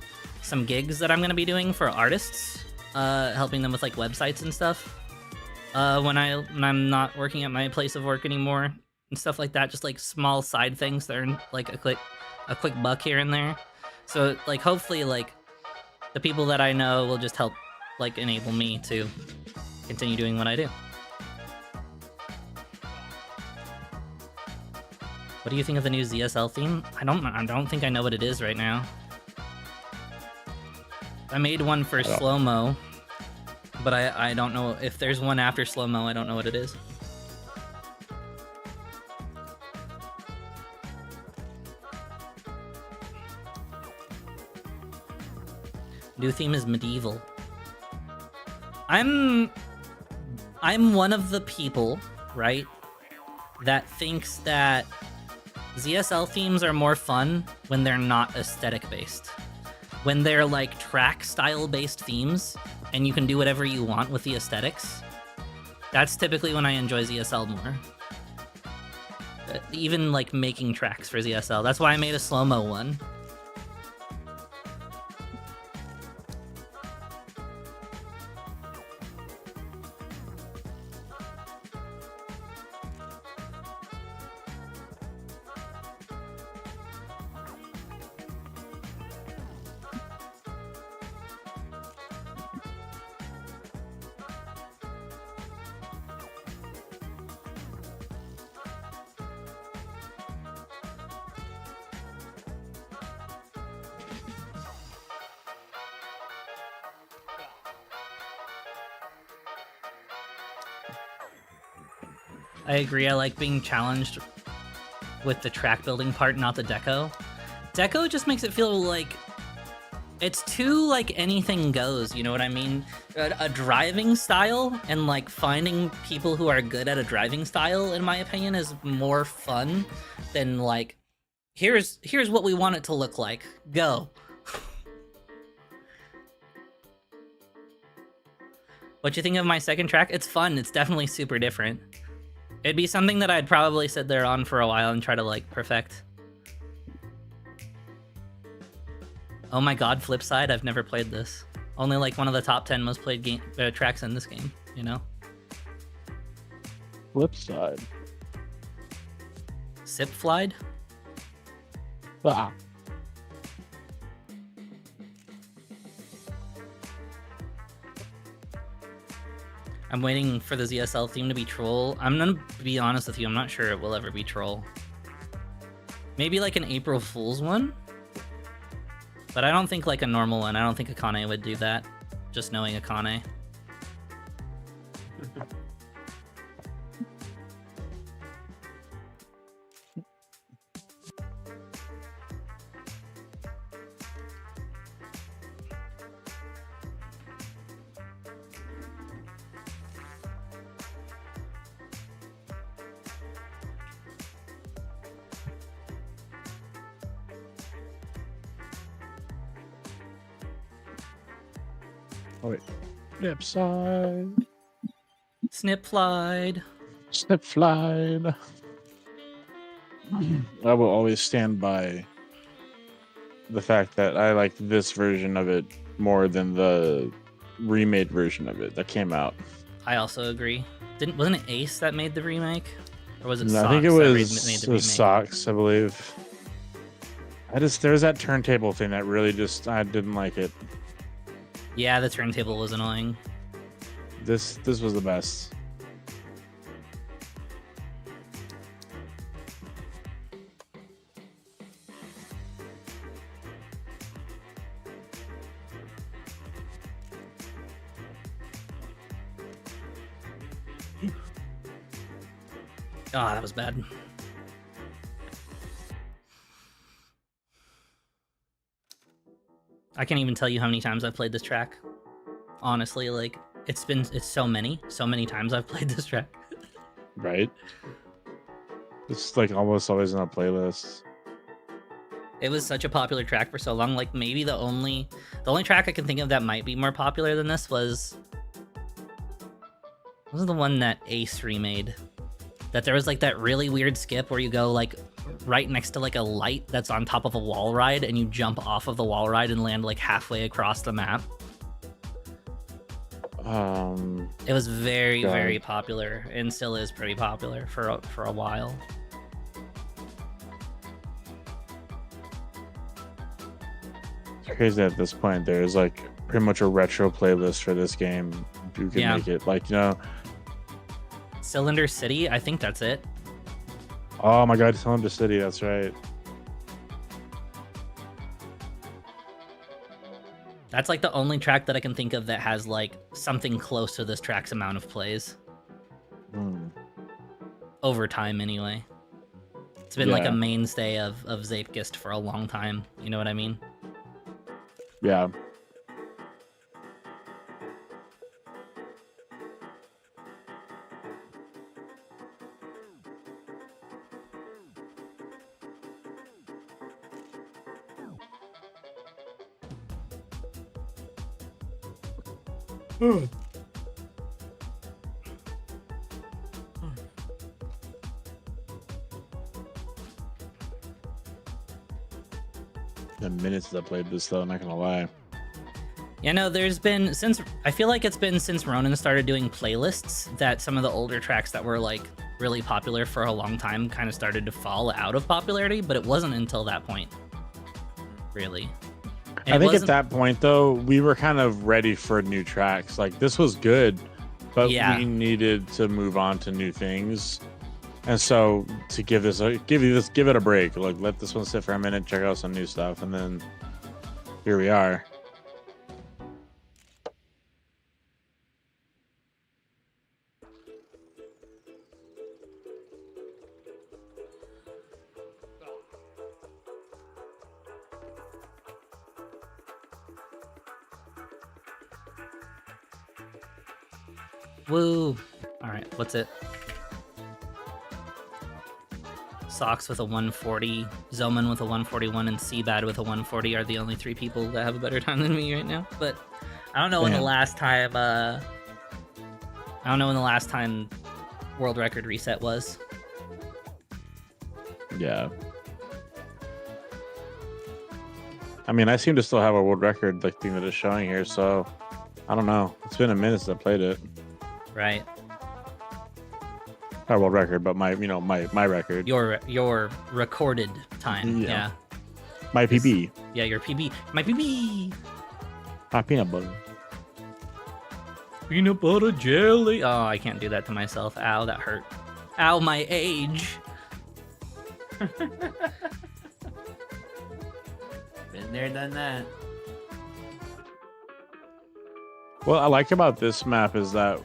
gigs that I'm going to be doing for artists, helping them with, like, websites and stuff when I'm not working at my place of work anymore. And stuff like that, just like small side things that are like a quick buck here and there. So, like, hopefully, like, the people that I know will just help, like, enable me to continue doing what I do. What do you think of the new ZSL theme? I don't think I know what it is right now. I made one for slow-mo, but I don't know if there's one after slow-mo. I don't know what it is. New theme is medieval. I'm one of the people, right, that thinks that ZSL themes are more fun when they're not aesthetic based. When they're like track style based themes and you can do whatever you want with the aesthetics, that's typically when I enjoy ZSL more. Even like making tracks for ZSL. That's why I made a slow-mo one. I agree, I like being challenged with the track building part, not the deco. Deco just makes it feel like it's too, like, anything goes, you know what I mean? A driving style and, like, finding people who are good at a driving style, in my opinion, is more fun than, like, here's what we want it to look like. Go. What you think of my second track? It's fun. It's definitely super different. It'd be something that I'd probably sit there on for a while and try to, like, perfect. Oh my god, Flipside, I've never played this. Only, like, one of the top 10 most played tracks in this game. you know? Flip side. Sip flied? Ah. I'm waiting for the ZSL theme to be troll. I'm gonna be honest with you, I'm not sure it will ever be troll. Maybe like an April Fool's one? But I don't think like a normal one. I don't think Akane would do that. Just knowing Akane. Oh wait. Flip side. Snip flied. Snip flied. I will always stand by the fact that I like this version of it more than the remade version of it that came out. I also agree. Wasn't it Ace that made the remake? Or was it No, Socks I think it that was, made the it was remake? Socks, I believe. There's that turntable thing that really just I didn't like it. Yeah, the turntable was annoying. This was the best. Oh, that was bad. I can't even tell you how many times I've played this track. Honestly, like it's so many times I've played this track. Right? It's like almost always in a playlist. It was such a popular track for so long. Like maybe the only track I can think of that might be more popular than this was the one that Ace remade. That there was like that really weird skip where you go like right next to like a light that's on top of a wall ride and you jump off of the wall ride and land like halfway across the map. It was very, very popular and still is pretty popular for a while. It's crazy at this point. There's like pretty much a retro playlist for this game. You can make it like, you know. Cylinder City, I think that's it. Oh my god, Cylinder City, that's right. That's like the only track that I can think of that has like something close to this track's amount of plays. Over time, anyway. It's been like a mainstay of Zapegist for a long time. You know what I mean? Yeah. The minutes that I played this though, not gonna lie. Yeah, no, there's been I feel like it's been since Ronan started doing playlists that some of the older tracks that were like really popular for a long time kind of started to fall out of popularity, but it wasn't until that point, really. And I think at that point though, we were kind of ready for new tracks. Like this was good, but we needed to move on to new things. And so to give it a break, like let this one sit for a minute, check out some new stuff, and then here we are. Woo! Alright, what's it? Socks with a 140, Zoman with a 141, and Seabad with a 140 are the only three people that have a better time than me right now. But I don't know when the last time world record reset was. Yeah. I mean, I seem to still have a world record like thing that is showing here, so I don't know. It's been a minute since I played it. Right. Not world record, but my record. Your recorded time. Yeah. Yeah. My PB. Yeah, your PB. My PB. Not peanut butter. Peanut butter jelly. Oh, I can't do that to myself. Ow, that hurt. Ow, my age. Been there, done that. What I like about this map is that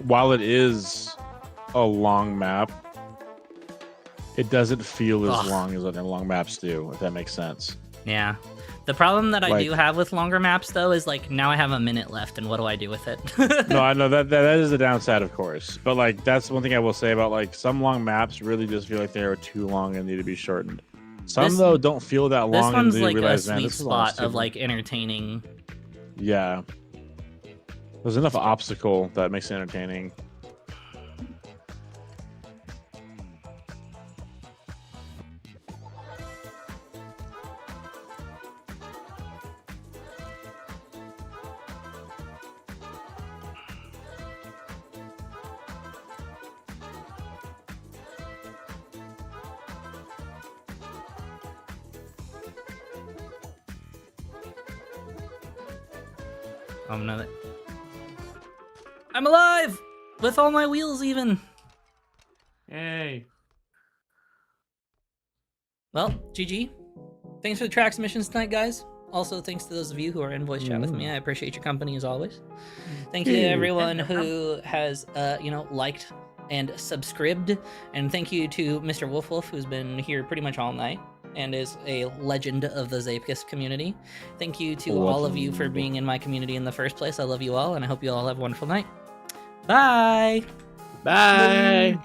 while it is a long map, it doesn't feel as long as other long maps do, if that makes sense. Yeah. The problem that I Like- do have with longer maps, though, is like now I have a minute left, and what do I do with it? No, I know that is the downside, of course. But like that's one thing I will say about like some long maps really just feel like they are too long and need to be shortened. Some though don't feel that This long one's and they like a realize, man, sweet this is almost spot of too- like entertaining. Yeah. There's enough obstacle that makes it entertaining. Oh no! I'm alive with all my wheels even. Yay. Well, GG. Thanks for the tracks missions tonight, guys. Also, thanks to those of you who are in voice chat with me. I appreciate your company as always. Thank you to everyone who has, liked and subscribed. And thank you to Mr. Wolf Wolf, who's been here pretty much all night and is a legend of the Zapkus community. Thank you to all of you for being in my community in the first place. I love you all, and I hope you all have a wonderful night. Bye! Bye.